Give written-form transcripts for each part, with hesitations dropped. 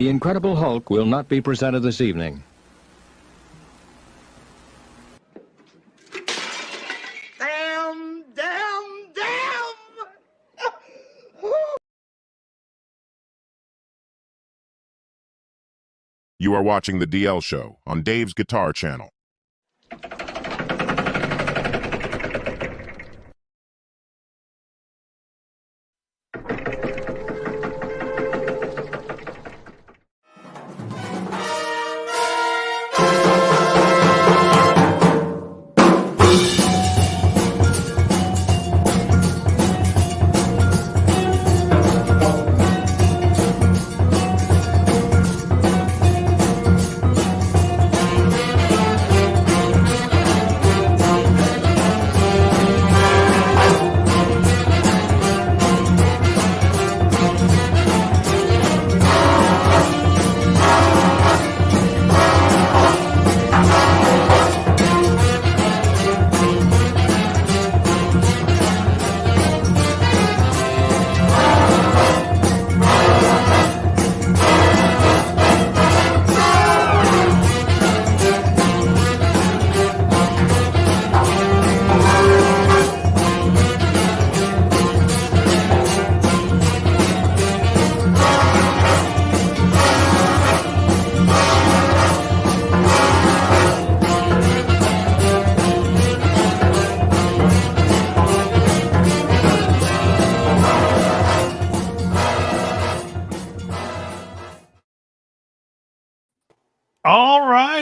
The Incredible Hulk will not be presented this evening. Damn! You are watching The DL Show on Dave's Guitar Channel.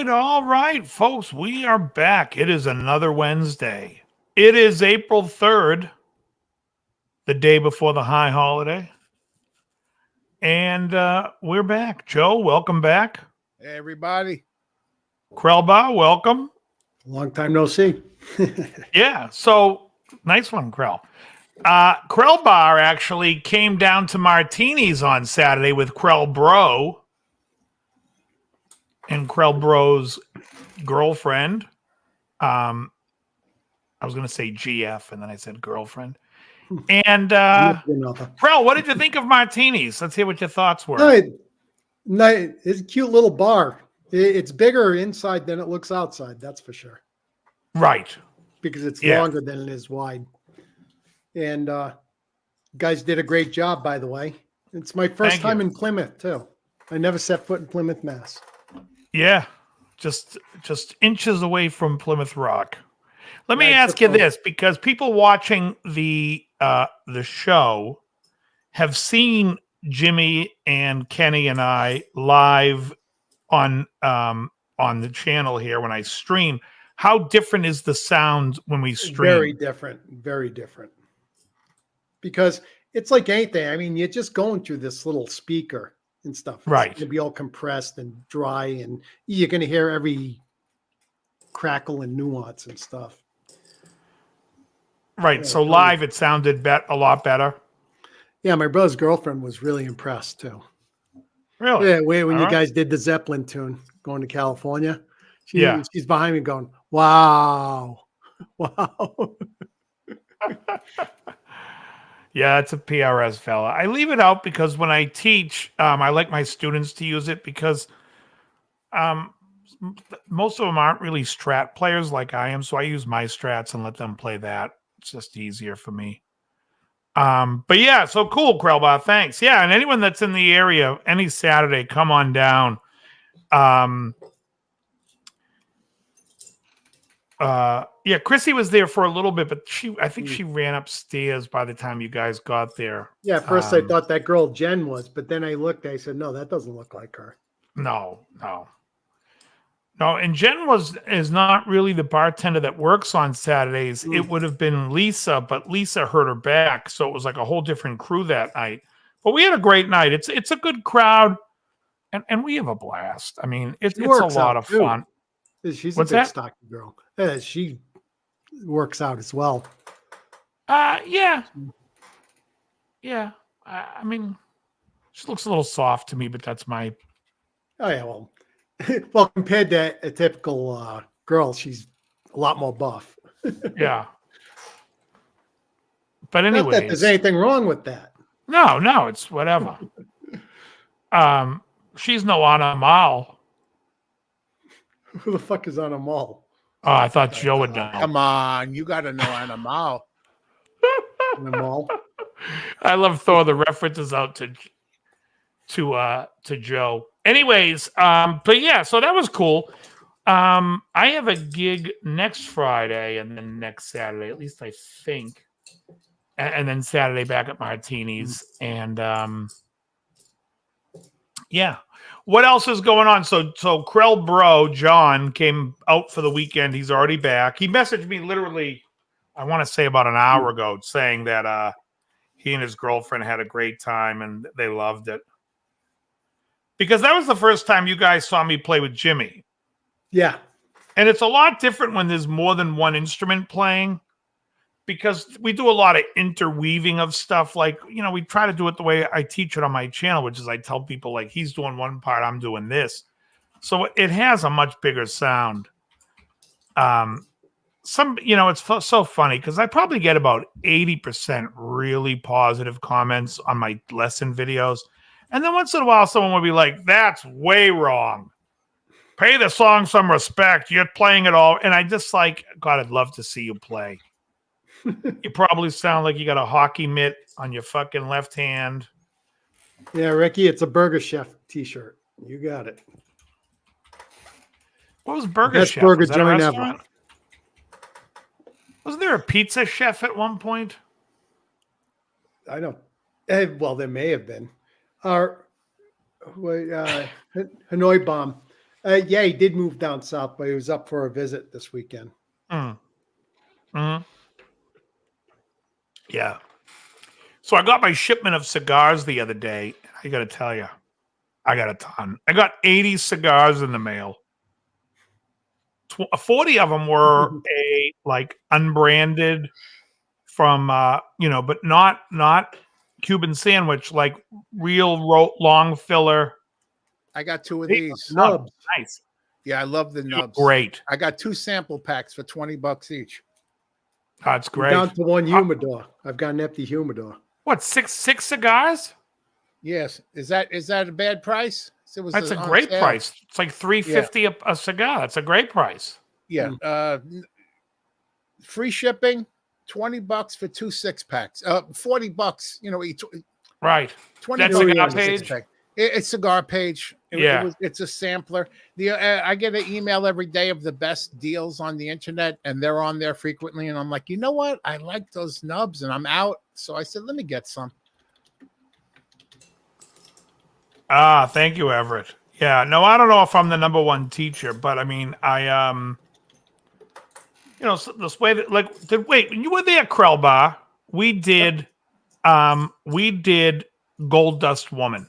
All right, folks, we are back. It is another Wednesday. It is April 3rd, the day before the high holiday. And we're back. Joe, welcome back. Hey, everybody. Krellbar, welcome. Long time no see. Yeah, so nice one, Krell. Krellbar actually came down to Martini's on Saturday with Krell Bro and Krell Bro's girlfriend. I was going to say GF, and then I said girlfriend. And Krell, what did you think of Martini's? Let's hear what your thoughts were. It's a cute little bar. It's bigger inside than it looks outside, that's for sure. Right. Because it's longer than it is wide. And guys did a great job, by the way. It's my first time in Plymouth, too. I never set foot in Plymouth, Mass. Yeah, just inches away from Plymouth Rock. Let me ask you this, because people watching the show have seen Jimmy and Kenny and I live on the channel here when I stream. How different is the sound when we stream? Very different. Very different. Because it's like anything. I mean, you're just going through this little speaker and stuff. Right. It's going to be all compressed and dry, and you're going to hear every crackle and nuance and stuff. Right. So live, it sounded a lot better. Yeah, my brother's girlfriend was really impressed too. Really? Yeah, when you guys did the Zeppelin tune, going to California, she's behind me going, "Wow, wow." Yeah, it's a PRS fella. I leave it out because when I teach, I like my students to use it because most of them aren't really Strat players like I am, so I use my Strats and let them play that. It's just easier for me. But yeah, so cool, Krellbar. Thanks. Yeah, and anyone that's in the area, any Saturday, come on down. Yeah, Chrissy was there for a little bit, but I think she ran upstairs by the time you guys got there. Yeah, at first I thought that girl Jen was, but then I looked, I said, no, that doesn't look like her. No. And Jen is not really the bartender that works on Saturdays. It would have been Lisa, but Lisa hurt her back, so it was like a whole different crew that night. But we had a great night. It's a good crowd, and we have a blast. I mean, it's a lot of fun. She's a big stocky girl. She works out as well. Yeah. I mean, she looks a little soft to me, but that's my. Oh yeah, well, compared to a typical girl, she's a lot more buff. Yeah. But anyway, not that there's anything wrong with that. No, it's whatever. She's no Anna Mal. Who the fuck is on a mall? Oh, I thought Joe would know. Come on, you got to know Anna Mal. On a mall? I love throwing the references out to Joe. Anyways, but yeah, so that was cool. I have a gig next Friday and then next Saturday, at least I think. And then Saturday back at Martini's. And yeah. What else is going on? So Krell Bro, John, came out for the weekend. He's already back. He messaged me literally, I want to say about an hour ago, saying that he and his girlfriend had a great time and they loved it. Because that was the first time you guys saw me play with Jimmy. Yeah. And it's a lot different when there's more than one instrument playing. Because we do a lot of interweaving of stuff. Like, we try to do it the way I teach it on my channel, which is I tell people, like, he's doing one part, I'm doing this. So it has a much bigger sound. It's so funny because I probably get about 80% really positive comments on my lesson videos. And then once in a while, someone will be like, that's way wrong. Pay the song some respect. You're playing it all. And I just like, God, I'd love to see you play. You probably sound like you got a hockey mitt on your fucking left hand. Yeah, Ricky, it's a Burger Chef t-shirt. You got it. What was Burger Best Chef? burger Was that a joint restaurant? Wasn't there a pizza chef at one point? I don't. Well, there may have been. Hanoi Bomb. Yeah, he did move down south, but he was up for a visit this weekend. Yeah. So I got my shipment of cigars the other day. I got to tell you, I got a ton. I got 80 cigars in the mail. 40 of them were unbranded from, but not Cuban sandwich, like real long filler. I got 2 of these. Nubs. Nice. Yeah, I love the nubs. Great. I got 2 sample packs for $20 each. That's great. Down to one humidor. I've got an empty humidor. What, six cigars? Yes. Is that a bad price? That's a great price. It's like $3.50 a cigar. That's a great price. Yeah. Free shipping, $20 for 2 6-packs. $40, each. Right. 20 That cigar page. It's Cigar Page. It's a sampler. I get an email every day of the best deals on the internet, and they're on there frequently. And I'm like, you know what? I like those nubs, and I'm out. So I said, let me get some. Thank you, Everett. Yeah, no, I don't know if I'm the number one teacher, but I mean, this way that wait, when you were there, Krell Bar, we did Gold Dust Woman.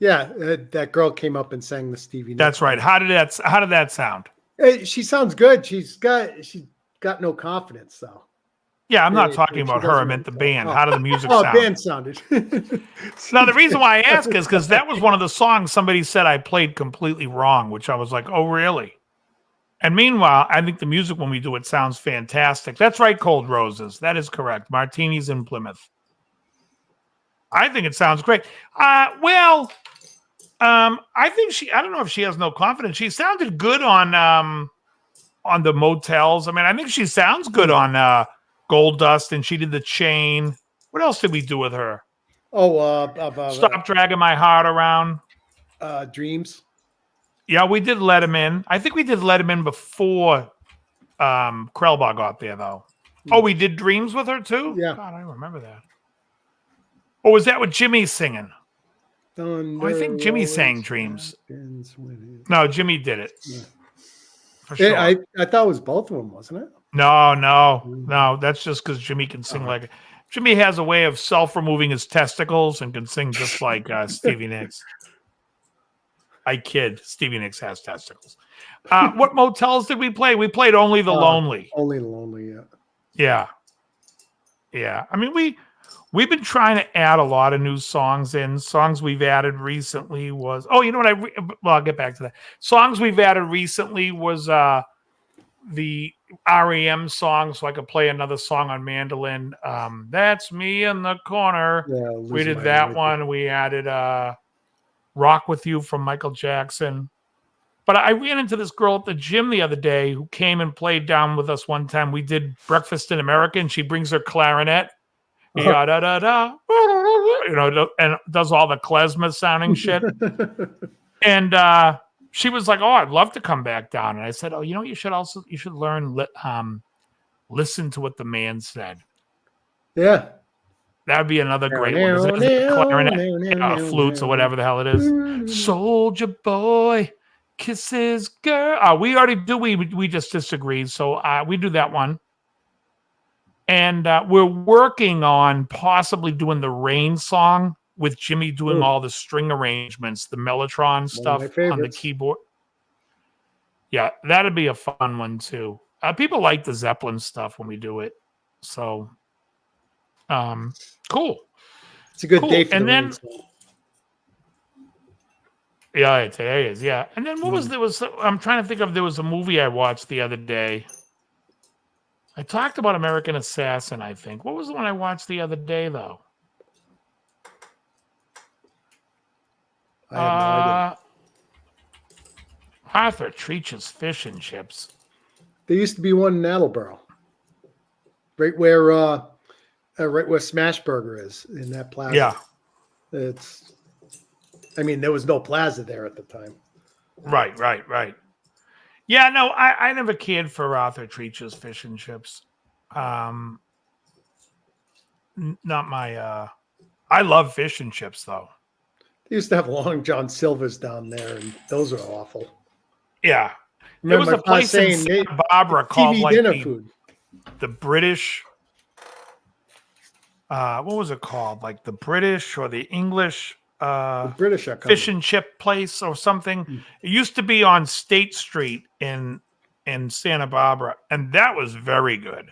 Yeah, that girl came up and sang the Stevie Nicks. That's right. How did that sound? She sounds good. She's got no confidence though. Yeah, I'm not talking about her. I meant the band. How did the music sound? Band sounded. Now, the reason why I ask is because that was one of the songs somebody said I played completely wrong, which I was like, oh, really? And meanwhile, I think the music when we do it sounds fantastic. That's right, Cold Roses. That is correct. Martini's in Plymouth. I think it sounds great. I think I don't know if she has no confidence. She sounded good on the Motels. I mean, I think she sounds good on Gold Dust, and she did The Chain. What else did we do with her? Stop Dragging My Heart Around. Dreams. Yeah, we did Let Him In. I think we did Let Him In before Krellbach got there, though. Oh, we did Dreams with her, too? Yeah. God, I remember that. Or was that what Jimmy's singing? I think Jimmy sang Dreams. No, Jimmy did it. Yeah. For sure. I thought it was both of them, wasn't it? No. That's just because Jimmy can sing like Jimmy has a way of self-removing his testicles and can sing just like Stevie Nicks. I kid. Stevie Nicks has testicles. What Motels did we play? We played Only the Lonely. Only the Lonely, yeah. Yeah. I mean, we've been trying to add a lot of new songs in. Songs we've added recently was... Oh, you know what? I'll get back to that. Songs we've added recently was the REM song, so I could play another song on mandolin. That's Me in the Corner. Yeah, we did that one. We added Rock With You from Michael Jackson. But I ran into this girl at the gym the other day who came and played down with us one time. We did Breakfast in America, and she brings her clarinet. Da da da, and does all the klezmer sounding shit. And she was like, "Oh, I'd love to come back down." And I said, "Oh, you should learn listen to what the man said." Yeah. That would be another great one. Clarinet, flutes, or whatever the hell it is. Soldier boy, kisses girl. We already do. We just disagreed, so we do that one. And we're working on possibly doing the Rain song with Jimmy doing all the string arrangements, the Mellotron stuff on the keyboard. Yeah, that'd be a fun one too. People like the Zeppelin stuff when we do it. So, cool. It's a good day for and the then, Rain song. Yeah, today is. Yeah. And then I'm trying to think of, there was a movie I watched the other day. I talked about American Assassin, I think. What was the one I watched the other day, though? I have no idea. Arthur Treach's Fish and Chips. There used to be one in Attleboro, right where Smashburger is in that plaza. Yeah. There was no plaza there at the time. Right. Yeah, no, I never cared for Arthur Treach's Fish and Chips. Not my. I love fish and chips, though. They used to have Long John Silver's down there, and those were awful. Yeah. There was a place in Santa Barbara called like the British. What was it called? Like the British or the English British fish and chip place or something. It used to be on State Street in Santa Barbara, and that was very good.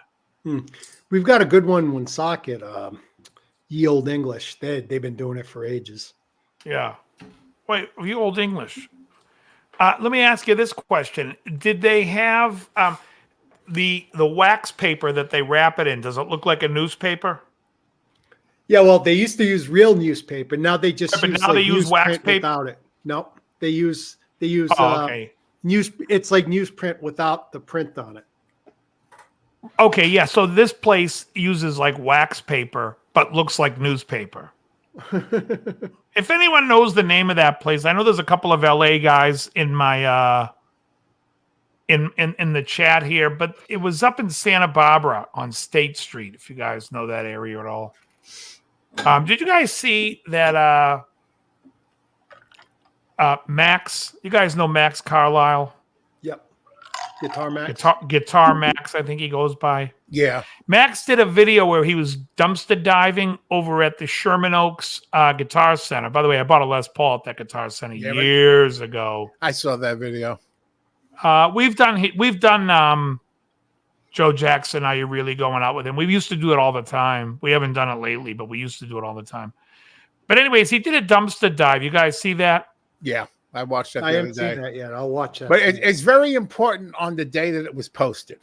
We've got a good one in Woonsocket, Ye Old English. They've been doing it for ages. Yeah. Wait, Ye Old English. Let me ask you this question: did they have the wax paper that they wrap it in? Does it look like a newspaper? Yeah, well, they used to use real newspaper. Now they just use wax paper without it. No, they use okay. It's like newsprint without the print on it. Okay, yeah. So this place uses like wax paper, but looks like newspaper. If anyone knows the name of that place, I know there's a couple of LA guys in my in the chat here, but it was up in Santa Barbara on State Street. If you guys know that area at all. Did you guys see that Max? You guys know Max Carlisle? Yep. Guitar Max. Guitar Max, I think he goes by. Yeah. Max did a video where he was dumpster diving over at the Sherman Oaks Guitar Center. By the way, I bought a Les Paul at that Guitar Center years ago. I saw that video. We've done Joe Jackson, Are You Really Going Out With Him? We used to do it all the time. We haven't done it lately, but we used to do it all the time. But anyways, he did a dumpster dive. You guys see that? Yeah, I watched that. I haven't seen that yet. I'll watch that. But it's very important on the day that it was posted.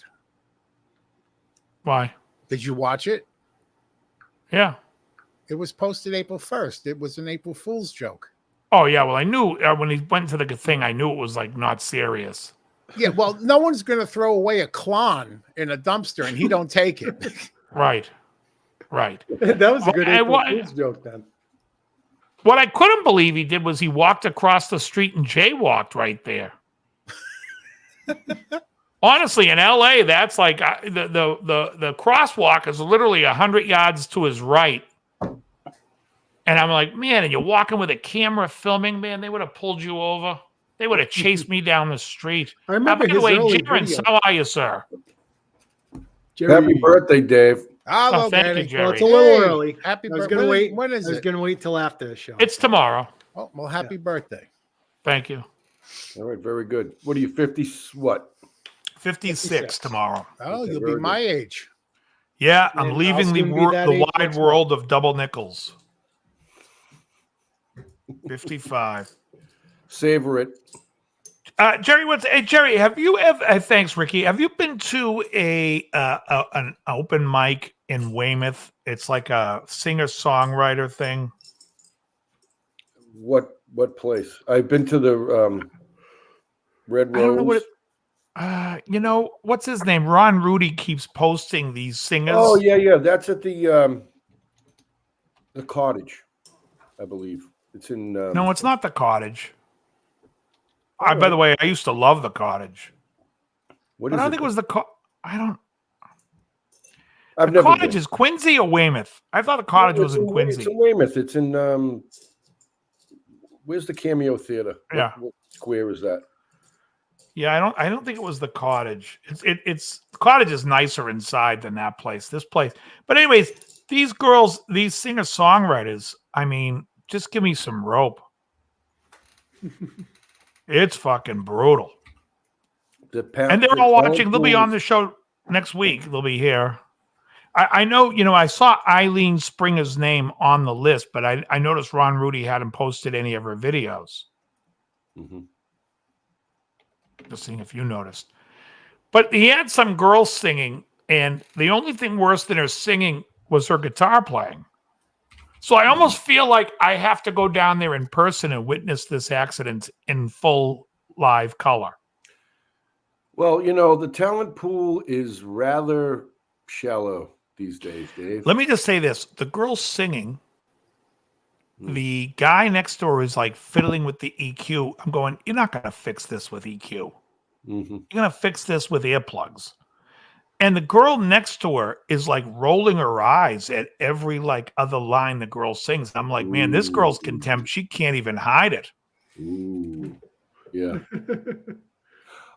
Why? Did you watch it? Yeah. It was posted April 1st. It was an April Fool's joke. Oh, yeah. Well, I knew when he went to the thing, I knew it was like not serious. Yeah, well, no one's going to throw away a Klon in a dumpster and he don't take it. Right. That was a good April Fool's joke then. What I couldn't believe he did was he walked across the street and jaywalked right there. Honestly, in LA, that's like the crosswalk is literally 100 yards to his right. And I'm like, man, and you're walking with a camera filming, man, they would have pulled you over. They would have chased me down the street. I remember by the way, early Jerence, video. how are you, sir? Jerry, Happy birthday, Dave. Hello, thank you, Danny. Jerry. well, it's a little early. Happy I was birthday. going to wait. When is I was it? going to wait till after the show. It's tomorrow. Oh, well, happy birthday. Thank you. All right, very good. What are you, 50? What? 56 tomorrow. Oh, Okay, you'll be very my age. Yeah, I'm And leaving I'll the soon be that age wide next world of double nickels. 55. Savor it. Jerry, have you ever? Thanks, Ricky. Have you been to an open mic in Weymouth? It's like a singer-songwriter thing. What What place? I've been to the Red Rose. I don't know what what's his name? Ron Rudy keeps posting these singers. Oh yeah. That's at the Cottage, I believe. It's in. No, it's not the Cottage. By the way, I used to love the Cottage. What but is I don't think it was the I don't. I've the never Cottage been. is Quincy or Weymouth? I thought the Cottage was in Quincy. It's in Weymouth. It's in where's the Cameo Theater? Yeah. What square is that? Yeah, I don't think it was the Cottage. It's the Cottage is nicer inside than that place. This place. But anyways, these girls, these singer-songwriters, I mean, just give me some rope. It's fucking brutal. And they're all watching. They'll be on the show next week. They'll be here. I know, I saw Eileen Springer's name on the list, but I noticed Ron Rudy hadn't posted any of her videos. Mm-hmm. Just seeing if you noticed. But he had some girls singing, and the only thing worse than her singing was her guitar playing. So I almost feel like I have to go down there in person and witness this accident in full live color. Well, the talent pool is rather shallow these days, Dave. Let me just say this. The girl's singing. The guy next door is like fiddling with the EQ. I'm going, you're not going to fix this with EQ. Mm-hmm. You're going to fix this with earplugs. And the girl next to her is like rolling her eyes at every like other line the girl sings. I'm like, man, this girl's contempt. She can't even hide it. Ooh. Yeah.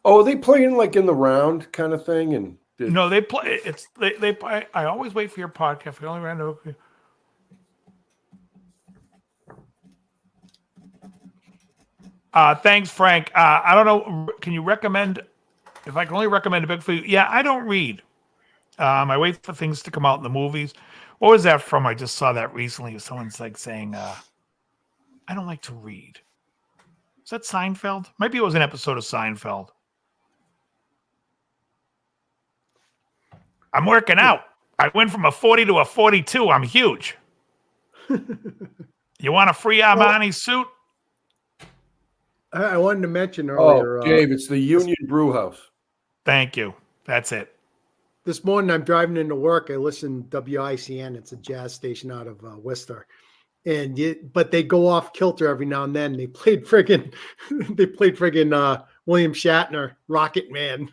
Oh, are they playing like in the round kind of thing? And no, they play. They play. I always wait for your podcast. I only ran over. Thanks, Frank. I don't know. Can you recommend? If I can only recommend a book for you, yeah, I don't read. I wait for things to come out in the movies. What was that from? I just saw that recently. Someone's like saying, "I don't like to read." Is that Seinfeld? Maybe it was an episode of Seinfeld. I'm working out. I went from a 40 to a 42. I'm huge. You want a free Armani suit? I wanted to mention earlier. Oh, Dave, it's the Union Brew House. Thank you. That's it. This morning, I'm driving into work. I listen to WICN. It's a jazz station out of Worcester, but they go off kilter every now and then. They played friggin' William Shatner, Rocket Man.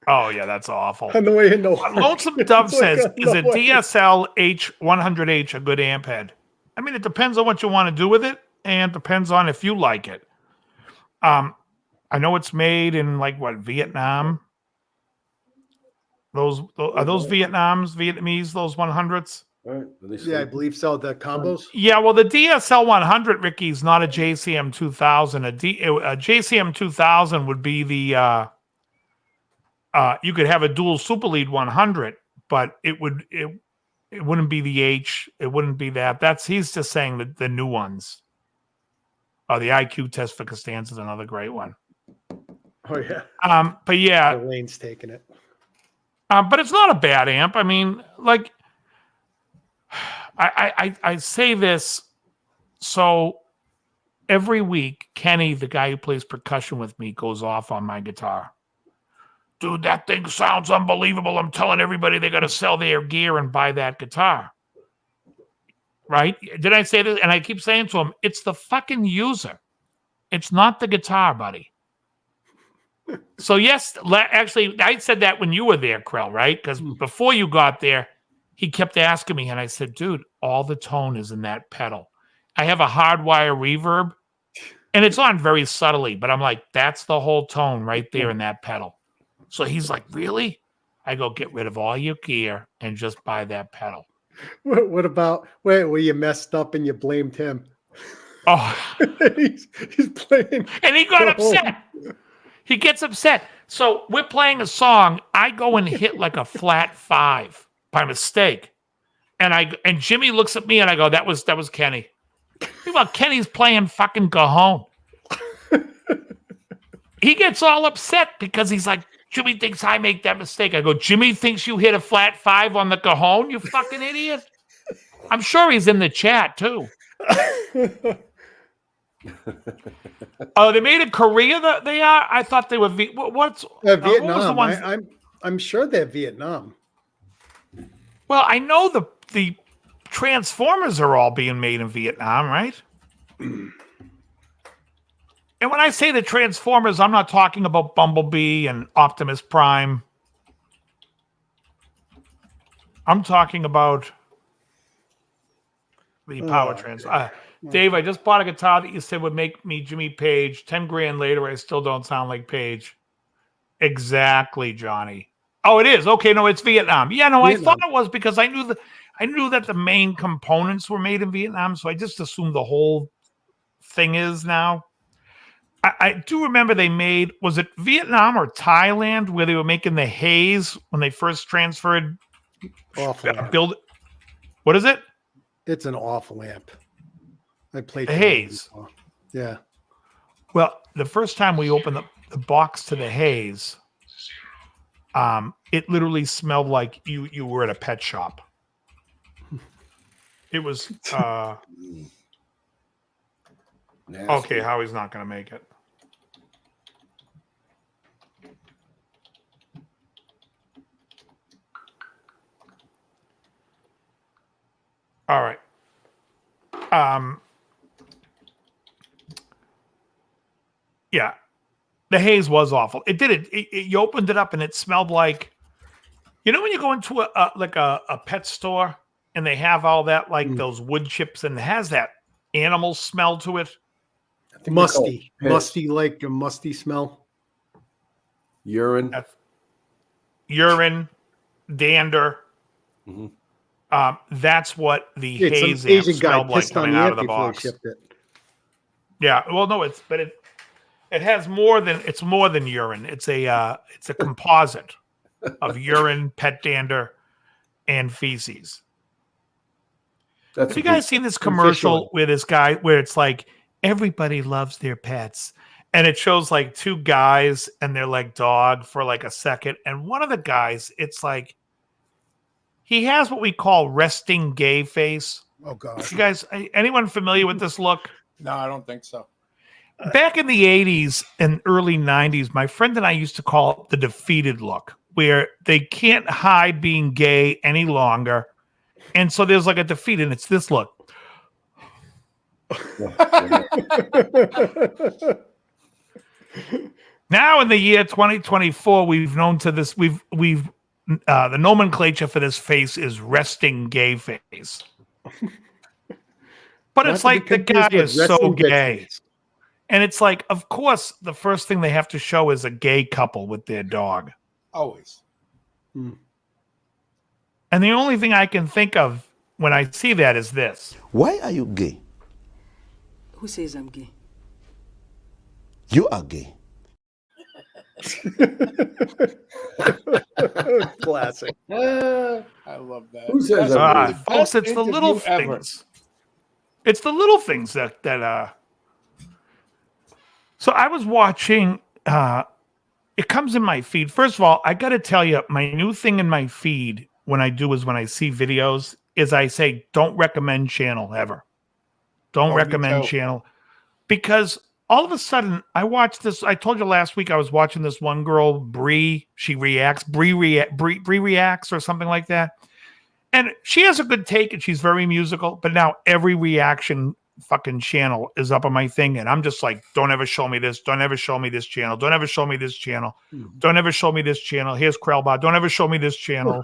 Oh yeah, that's awful. On the way into Lonesome Dove says, "Is a DSL H100H a good amp head?" I mean, it depends on what you want to do with it, and depends on if you like it. I know it's made in like Vietnam. Are those Vietnamese, those 100s? All right. Yeah, I believe so. The combos. Yeah, well, the DSL 100, Ricky, is not a JCM 2000. A JCM 2000 would be the you could have a dual Super Lead 100, but it wouldn't be the H. It wouldn't be that. He's just saying that the new ones. Oh, the IQ test for Costanza is another great one. Oh yeah. But yeah, Lane's taking it. But it's not a bad amp. I mean, like, I say this. So every week, Kenny, the guy who plays percussion with me, goes off on my guitar. Dude, that thing sounds unbelievable. I'm telling everybody they got to sell their gear and buy that guitar. Right? Did I say this? And I keep saying to him, it's the fucking user. It's not the guitar, buddy. So yes, actually, I said that when you were there, Krell, right? Because before you got there, he kept asking me, and I said, dude, all the tone is in that pedal. I have a hardwire reverb, and it's on very subtly, but I'm like, that's the whole tone right there in that pedal. So he's like, really? I go, get rid of all your gear and just buy that pedal. What about where you messed up and you blamed him? Oh, he's playing, and he got upset. He gets upset. So we're playing a song. I go and hit like a flat 5 by mistake, and Jimmy looks at me and I go, "That was Kenny." Meanwhile, Kenny's playing fucking Cajon. He gets all upset because he's like, Jimmy thinks I make that mistake. I go, Jimmy thinks you hit a flat 5 on the Cajon, you fucking idiot. I'm sure he's in the chat too. Oh, they made in Korea. That they are. I thought they were. What's Vietnam? What was the ones? I'm sure they're Vietnam. Well, I know the Transformers are all being made in Vietnam, right? And when I say the Transformers, I'm not talking about Bumblebee and Optimus Prime. I'm talking about the power trans. Dave, I just bought a guitar that you said would make me Jimmy Page. 10 grand later, I still don't sound like Page. Exactly, Johnny. Oh, it is. Okay, no, it's Vietnam. Yeah, no, Vietnam. I thought it was because I knew that the main components were made in Vietnam, so I just assumed the whole thing is now. I do remember they made, was it Vietnam or Thailand where they were making the haze when they first transferred? Awful. What is it? It's an awful amp. I played the haze. Yeah. Well, the first time we opened the box to the haze, it literally smelled like you were at a pet shop. It was okay. Howie's not going to make it. All right. Yeah, the haze was awful. It did it. You opened it up and it smelled like, you know, when you go into a pet store and they have all that those wood chips and it has that animal smell to it. Musty, like a musty smell. Urine, dander. Mm-hmm. That's what the haze amp smelled like coming out of the box. Yeah, well, no, it has more than urine. It's a composite of urine, pet dander, and feces. Have you guys seen this commercial where this guy, where it's like everybody loves their pets, and it shows like two guys and they're like dog for like a second, and one of the guys, it's like he has what we call resting gay face. Oh God! You guys, anyone familiar with this look? No, I don't think so. Back in the 80s and early 90s, my friend and I used to call it the defeated look, where they can't hide being gay any longer. And so there's like a defeat, and it's this look. Now in the year 2024, we've known to this, the nomenclature for this face is resting gay face. But it's like the guy is so gay. And it's like, of course, the first thing they have to show is a gay couple with their dog. Always. And the only thing I can think of when I see that is this. Why are you gay? Who says I'm gay? You are gay. Classic. I love that. Who says folks, it's the little things. It's the little things that So I was watching, it comes in my feed. First of all, I got to tell you, my new thing in my feed when I see videos is I say, don't recommend channel ever. Don't recommend channel. Because all of a sudden, I watched this. I told you last week I was watching this one girl, Bree. She reacts. Bree reacts or something like that. And she has a good take and she's very musical. But now every reaction fucking channel is up on my thing, and I'm just like, don't ever show me this, don't ever show me this channel, don't ever show me this channel, don't ever show me this channel. Here's Krellbot, don't ever show me this channel.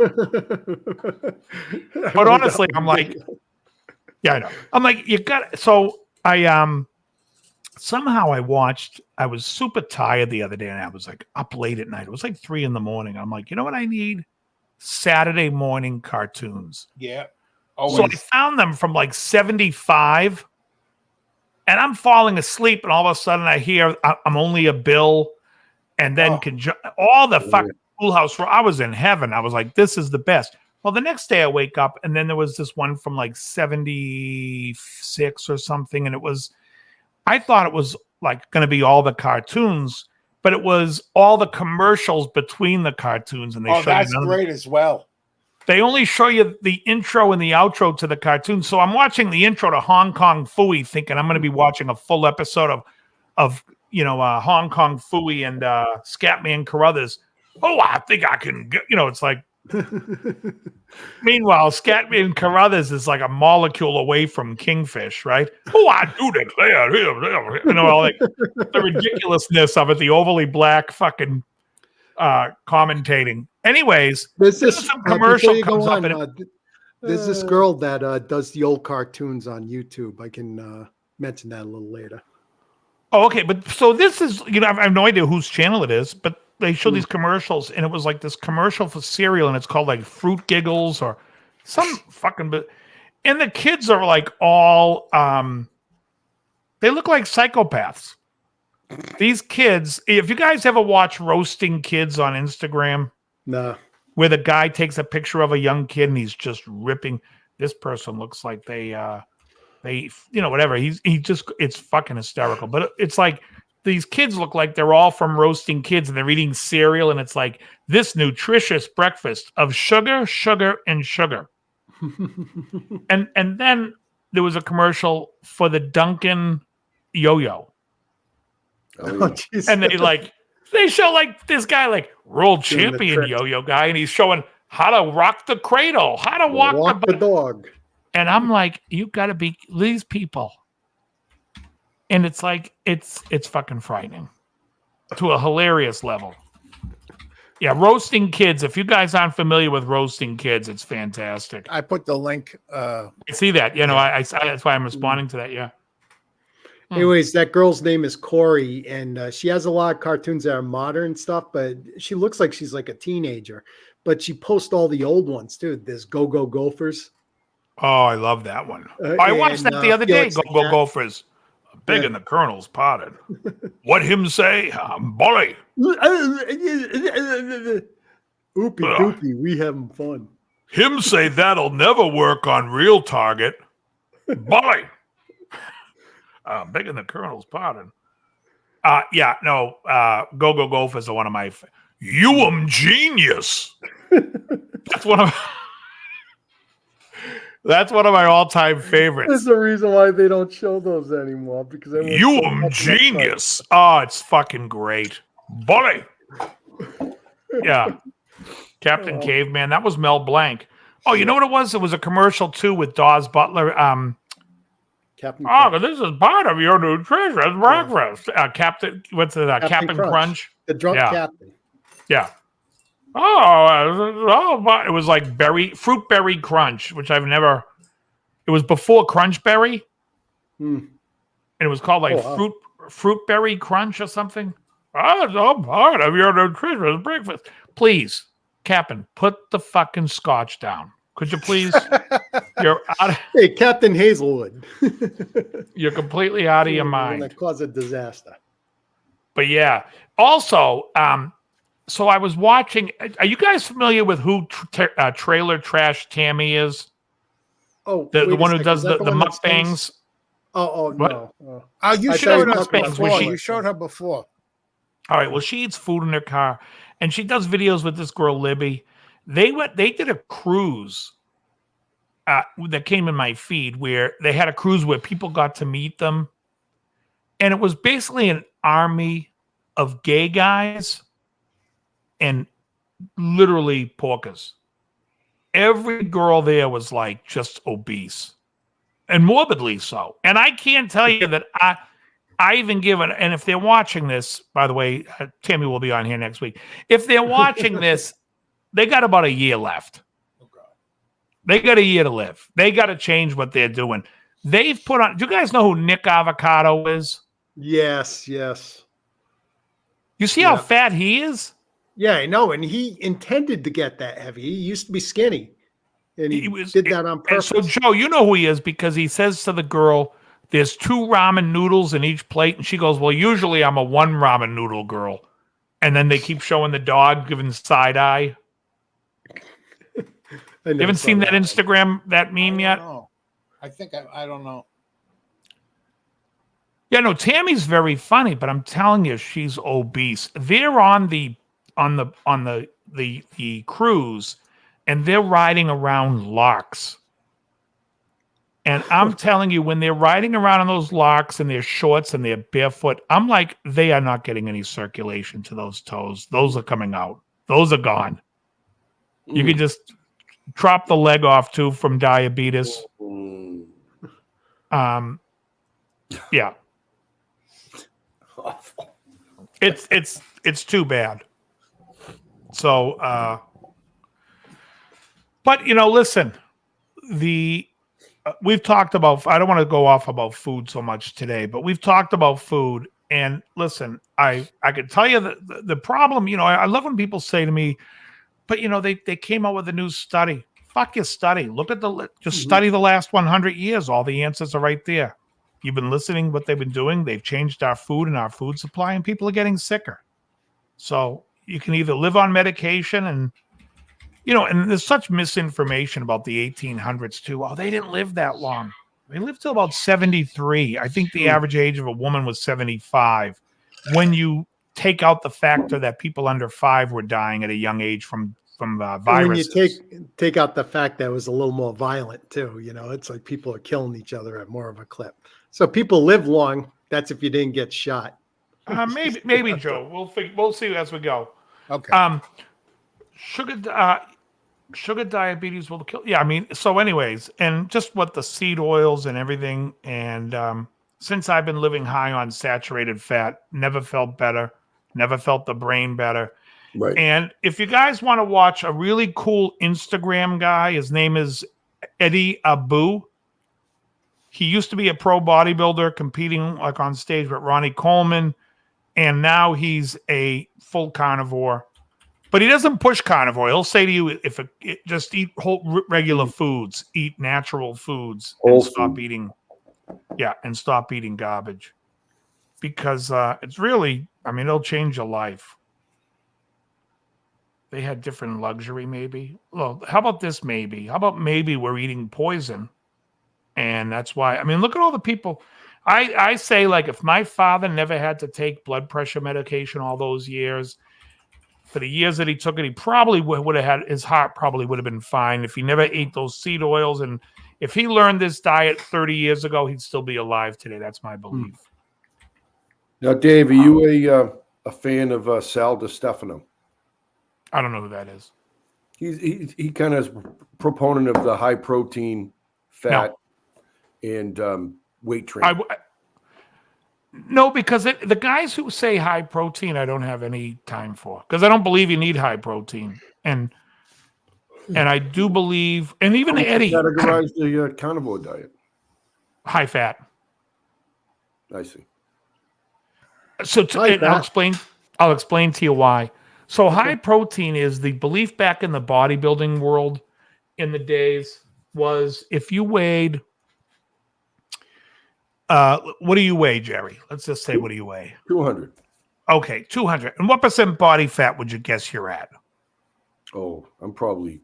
But honestly, I'm like, yeah, I know. I'm like, you got. So I somehow I was super tired the other day, and I was like up late at night. It was like 3 a.m. I'm like, you know what I need? Saturday morning cartoons. Yeah. So I found them from like 75. And I'm falling asleep, and all of a sudden I hear I'm only a Bill, and then all the fucking School House. I was in heaven. I was like, this is the best. Well, the next day I wake up, and then there was this one from like 76 or something, and I thought it was like going to be all the cartoons, but it was all the commercials between the cartoons, and they showed that's great as well. they only show you the intro and the outro to the cartoon. So I'm watching the intro to Hong Kong Phooey, thinking I'm going to be watching a full episode of Hong Kong Phooey and Scatman Carruthers. Oh, I think I can get, it's like. Meanwhile, Scatman Carruthers is like a molecule away from Kingfish, right? Oh, I do declare, like the ridiculousness of it, the overly black fucking commentating. Anyways, there's some commercial comes up. There's this girl that does the old cartoons on YouTube. I can mention that a little later. Oh, okay. But so this is, I have no idea whose channel it is, but they show these commercials, and it was like this commercial for cereal, and it's called like Fruit Giggles or some fucking. And the kids are like all, they look like psychopaths. These kids, if you guys ever watch Roasting Kids on Instagram, no, where the guy takes a picture of a young kid and he's just ripping. This person looks like they whatever. It's fucking hysterical. But it's like these kids look like they're all from Roasting Kids and they're eating cereal, and it's like this nutritious breakfast of sugar, sugar, and sugar. and then there was a commercial for the Dunkin' yo-yo. Oh, and they show like this guy, like world champion yo-yo guy, and he's showing how to rock the cradle, how to walk the dog. And I'm like, you gotta be these people. And it's like it's fucking frightening to a hilarious level. Yeah, Roasting Kids. If you guys aren't familiar with Roasting Kids, it's fantastic. I put the link. I see that. I that's why I'm responding to that. Yeah. Anyways, that girl's name is Corey, and she has a lot of cartoons that are modern stuff, but she looks like she's like a teenager. But she posts all the old ones too. There's Go Go Gophers. Oh, I love that one. I watched that the other day. Go Go Gophers. Big in the Colonel's potted. What him say? Bully. Oopie doopie, we having fun. Him say that'll never work on real target. Bully. Big in the Colonel's potted. Go Go Gophers are one of my. You genius. That's one of. That's one of my all-time favorites. There's a reason why they don't show those anymore, because you genius. Oh, it's fucking great. Bully. Yeah. Captain Caveman. That was Mel Blanc. Oh, you know what it was? It was a commercial too with Dawes Butler. Captain. This is part of your nutritious breakfast. Captain. What's it? Captain Crunch. The drunk captain. Yeah. It was like fruit berry crunch, which I've never. It was before Crunch Berry, and it was called like fruit berry crunch or something. It's all part of your nutritious breakfast. Please, Captain, put the fucking scotch down. Could you please? You're out. Hey, Captain Hazelwood. You're completely out of your mind. That caused a disaster. But yeah, also. So I was watching. Are you guys familiar with who Trailer Trash Tammy is? Oh, the one who does the mukbangs. No. You showed us before. You showed her before. All right. Well, she eats food in her car, and she does videos with this girl Libby. They did a cruise that came in my feed where they had a cruise where people got to meet them, and it was basically an army of gay guys. And literally porkers. Every girl there was like just obese and morbidly so. And I can't tell you that I even given, and if they're watching this, by the way, Tammy will be on here next week. If they're watching this, they got about a year left. They got a year to live. They got to change what they're doing. They've put on, do you guys know who Nick Avocado is? Yes. You see how fat he is? Yeah, I know, and he intended to get that heavy. He used to be skinny, and he did that on purpose. And so, Joe, you know who he is because he says to the girl, there's 2 ramen noodles in each plate, and she goes, well, usually I'm a 1 ramen noodle girl. And then they keep showing the dog giving side eye. You haven't seen that Instagram, that meme yet? I think I don't know. Yeah, no, Tammy's very funny, but I'm telling you, she's obese. They're on the cruise, and they're riding around locks. And I'm telling you, when they're riding around on those locks in their shorts and they're barefoot, I'm like, they are not getting any circulation to those toes. Those are coming out. Those are gone. You can just drop the leg off too from diabetes. Yeah. It's too bad. So, but listen, we've talked about, I don't want to go off about food so much today, but we've talked about food. And listen, I can tell you that the problem, I love when people say to me, but they came out with a new study. Fuck your study. Look at study the last 100 years. All the answers are right there. You've been listening what they've been doing. They've changed our food and our food supply, and people are getting sicker. So you can either live on medication and there's such misinformation about the 1800s too. Oh, they didn't live that long. They lived till about 73. I think the average age of a woman was 75. When you take out the factor that people under 5 were dying at a young age from viruses. When you take out the fact that it was a little more violent too, it's like people are killing each other at more of a clip. So people live long. That's if you didn't get shot. Maybe Joe. We'll see as we go. Okay. Sugar diabetes will kill. Yeah, so anyways, and just what the seed oils and everything. And since I've been living high on saturated fat, never felt better, never felt the brain better. Right. And if you guys want to watch a really cool Instagram guy, his name is Eddie Abu. He used to be a pro bodybuilder competing like on stage with Ronnie Coleman. And now he's a full carnivore. But he doesn't push carnivore. He'll say to you, just eat whole regular foods, eat natural foods, and stop eating garbage. Because it's really, it'll change your life. They had different luxury, maybe. Well, how about this maybe? How about maybe we're eating poison? And that's why, look at all the people. I say, like, if my father never had to take blood pressure medication all those years, for the years that he took it, he probably would have had, his heart probably would have been fine. If he never ate those seed oils, and if he learned this diet 30 years ago, he'd still be alive today. That's my belief. Now, Dave, are you a fan of Sal DiStefano? I don't know who that is. He kind of is proponent of the high protein, fat, and weight training. No, because the guys who say high protein, I don't have any time for, because I don't believe you need high protein, and I do believe, and even Eddie categorize the carnivore diet high fat. I see. So I'll explain to you why. So high protein is the belief back in the bodybuilding world in the days was if you weighed. What do you weigh, Jerry? Let's just say, what do you weigh? 200. Okay, 200. And what % body fat would you guess you're at? Oh, I'm probably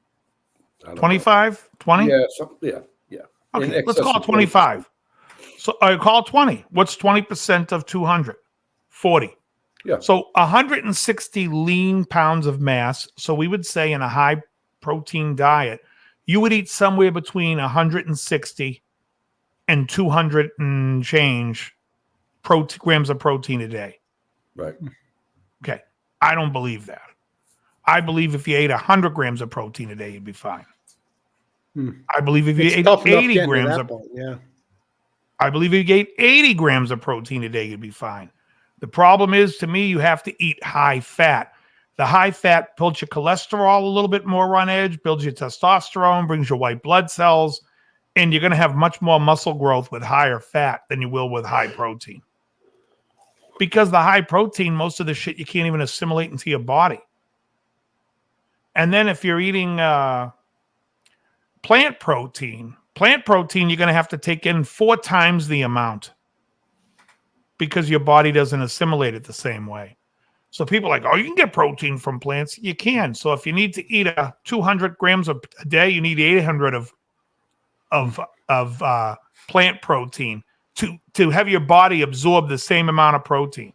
25, 20? Yeah. Okay, let's call it 25. So I call it 20. What's 20% of 200? 40. Yeah. So 160 lean pounds of mass. So we would say in a high protein diet, you would eat somewhere between 160 and 200 and change grams of protein a day. Right. Okay. I don't believe that. I believe if you ate 100 grams of protein a day, you'd be fine. I believe if you ate 80 grams of I believe if you ate 80 grams of protein a day, you'd be fine. The problem is, to me, you have to eat high fat. The high fat builds your cholesterol a little bit more on edge, builds your testosterone, brings your white blood cells, and you're going to have much more muscle growth with higher fat than you will with high protein. Because the high protein, most of the shit you can't even assimilate into your body. And then if you're eating plant protein, you're going to have to take in 4 times the amount because your body doesn't assimilate it the same way. So people are like, oh, you can get protein from plants. You can. So if you need to eat 200 grams a day, you need 800 of plant protein to have your body absorb the same amount of protein.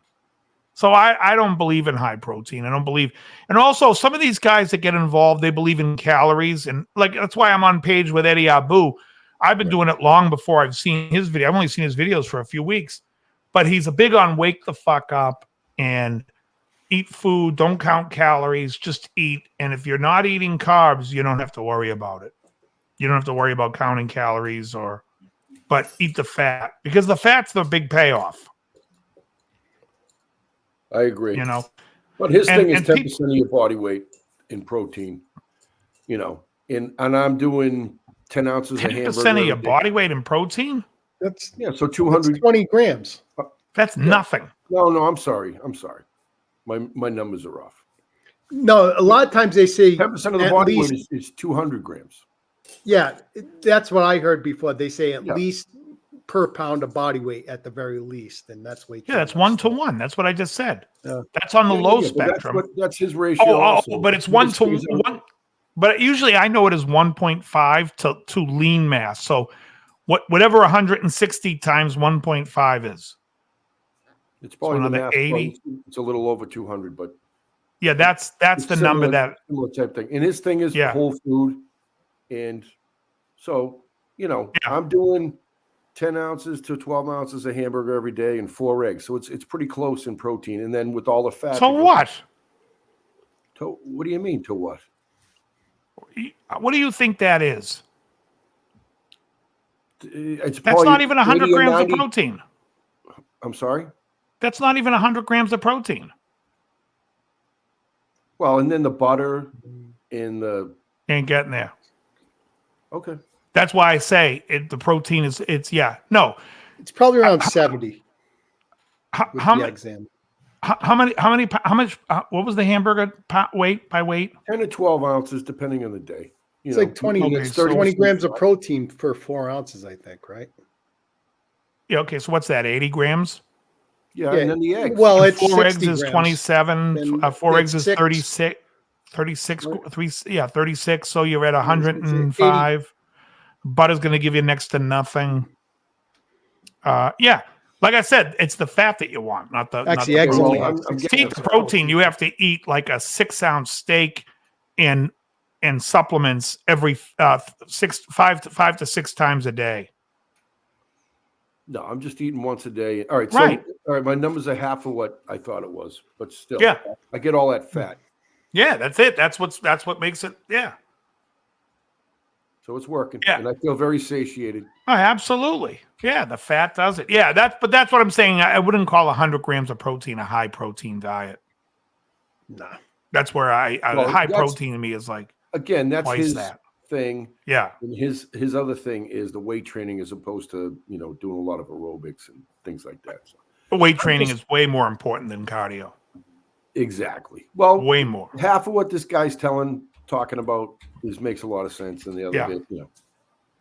So I don't believe in high protein. I don't believe, and also some of these guys that get involved, they believe in calories, and like that's why I'm on page with Eddie Abu. I've been doing it long before I've seen his video. I've only seen his videos for a few weeks, but he's a big on wake the fuck up and eat food. Don't count calories, just eat. And if you're not eating carbs, you don't have to worry about it. You don't have to worry about counting calories but eat the fat because the fat's the big payoff. I agree. You know, but his thing is 10% people, of your body weight in protein. You know, and I'm doing 10 ounces of hamburger. 10% of your body weight in protein? That's so 200. 20 grams. That's nothing. No, I'm sorry. My numbers are off. No, a lot of times they say 10% of the body weight is 200 grams. Yeah, that's what I heard before. They say at least per pound of body weight at the very least, and that's weight. Yeah, that's 1-to-1. That's what I just said. Yeah. That's on the low spectrum. That's his ratio. But it's 1-to-1. But usually I know it is 1.5 to lean mass. So whatever 160 times 1.5 is. It's probably another 80. It's a little over 200, but yeah, that's the number that similar type thing. And his thing is whole food, and so I'm doing 10 ounces to 12 ounces of hamburger every day and 4 eggs. So it's pretty close in protein. And then with all the fat. So what? What do you mean to what? What do you think that is? That's not even 100 grams of protein. I'm sorry? That's not even 100 grams of protein. Well, and then the butter and the... Ain't getting there. Okay. That's why I say the protein is, it's It's probably around 70. How much, what was the hamburger weight by weight? 10 to 12 ounces, depending on the day. It's like 20 grams of protein for 4 ounces, I think, right? Yeah. Okay. So what's that? 80 grams? Yeah. And then the eggs. Well, it's 4 eggs is grams. 27. 4 eggs is 36. 36. 36. So you're at 105. Butter's going to give you next to nothing. Like I said, it's the fat that you want, not the eggs only. To eat the protein, you have to eat like a 6-ounce steak and supplements every 5 to 6 times a day. No, I'm just eating once a day. All right. Right. So, all right. My numbers are half of what I thought it was, but still, Yeah. I get all that fat. Yeah, that's it. That's what makes it. Yeah. So it's working. Yeah. And I feel very satiated. Oh, absolutely. Yeah, the fat does it. Yeah, that's what I'm saying. I wouldn't call 100 grams of protein a high protein diet. Nah. That's where high protein to me is like, again, that's twice his that. thing. Yeah. And his other thing is the weight training as opposed to, doing a lot of aerobics and things like that. So Weight training is way more important than cardio. exactly. Well, Way more. half of what this guy's talking about makes a lot of sense, and the other bit,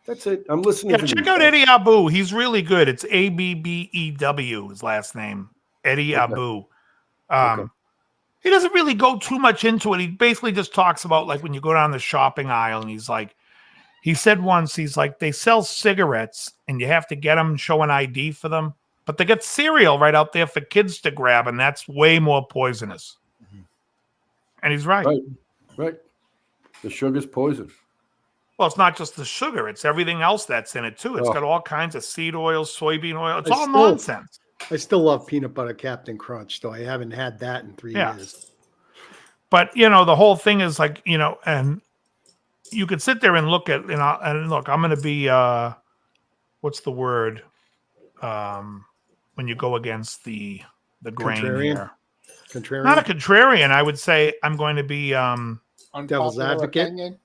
that's it. I'm listening. Yeah, check out Eddie Abu. He's really good. It's Abbew, his last name. Eddie Abu. He doesn't really go too much into it. He basically just talks about like when you go down the shopping aisle, and he's like, he said once, he's like, they sell cigarettes and you have to get them, show an ID for them, but they got cereal right out there for kids to grab, and that's way more poisonous. And he's right. Right. The sugar's poison. Well, it's not just the sugar; it's everything else that's in it too. It's got all kinds of seed oil, soybean oil. It's all nonsense. I still love peanut butter Captain Crunch, though I haven't had that in 3 years. But the whole thing is like and you could sit there and look at and look. I'm going to be what's the word when you go against the grain here? Contrarian. Not a contrarian. I would say I'm going to be Devil's advocate. Opinion.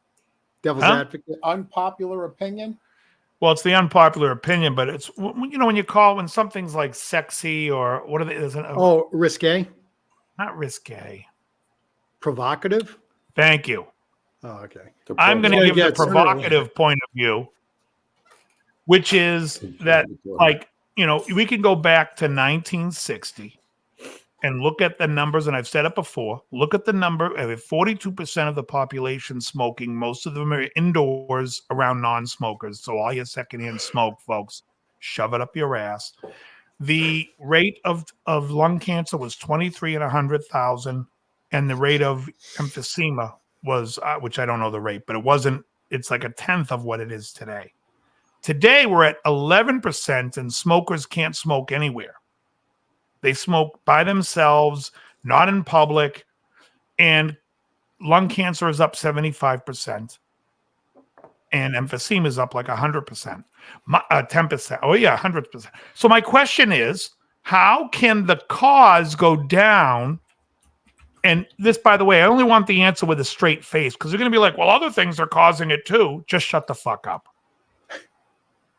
Devil's advocate. Unpopular opinion. Well, it's the unpopular opinion, but it's when something's like sexy or what are they? Risque. Not risque. Provocative. Thank you. Oh, okay. I'm going to give the provocative point of view, which is that we can go back to 1960 and look at the numbers, and I've said it before. Look at the number. 42% of the population smoking. Most of them are indoors around non-smokers. So all your secondhand smoke, folks, shove it up your ass. the rate of lung cancer was 23 in 100,000, and the rate of emphysema was, which I don't know the rate, but it's like a tenth of what it is today. Today, we're at 11%, and smokers can't smoke anywhere. They smoke by themselves, not in public, and lung cancer is up 75%, and emphysema is up like 100%, 10%. Oh, yeah, 100%. So my question is, how can the cause go down? And this, by the way, I only want the answer with a straight face, because you're going to be like, well, other things are causing it too. Just shut the fuck up.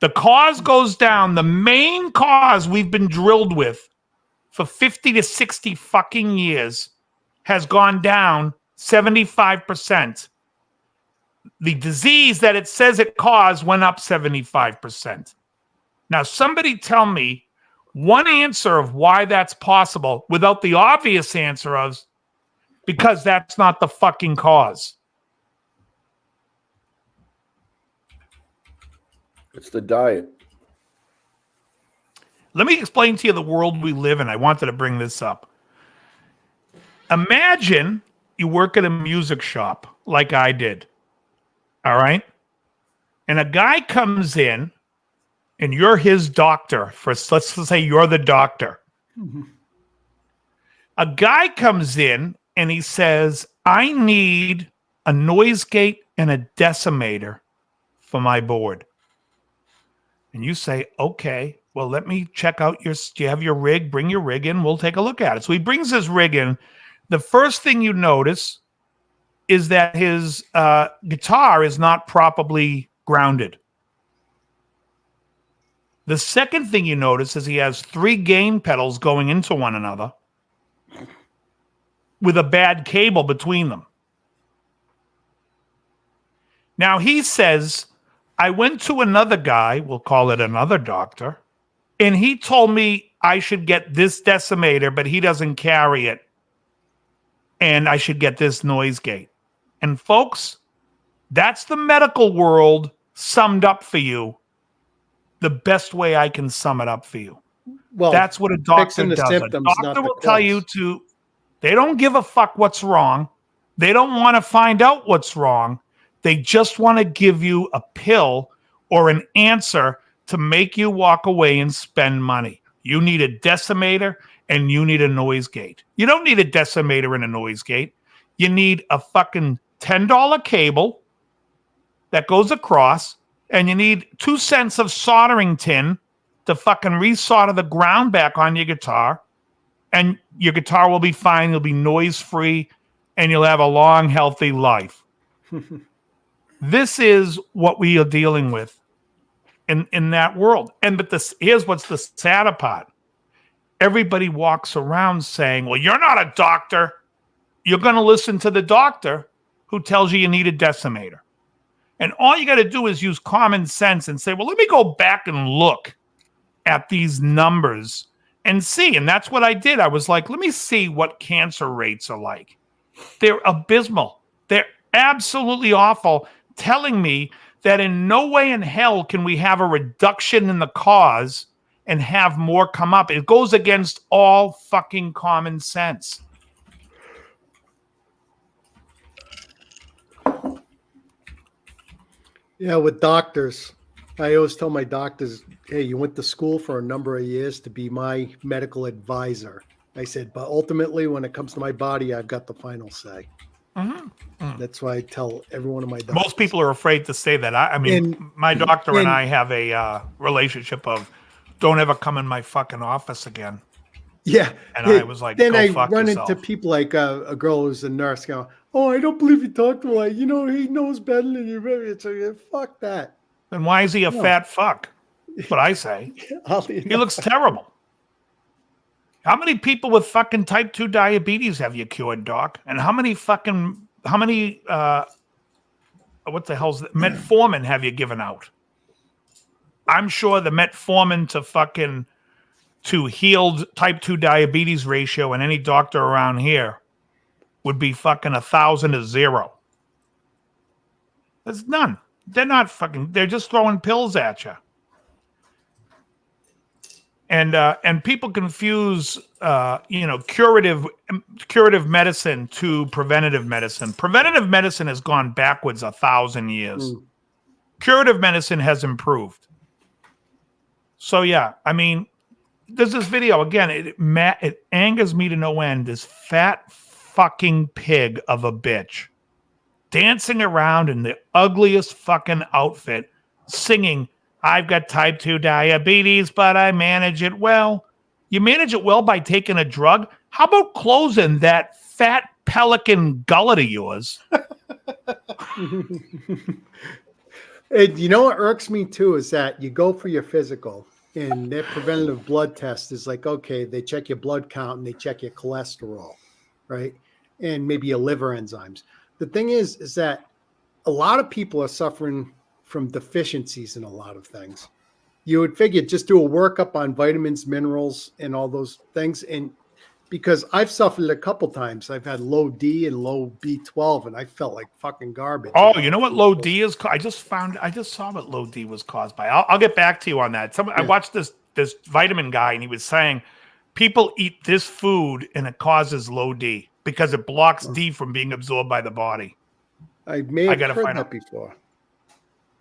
The cause goes down. The main cause we've been drilled with for 50 to 60 fucking years has gone down 75%. The disease that it says it caused went up 75%. Now, somebody tell me one answer of why that's possible without the obvious answer of because that's not the fucking cause. It's the diet. Let me explain to you the world we live in. I wanted to bring this up. Imagine you work at a music shop like I did. All right? And a guy comes in and you're his doctor. Let's say you're the doctor. Mm-hmm. A guy comes in and he says, I need a noise gate and a decimator for my board. And you say, okay, well, let me check out do you have your rig? Bring your rig in. We'll take a look at it. So he brings his rig in. The first thing you notice is that his guitar is not properly grounded. The second thing you notice is he has 3 gain pedals going into one another with a bad cable between them. Now he says, I went to another guy, we'll call it another doctor, and he told me I should get this decimator, but he doesn't carry it. And I should get this noise gate. And folks, that's the medical world summed up for you the best way I can sum it up for you. Well, that's what a doctor does. A doctor will tell you they don't give a fuck what's wrong. They don't want to find out what's wrong. They just want to give you a pill or an answer to make you walk away and spend money. You need a decimator and you need a noise gate. You don't need a decimator and a noise gate. You need a fucking $10 cable that goes across, and you need 2 cents of soldering tin to fucking resolder the ground back on your guitar, and your guitar will be fine. It'll be noise-free, and you'll have a long, healthy life. This is what we are dealing with in that world. Here's what's the sadder part. Everybody walks around saying, well, you're not a doctor. You're going to listen to the doctor who tells you need a decimator. And all you got to do is use common sense and say, well, let me go back and look at these numbers and see. And that's what I did. I was like, let me see what cancer rates are like. They're abysmal. They're absolutely awful, telling me that in no way in hell can we have a reduction in the cause and have more come up. It goes against all fucking common sense. Yeah, with doctors, I always tell my doctors, hey, you went to school for a number of years to be my medical advisor. I said, but ultimately, when it comes to my body, I've got the final say. Mm-hmm. Mm. That's why I tell every one of my doctors. Most people are afraid to say that. My doctor and I have a relationship of don't ever come in my fucking office again. Yeah. And I was like, then go I fuck run yourself. into people like a girl who's a nurse going, oh, I don't believe you talked to him. He knows better than you. It's like, fuck that. Then why is he a fat fuck? That's what I say. He looks terrible. How many people with fucking type 2 diabetes have you cured, Doc? And how many what the hell's that? Metformin have you given out? I'm sure the metformin to healed type 2 diabetes ratio in any doctor around here would be fucking 1,000 to 0. There's none. They're just throwing pills at you. And people confuse curative medicine to preventative medicine. Preventative medicine has gone backwards 1,000 years. Curative medicine has improved. So yeah, I mean, there's this video again. It angers me to no end. This fat fucking pig of a bitch dancing around in the ugliest fucking outfit, singing, "I've got type 2 diabetes, but I manage it well." You manage it well by taking a drug? How about closing that fat pelican gullet of yours? And you know what irks me too is that you go for your physical and their preventative blood test is like, okay, they check your blood count and they check your cholesterol, right? And maybe your liver enzymes. The thing is that a lot of people are suffering from deficiencies in a lot of things. You would figure just do a workup on vitamins, minerals, and all those things. And because I've suffered a couple times, I've had low D and low B12, and I felt like fucking garbage. Oh, you know what low D is? I just saw what low D was caused by. I'll get back to you on that. I watched this vitamin guy, and he was saying people eat this food and it causes low D because it blocks D from being absorbed by the body. I may have heard that before.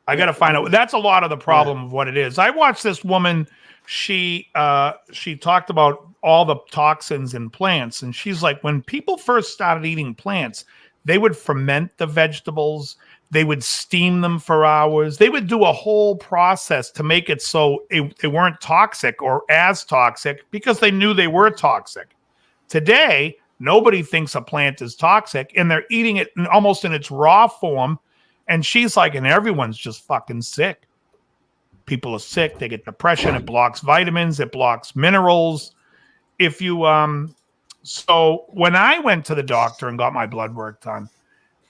I got to find out. That's a lot of the problem of what it is. I watched this woman. She talked about all the toxins in plants, and she's like, when people first started eating plants, they would ferment the vegetables. They would steam them for hours. They would do a whole process to make it so they weren't toxic or as toxic because they knew they were toxic. Today, nobody thinks a plant is toxic, and they're eating it almost in its raw form. And she's like, and everyone's just fucking sick. People are sick. They get depression. It blocks vitamins. It blocks minerals. If you, so when I went to the doctor and got my blood work done,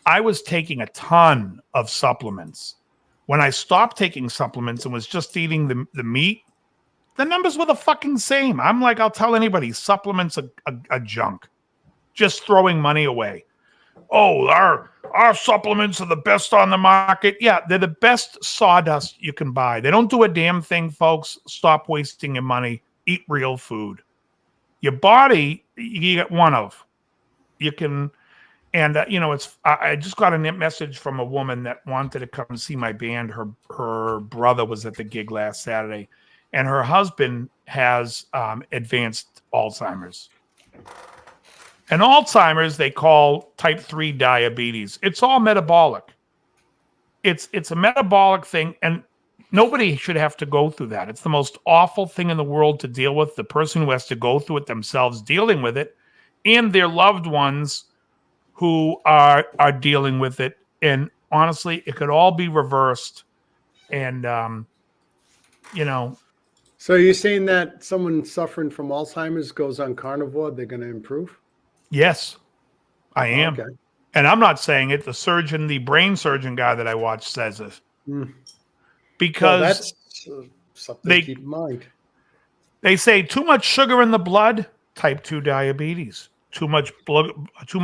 I was taking a ton of supplements. When I stopped taking supplements and was just eating the meat, the numbers were the fucking same. I'm like, I'll tell anybody, supplements are junk. Just throwing money away. Oh, our supplements are the best on the market. Yeah, they're the best sawdust you can buy. They don't do a damn thing, folks. Stop wasting your money. Eat real food. Your body, you get one of. You can, and I just got a message from a woman that wanted to come and see my band. Her brother was at the gig last Saturday, and her husband has advanced Alzheimer's. And Alzheimer's, they call type 3 diabetes. It's all metabolic. It's a metabolic thing, and nobody should have to go through that. It's the most awful thing in the world to deal with. The person who has to go through it themselves, dealing with it, and their loved ones who are dealing with it. And honestly, it could all be reversed. And, So you're saying that someone suffering from Alzheimer's goes on carnivore, they're going to improve? Yes, I am. Okay. And I'm not saying it. The brain surgeon guy that I watched says it. Because that's something to keep in mind. They say too much sugar in the blood, type 2 diabetes. Too much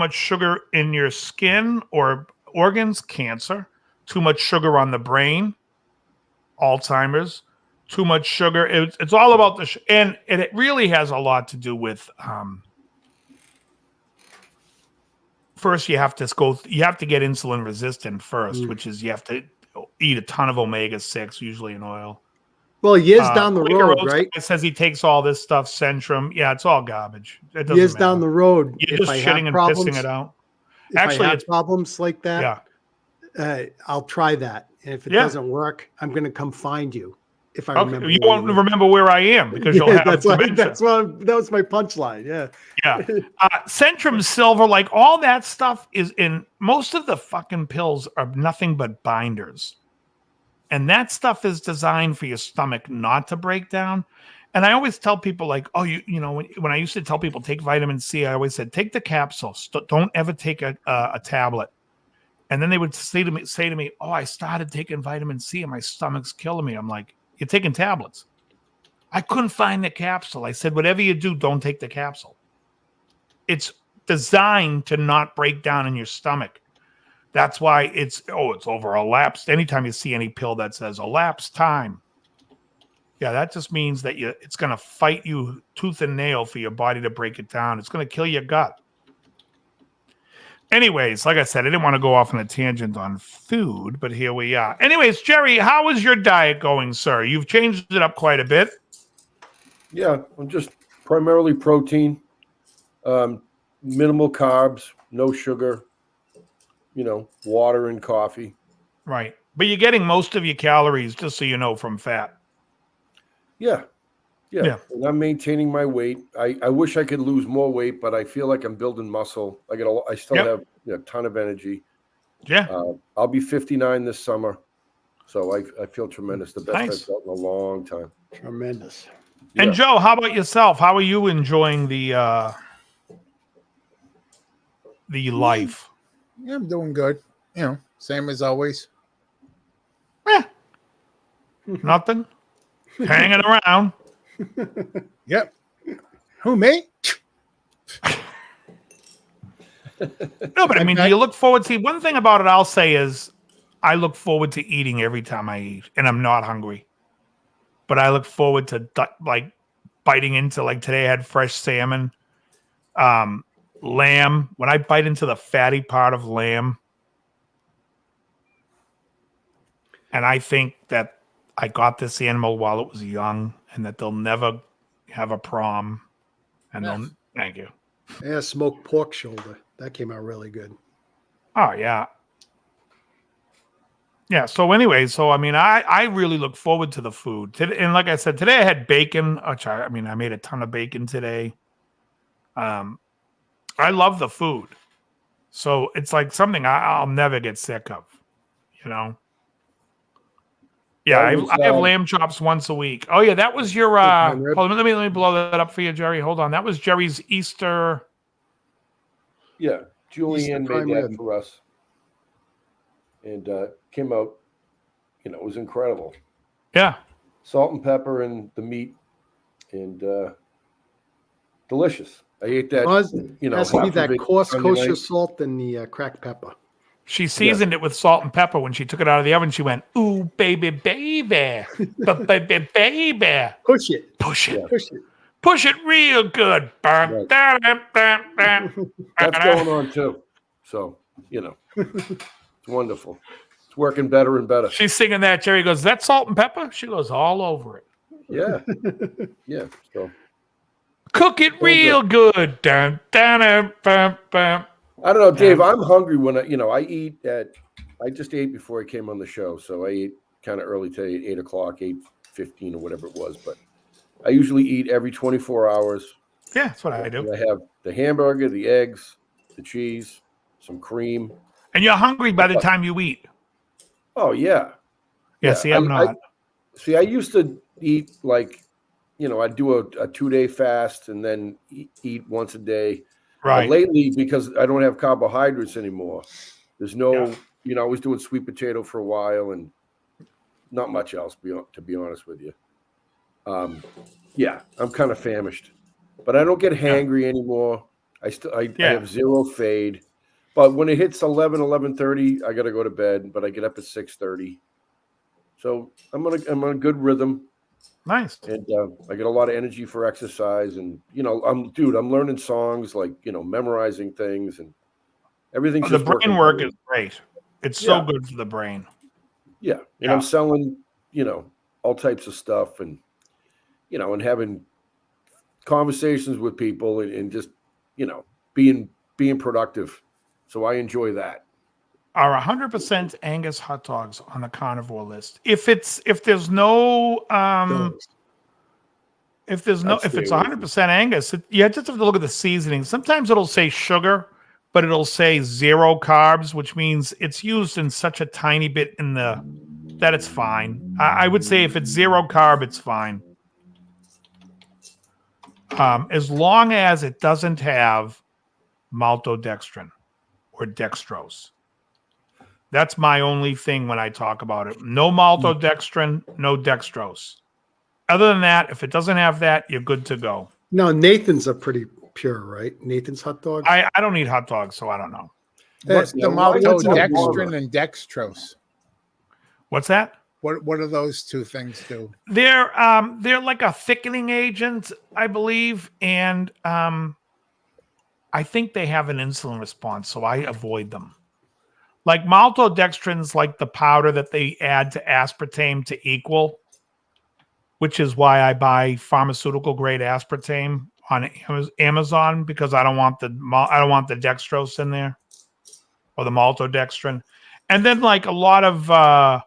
sugar in your skin or organs, cancer. Too much sugar on the brain, Alzheimer's. Too much sugar. It's all about and it really has a lot to do with first, you have to get insulin resistant first, which is you have to eat a ton of omega-6, usually in oil. Well, years down the road, right? It says he takes all this stuff, Centrum. Yeah, it's all garbage. It doesn't years matter. down the road, you're just shitting and pissing it out. Actually, it's problems like that. Yeah, I'll try that. And if it doesn't work, I'm going to come find you. If I remember, you won't remember where I am because you'll have dementia. That was my punchline. Yeah. Centrum Silver, like all that stuff is in most of the fucking pills are nothing but binders, and that stuff is designed for your stomach not to break down. And I always tell people, like, oh, when I used to tell people take vitamin C, I always said take the capsule. Don't ever take a tablet. And then they would say to me, oh, I started taking vitamin C and my stomach's killing me. I'm like, you're taking tablets. I couldn't find the capsule. I said, whatever you do, don't take the capsule. It's designed to not break down in your stomach. That's why it's over elapsed. Anytime you see any pill that says elapsed time, Yeah, that just means that it's going to fight you tooth and nail for your body to break it down. It's going to kill your gut. Anyways, like I said, I didn't want to go off on a tangent on food, but here we are. Anyways, Jerry, how is your diet going, sir? You've changed it up quite a bit. Yeah, I'm just primarily protein, minimal carbs, no sugar, water and coffee. Right. But you're getting most of your calories, just so you know, from fat. Yeah. And I'm maintaining my weight. I wish I could lose more weight, but I feel like I'm building muscle. I still have a ton of energy. Yeah. I'll be 59 this summer. So I feel tremendous. The best Nice. I've felt in a long time. Tremendous. And Joe, how about yourself? How are you enjoying the life? Yeah, I'm doing good. Same as always. Nothing. Hanging around. Yep. Who, me? No, but I mean, do you look forward to one thing about it I'll say is I look forward to eating every time I eat, and I'm not hungry. But I look forward to like biting into, like today I had fresh salmon, lamb. When I bite into the fatty part of lamb, and I think that I got this animal while it was young, and that they'll never have a prom. And thank you. Yeah, smoked pork shoulder. That came out really good. Oh yeah. Yeah. So anyway, I mean, I really look forward to the food. And like I said, today I had bacon. I made a ton of bacon today. I love the food. So it's like something I'll never get sick of, Yeah, I have lamb chops once a week. Oh yeah, that was your hold on, let me blow that up for you, Jerry. Hold on. That was Jerry's Easter. Yeah, Julianne Easter made that rib. for us. And came out, it was incredible. Yeah. Salt and pepper and the meat, and delicious. I ate that. Has to be that coarse Sunday kosher night. salt and the cracked pepper. She seasoned it with salt and pepper. When she took it out of the oven, she went, "Ooh, baby, baby, baby, baby, Push it. push it, Yeah. Push it. push it real good." Right. That's going on too. So, it's wonderful. It's working better and better. She's singing that. Jerry goes, "Is that salt and pepper?" She goes, "All over it. Yeah. Yeah. So Cook it real good." Dun, dun, dun, dun, dun. I don't know, Dave. I'm hungry when I eat I just ate before I came on the show. So I ate kind of early today, 8 o'clock, 8:15 or whatever it was. But I usually eat every 24 hours. Yeah, that's what I do. I have the hamburger, the eggs, the cheese, some cream. And you're hungry by the time you eat. Oh yeah. Yeah, see, I'm not. I used to eat I'd do a 2-day fast and then eat once a day. Right. Lately, because I don't have carbohydrates anymore, there's no, I was doing sweet potato for a while and not much else, to be honest with you. I'm kind of famished, but I don't get hangry anymore. I have zero fade. But when it hits 11:30, I got to go to bed, but I get up at 6:30. So I'm on a good rhythm. Nice. And I get a lot of energy for exercise, and I'm learning songs, memorizing things, and everything's The just brain working work great. is great. It's so good for the brain. Yeah, and I'm selling, all types of stuff, and and having conversations with people, and just being productive. So I enjoy that. Are 100% Angus hot dogs on the carnivore list? If there's no if it's 100% Angus, you just have to look at the seasoning. Sometimes it'll say sugar, but it'll say 0 carbs, which means it's used in such a tiny bit that it's fine. I would say if it's 0 carb, it's fine. As long as it doesn't have maltodextrin or dextrose. That's my only thing when I talk about it. No maltodextrin, no dextrose. Other than that, if it doesn't have that, you're good to go. No, Nathan's are pretty pure, right? Nathan's hot dogs. I don't eat hot dogs, so I don't know. What's the maltodextrin and dextrose? What's that? What do those two things do? They're like a thickening agent, I believe, and I think they have an insulin response, so I avoid them. Like maltodextrin's like the powder that they add to aspartame to equal, which is why I buy pharmaceutical grade aspartame on Amazon, because I don't want the dextrose in there, or the maltodextrin. And then like a lot of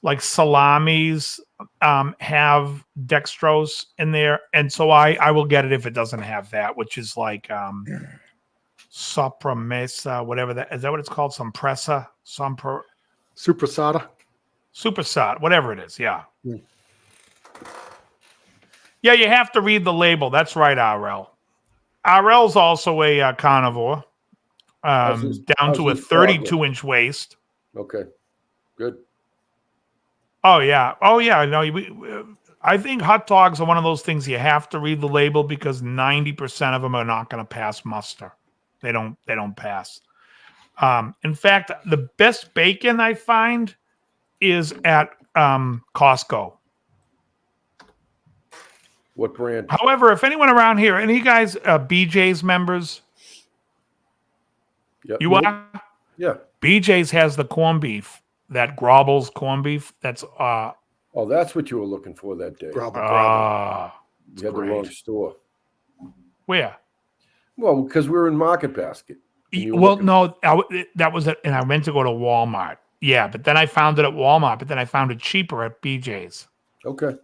like salamis have dextrose in there, and so I will get it if it doesn't have that, which is like Supramesa, whatever that is. That what it's called? Suprasada, Supersat, whatever it is. Yeah. Yeah, you have to read the label. That's right, RL. RL's also a carnivore, down to a 32-inch waist. Okay, good. Oh yeah. No, I think hot dogs are one of those things you have to read the label, because 90% of them are not going to pass muster. They don't pass. In fact, the best bacon I find is at Costco. What brand? However, if anyone around here, any of you guys BJ's members, Yep. you are? Yeah. BJ's has the corned beef, that Grobel's corned beef. That's Oh, that's what you were looking for that day. Grobble. You had the wrong store. Where? Well, because we were in Market Basket. Well, no, that was it, and I meant to go to Walmart. Yeah, but then I found it at Walmart, but then I found it cheaper at BJ's. Okay.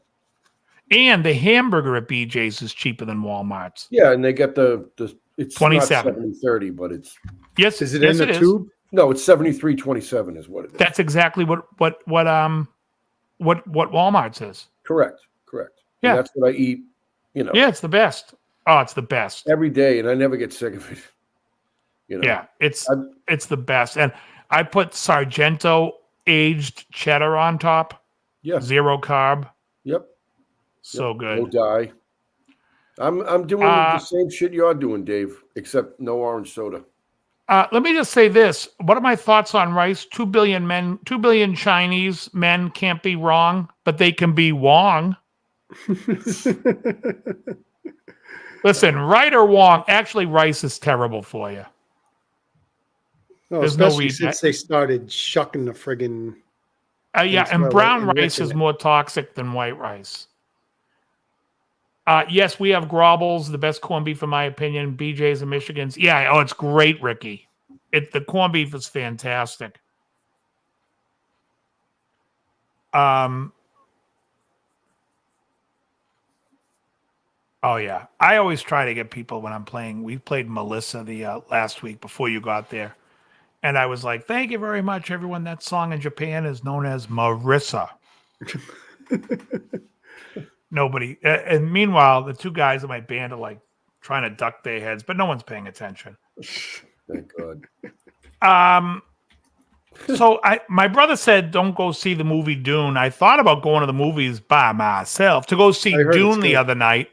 And the hamburger at BJ's is cheaper than Walmart's. Yeah, and they get the it's 27. not 70-30, but it's Yes, Is it yes, in the is. tube? no, it's 73-27 is what it is. That's exactly what Walmart's is. Correct. Yeah. And that's what I eat, Yeah, it's the best. Oh, it's the best. every day, and I never get sick of it. Yeah, it's the best. And I put Sargento aged cheddar on top. Yeah. 0 carb. Yep. So good. No dye. I'm doing the same shit you're doing, Dave, except no orange soda. Let me just say this. What are my thoughts on rice? 2 billion Chinese men can't be wrong, but they can be wrong. Listen, right or wrong, actually rice is terrible for you. No, There's no especially reason. since they started shucking the friggin' Yeah, Thanks and for brown enriching rice is it. more toxic than white rice. Yes, we have Grobel's, the best corned beef, in my opinion. BJ's and Michigan's. Yeah, oh, it's great, Ricky. The corned beef is fantastic. Oh yeah, I always try to get people when I'm playing. We played Melissa the last week before you got there, and I was like, "Thank you very much, everyone." That song in Japan is known as Marissa. Nobody. And meanwhile, the two guys in my band are like trying to duck their heads, but no one's paying attention. Thank God. So my brother said, don't go see the movie Dune. I thought about going to the movies by myself to go see Dune the other night.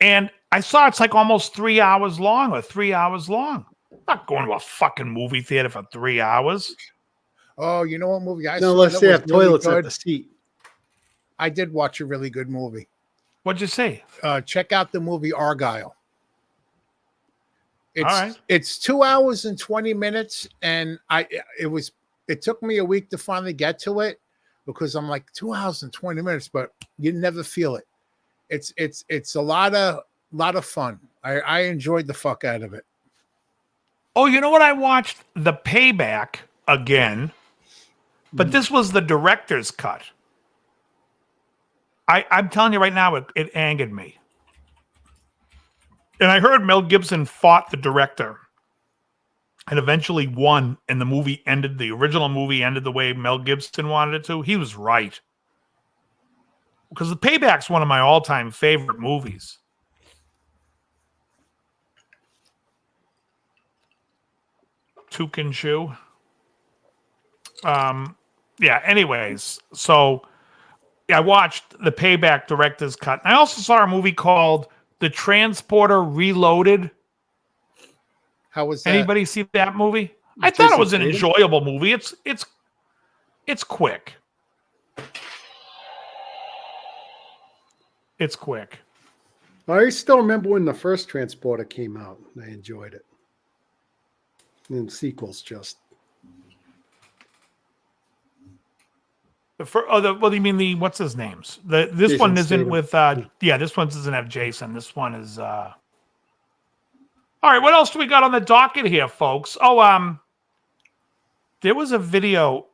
And I saw it's like almost 3 hours long or 3 hours long. I'm not going to a fucking movie theater for 3 hours. Oh, you know what movie I no, saw? unless that they was have really toilets at good? the seat. I did watch a really good movie. What'd you say? Check out the movie Argyle. It's, All right. It's 2 hours and 20 minutes, and it took me a week to finally get to it because I'm like 2 hours and 20 minutes, but you never feel it. It's a lot of fun. I enjoyed the fuck out of it. Oh, you know what? I watched The Payback again, but this was the director's cut. I'm telling you right now, it angered me. And I heard Mel Gibson fought the director and eventually won, and the original movie ended the way Mel Gibson wanted it to. He was right. Because The Payback's one of my all-time favorite movies. Tukinshu. Yeah, anyways, so I watched The Payback director's cut. I also saw a movie called The Transporter Reloaded. How was that? Anybody see that movie? I thought it was an enjoyable movie. It's It's quick. It's quick. I still remember when the first Transporter came out. I enjoyed it. And sequels just. Well, you mean the what's his names? This Jason one isn't Statham. with. This one doesn't have Jason. This one is. All right, what else do we got on the docket here, folks? Oh, there was a video.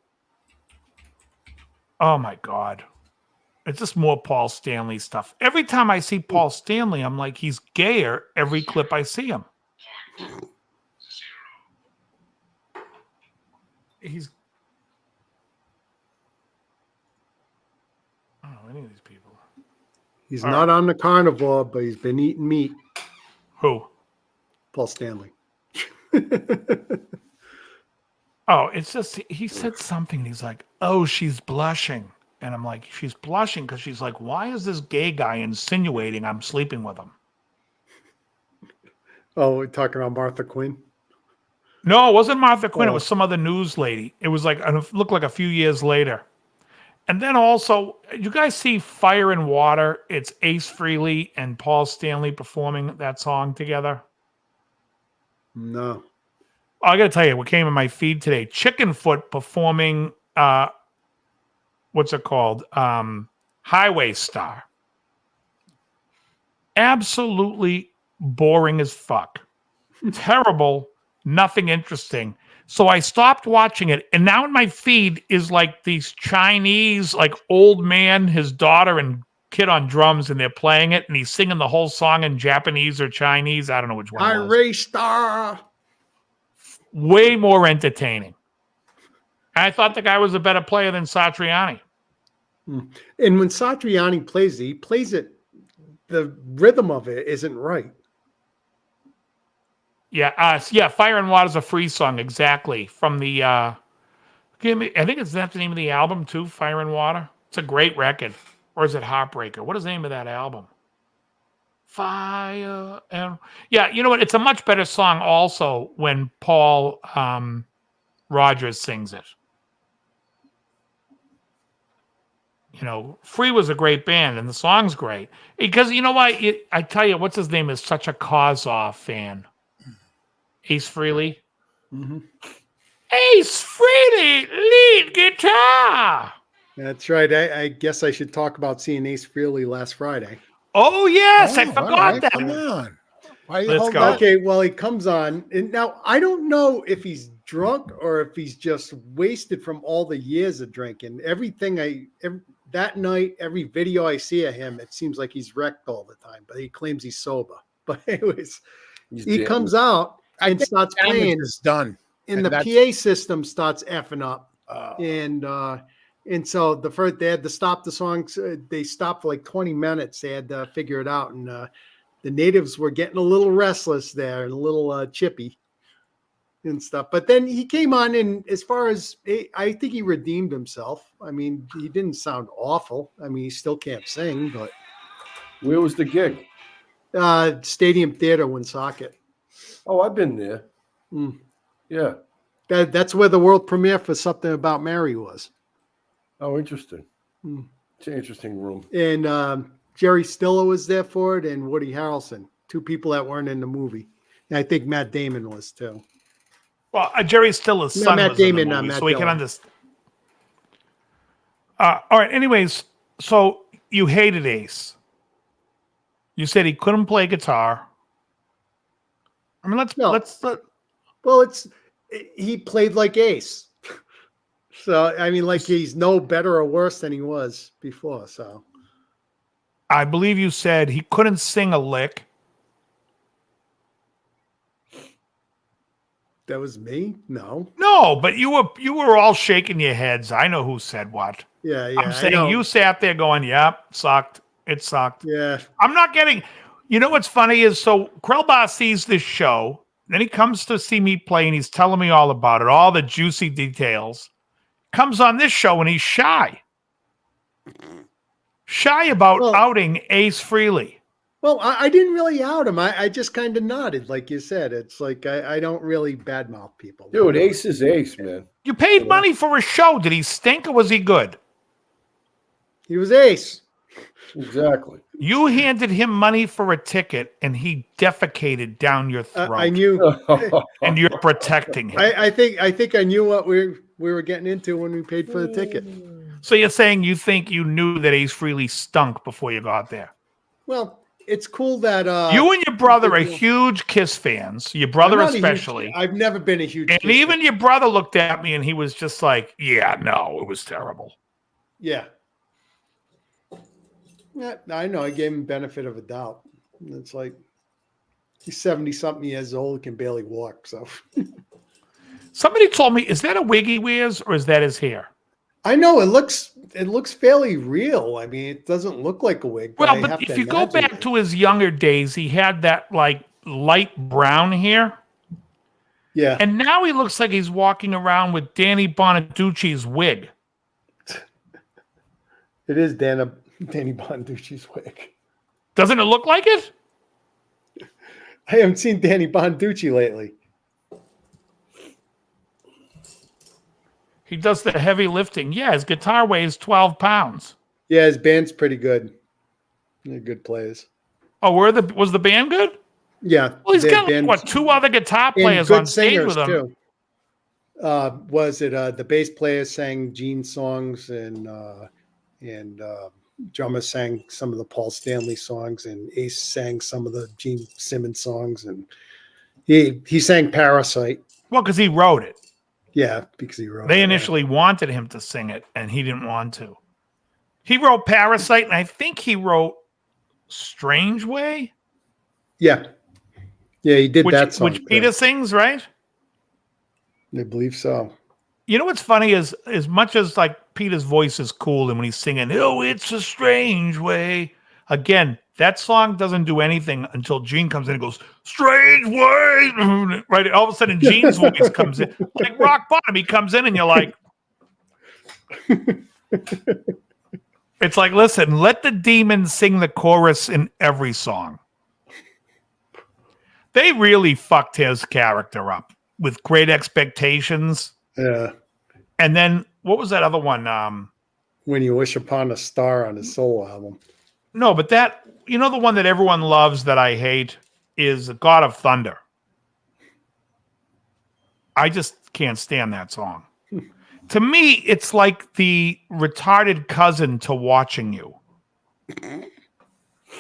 Oh my God. It's just more Paul Stanley stuff. Every time I see Paul Stanley, I'm like, he's gayer every clip I see him. He's. I don't know any of these people. He's not on the carnivore, but he's been eating meat. Who? Paul Stanley. Oh, it's just, he said something. He's like, oh, she's blushing. And I'm like, she's blushing because she's like, why is this gay guy insinuating I'm sleeping with him? Oh, we're talking about Martha Quinn? No, it wasn't Martha Quinn. It was some other news lady. It was like, it looked like a few years later. And then also, you guys see Fire and Water? It's Ace Frehley and Paul Stanley performing that song together. No. Oh, I got to tell you, what came in my feed today, Chickenfoot performing, what's it called? Highway Star. Absolutely boring as fuck. Terrible, nothing interesting. So I stopped watching it, and now in my feed is like these Chinese, like old man, his daughter, and kid on drums, and they're playing it, and he's singing the whole song in Japanese or Chinese. I don't know which one. Highway Star. Way more entertaining. I thought the guy was a better player than Satriani. And when Satriani plays it, he plays it, the rhythm of it isn't right. Yeah, Fire and Water is a free song, exactly. From the, I think it's that the name of the album, too, Fire and Water. It's a great record. Or is it Heartbreaker? What is the name of that album? Fire and... Yeah, you know what? It's a much better song also when Paul Rogers sings it. You know, Free was a great band, and the song's great. Because, you know what? I tell you, what's his name is such a Kozoff fan. Ace Frehley. Mm-hmm. Ace Frehley, lead guitar. That's right. I guess I should talk about seeing Ace Frehley last Friday. Oh, yes. I forgot that. Come on. Why you Let's hold go. up? Okay, well, he comes on. And now, I don't know if he's drunk or if he's just wasted from all the years of drinking. That night, every video I see of him, it seems like he's wrecked all the time, but he claims he's sober. But anyways, he comes out and starts playing. Is done. And the PA system starts effing up. And so they had to stop the songs. They stopped for like 20 minutes. They had to figure it out. And the natives were getting a little restless there and a little chippy and stuff. But then he came on, and as far as I think he redeemed himself. I mean, he didn't sound awful. I mean, he still can't sing, but. Where was the gig? Stadium Theater, Woonsocket. Oh, I've been there. Mm. Yeah. That's where the world premiere for Something About Mary was. Oh, interesting. Mm. It's an interesting room. And Jerry Stiller was there for it, and Woody Harrelson, two people that weren't in the movie. And I think Matt Damon was too. Well, Jerry Stiller's son Matt was Damon, in the not movie, Matt so we can Dillon. understand. All right. Anyways, so you hated Ace. You said he couldn't play guitar. I mean, he played like Ace. So, I mean, like he's no better or worse than he was before. So, I believe you said he couldn't sing a lick. that was me? No. No, but you were all shaking your heads. I know who said what. Yeah. I'm saying you sat there going, "Yep, sucked. It sucked." Yeah. I'm not getting. You know what's funny is so Krellbach sees this show, then he comes to see me play, and he's telling me all about it, all the juicy details. Comes on this show and he's shy about outing Ace Frehley. Well, I didn't really out him. I just kind of nodded, like you said. It's like I don't really badmouth people. Dude, Ace is Ace, man. You paid money for a show. Did he stink or was he good? He was Ace. Exactly. You handed him money for a ticket, and he defecated down your throat. I knew, and you're protecting him. I think I knew what we were getting into when we paid for the ticket. So you're saying you think you knew that Ace Frehley stunk before you got there? Well, it's cool that you and your brother are huge Kiss fans. Your brother especially. I've never been a huge. And Kiss even fan. your brother looked at me, and he was just like, "Yeah, no, it was terrible." Yeah. Yeah, I know. I gave him benefit of a doubt. It's like he's 70-something years old, can barely walk. So somebody told me, is that a wig he wears or is that his hair? I know it looks fairly real. I mean, it doesn't look like a wig. Well, but if you go back to his younger days, he had that like light brown hair. Yeah. And now he looks like he's walking around with Danny Bonaducci's wig. It is Danny Bonaducci's wig. Doesn't it look like it? I haven't seen Danny Bonaducci lately. He does the heavy lifting. Yeah, his guitar weighs 12 pounds. Yeah, his band's pretty good. They're good players. Oh, was the band good? Yeah. Well, he's got like, two other guitar players on stage with him. Too. Was it the bass player sang Gene's songs and drummer sang some of the Paul Stanley songs, and Ace sang some of the Gene Simmons songs, and he sang Parasite. Well, because he wrote it. Yeah, because he wrote it. They initially wanted him to sing it, and he didn't want to. He wrote Parasite, and I think he wrote Strange Way. Yeah. Yeah, he did that song. Which Peter sings, right? I believe so. You know what's funny is, as much as like Peter's voice is cool, and when he's singing, "Oh, it's a strange way," again, that song doesn't do anything until Gene comes in and goes, "Strange way," right? All of a sudden, Gene's voice comes in, like rock bottom. He comes in, and you're like, it's like, listen, let the demons sing the chorus in every song. They really fucked his character up with Great Expectations. Yeah. And then what was that other one? When You Wish Upon a Star on his solo album. No, but that, you know, the one that everyone loves that I hate is God of Thunder. I just can't stand that song. To me, it's like the retarded cousin to Watching You.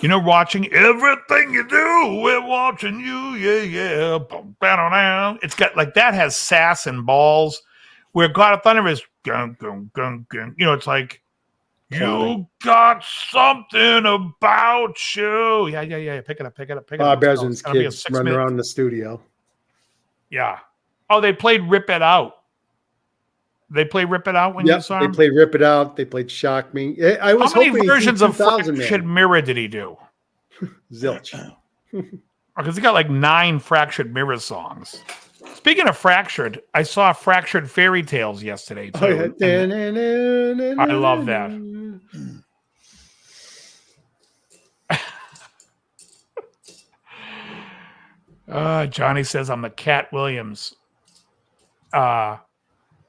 You know, watching everything you do, we're watching you, yeah. It's got like that has sass and balls, where God of Thunder is gung, gung, gung, gung. You know, it's like you got something about you. Yeah. Pick it up. Bob Ezrin's kids running around the studio. Yeah. Oh, they played Rip It Out. They played Rip It Out when you saw them? They played Rip It Out. They played Shock Me. I was How many versions of Fractured Mirror did he do? Zilch. Because he got like 9 Fractured Mirror songs. Speaking of Fractured, I saw Fractured Fairy Tales yesterday, too. Oh, yeah. I love that. Johnny says I'm the Cat Williams.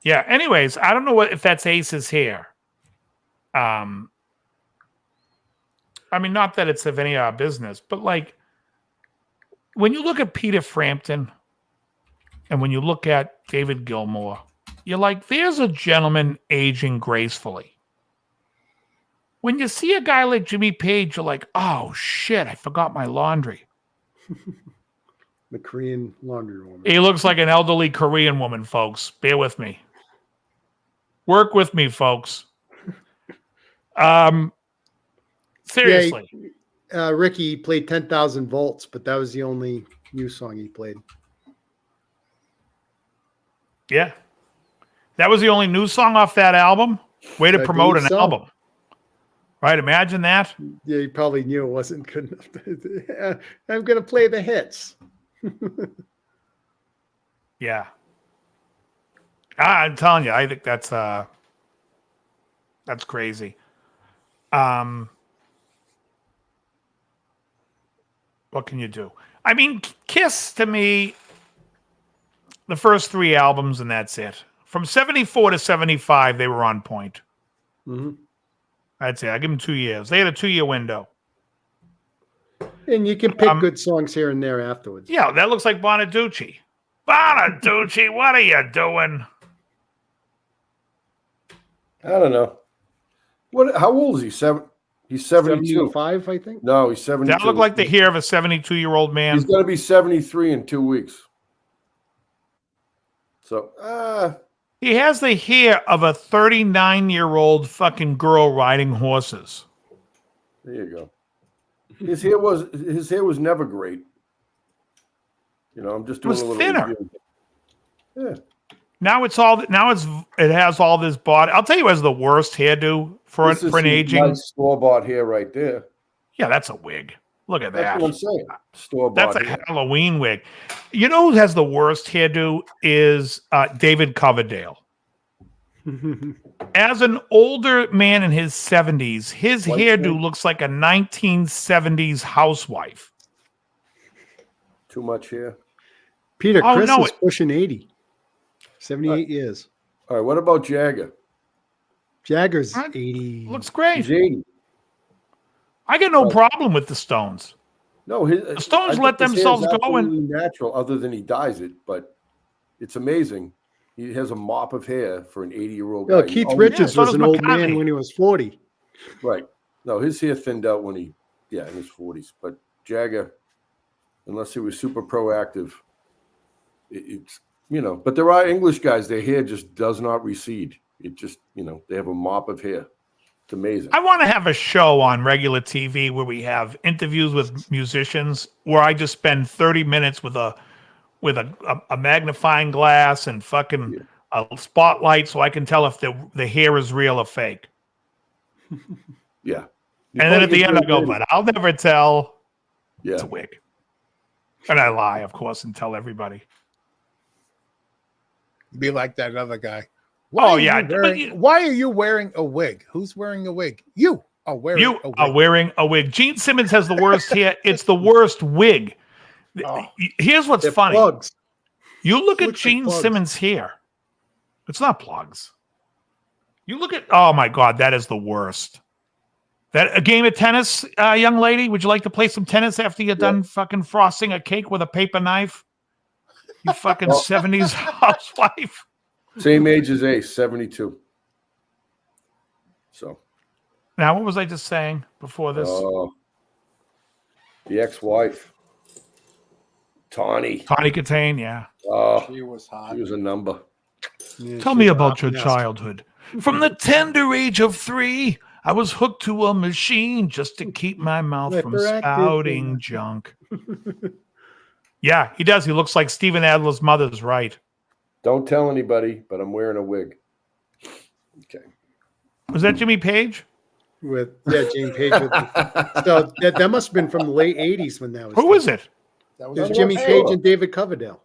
Yeah, anyways, I don't know if that's Ace's hair. I mean, not that it's of any of our business, but like when you look at Peter Frampton and when you look at David Gilmour, you're like, there's a gentleman aging gracefully. When you see a guy like Jimmy Page, you're like, oh shit, I forgot my laundry. The Korean laundry woman. He looks like an elderly Korean woman, folks. Bear with me. Work with me, folks. Seriously. Yeah, Ricky played 10,000 Volts, but that was the only new song he played. Yeah. That was the only new song off that album? Way to promote an album. Right? Imagine that. Yeah, he probably knew it wasn't good enough. I'm going to play the hits. Yeah. I'm telling you, I think that's crazy. what can you do? I mean, Kiss to me, the first 3 albums and that's it. From 74 to 75, they were on point. Mm-hmm. I'd say I give them 2 years. They had a 2-year window. And you can pick good songs here and there afterwards. Yeah, that looks like Bonaducci. Bonaducci, what are you doing? I don't know. How old is he? He's 72. 75, I think. No, he's 72. That look like the hair of a 72-year-old man. He's going to be 73 in 2 weeks. So, he has the hair of a 39-year-old fucking girl riding horses. There you go. His hair was never great. You know, I'm just doing It was a little thinner. review. Yeah. Now it has all this body. I'll tell you, who has the worst hairdo for an aging. Nice store-bought hair right there. Yeah, that's a wig. Look at That's that. what I'm saying. Store-bought That's a hair. Halloween wig. You know who has the worst hairdo is David Coverdale. As an older man in his 70s, his hairdo looks like a 1970s housewife. Too much hair. Peter, Oh, Chris no, is pushing 80. 78 years. All right, what about Jagger? Jagger's Right. 80. Looks great. He's 80. I get no problem with the Stones. No, The Stones I think let his themselves hair's go and absolutely natural, other than he dyes it, but it's amazing. He has a mop of hair for an 80-year-old guy. Oh, Keith Oh, Richards so was does an old McCartney. man when he was 40. Right. No, his hair thinned out when in his 40s. But Jagger, unless he was super proactive, it's, you know, but there are English guys, their hair just does not recede. It just, you know, they have a mop of hair. It's amazing. I want to have a show on regular TV where we have interviews with musicians where I just spend 30 minutes with a magnifying glass and fucking a spotlight so I can tell if the hair is real or fake. Yeah. And then at the end I go, but I'll never tell. Yeah. It's a wig. And I lie, of course, and tell everybody. Be like that other guy. Oh, are you yeah. wearing- why are you wearing a wig? Who's wearing a wig? You are wearing You a wig. are wearing a wig. Gene Simmons has the worst hair. It's the worst wig. Oh. Here's what's They're funny. plugs. You look at Looks like Gene plugs. Simmons' hair. It's not plugs. You look at, oh my God, that is the worst. That a game of tennis, young lady? Would you like to play some tennis after you're done fucking frosting a cake with a paper knife? You fucking 70s housewife. Same age as Ace, 72. So. Now, what was I just saying before this? The ex-wife, Tawny. Tawny Katane, yeah. Oh, She was hot. she was a number. Yeah, Tell she's me a about hot your mess. childhood. From the tender age of 3, I was hooked to a machine just to keep my mouth from Hyperactive. spouting junk. Yeah, he does. He looks like Steven Adler's mother's right. Don't tell anybody, but I'm wearing a wig. Okay. Was that Jimmy Page? With Jane Page. So that must have been from the late 80s when that was. Who was it? That It was was Jimmy Sure. Page and David Coverdale.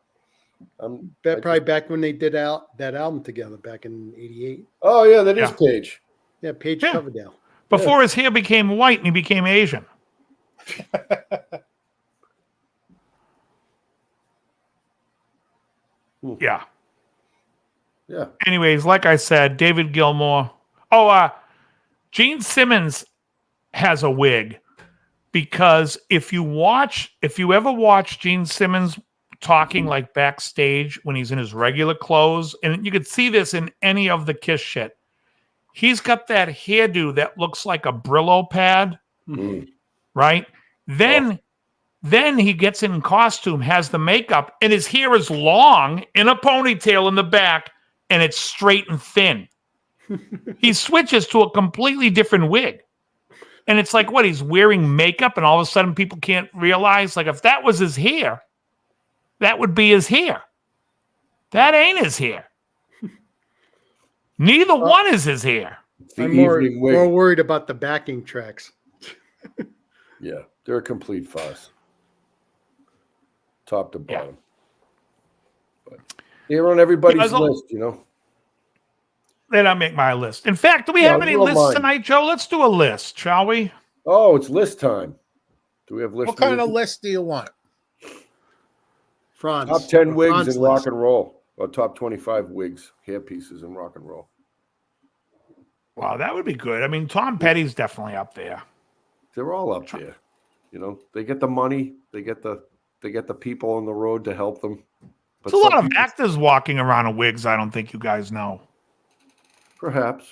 I Probably back when they did that album together back in '88. Oh, yeah, that is Yeah. Paige. Yeah, Page Yeah. Coverdale. Before his hair became white and he became Asian. Yeah. Yeah. Anyways, like I said, David Gilmour. Gene Simmons has a wig because if you ever watch Gene Simmons talking like backstage when he's in his regular clothes, and you could see this in any of the Kiss shit, he's got that hairdo that looks like a Brillo pad, right? Then he gets in costume, has the makeup, and his hair is long in a ponytail in the back, and it's straight and thin. He switches to a completely different wig. And it's like, what, he's wearing makeup, and all of a sudden people can't realize, like, if that was his hair, that would be his hair. That ain't his hair. Neither one is his hair. The I'm more evening wig. worried about the backing tracks. Yeah, they're a complete farce. Top to Yeah. bottom. But they're on everybody's Guys, list, you know. Then I make my list. In fact, do we No, have any you don't lists mind. tonight, Joe? Let's do a list, shall we? Oh, it's list time. Do we have lists? What kind of list do you want? Franz. Top 10 wigs Franz in list. rock and roll, or top 25 wigs, hair pieces in rock and roll. Wow, that would be good. I mean, Tom Petty's definitely up there. They're all up there. You know, they get the money, they get the people on the road to help them. But There's a lot some of people- actors walking around in wigs. I don't think you guys know. Perhaps.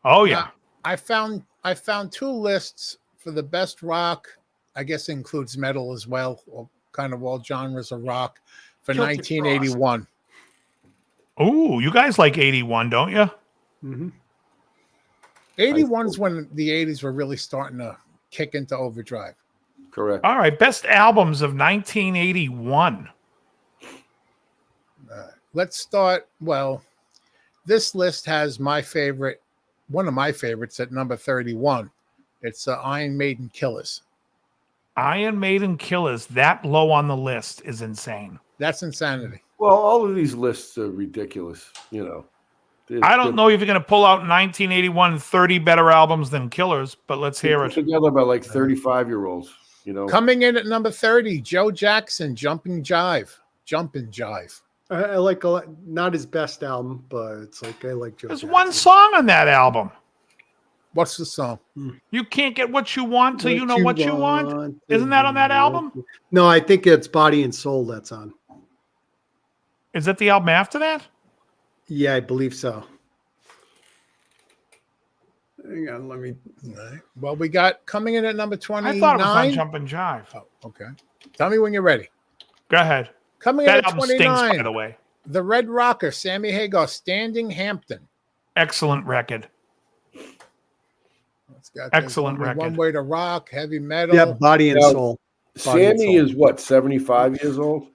Oh yeah, I found 2 lists for the best rock. I guess it includes metal as well, or kind of all genres of rock for Celtic 1981. ooh, you guys like 81, don't you? Mm-hmm. 81's when the 80s were really starting to kick into overdrive. Correct. All right, best albums of 1981. Let's start. Well, this list has my favorite, one of my favorites at number 31. It's Iron Maiden Killers. Iron Maiden Killers, that low on the list is insane. That's insanity. Well, all of these lists are ridiculous, you know. I don't know if you're going to pull out 1981 30 better albums than Killers, but let's hear it. Together by like 35-year-olds, you know. Coming in at number 30, Joe Jackson, Jumpin' Jive. I like a lot, not his best album, but it's like I like Joe. There's Jackson. one song on that album. What's the song? You can't get what you want till you know what you want. want Isn't that on that album? No, I think it's Body and Soul that's on. Is that the album after that? Yeah, I believe so. Hang on, let me. Well, we got coming in at number 29. I thought it was on Jumpin' Jive. Oh, okay. Tell me when you're ready. Go ahead. Coming in That at album 29, stinks, by the way. The Red Rocker, Sammy Hagar, Standing Hampton. Excellent record. It's got Excellent One record. Way to Rock, Heavy Metal. Yeah, Body and Now, Soul. Body and Sammy Soul. is what, 75 years old?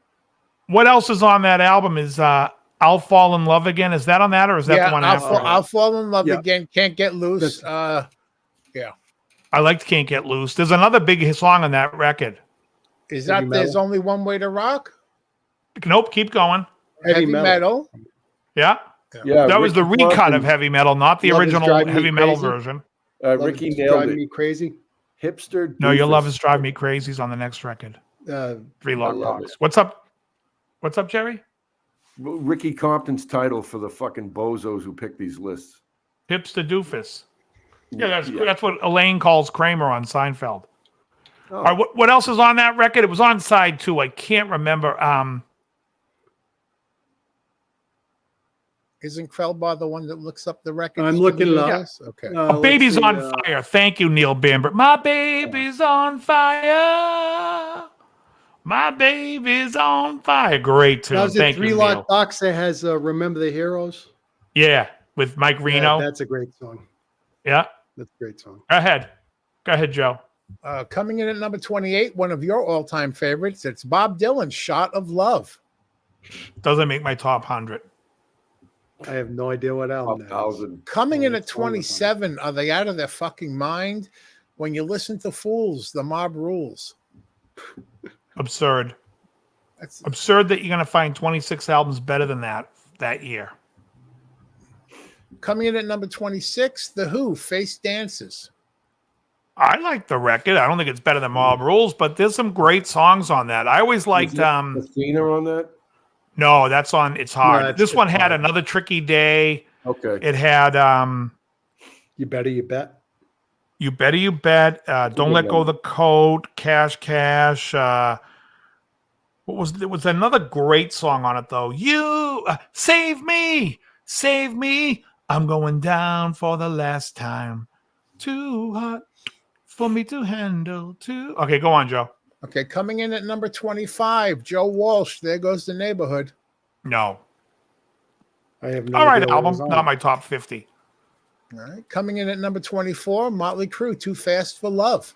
What else is on that album? Is I'll Fall in Love Again? Is that on that, or is that Yeah, the one I'll, after? I'll Fall in Love Yeah. Again. Can't Get Loose. I liked Can't Get Loose. There's another big song on that record. Is Heavy that There's Metal. Only One Way to Rock? Nope, keep going. Heavy Metal. Yeah, Yeah. that was the Ricky recut of Martin, Heavy Metal, not the Love Is original Driving Me Heavy Metal Crazy. version. Love Ricky is nailed driving it. me crazy. Hipster. No, Your Love doofus. Is Driving Me Crazy is on the next record. Three I Love love Box. it. What's up? What's up, Jerry? Ricky Compton's title for the fucking bozos who pick these lists. Hipster Doofus. Yeah, that's what Elaine calls Kramer on Seinfeld. Oh, All right, what else is on that record? It was on side 2. I can't remember. Isn't Krellbar the one that looks up the records? I'm for looking the it up. US? Okay. Oh, Baby's on Fire. Thank you, Neil Bamber. My baby's on fire. My baby's on fire. Great tune. That was a Thank you, Three Neil. Lock Box that has Remember the Heroes. Yeah, with Mike Reno. That's a great song. Yeah. That's a great song. Go ahead. Go ahead, Joe. Coming in at number 28, one of your all-time favorites. It's Bob Dylan, Shot of Love. Doesn't make my top 100. I have no idea what album that is. 1,000. Coming in Oh, at it's wonderful. 27, are they out of their fucking mind? When you listen to Fools, The Mob Rules. Absurd. That's Absurd that you're going to find 26 albums better than that year. coming in at number 26, The Who, Face Dances. I like the record. I don't think it's better than Mob Rules, but there's some great songs on that. I always liked Athena on that? no, that's on It's Hard. No, This one It's had Hard. Another Tricky Day. Okay. It had You Better You Bet. You Better You Bet, Don't Let Go of the Coat, Cash Cash. What was there was another great song on it though. You save me, I'm going down for the last time. Too hot for me to handle. Too. Okay, go on, Joe. Okay, coming in at number 25, Joe Walsh, There Goes the Neighborhood. No. I have no All right, idea what album. was on. Not my top 50. All right, coming in at number 24, Motley Crue, Too Fast for Love.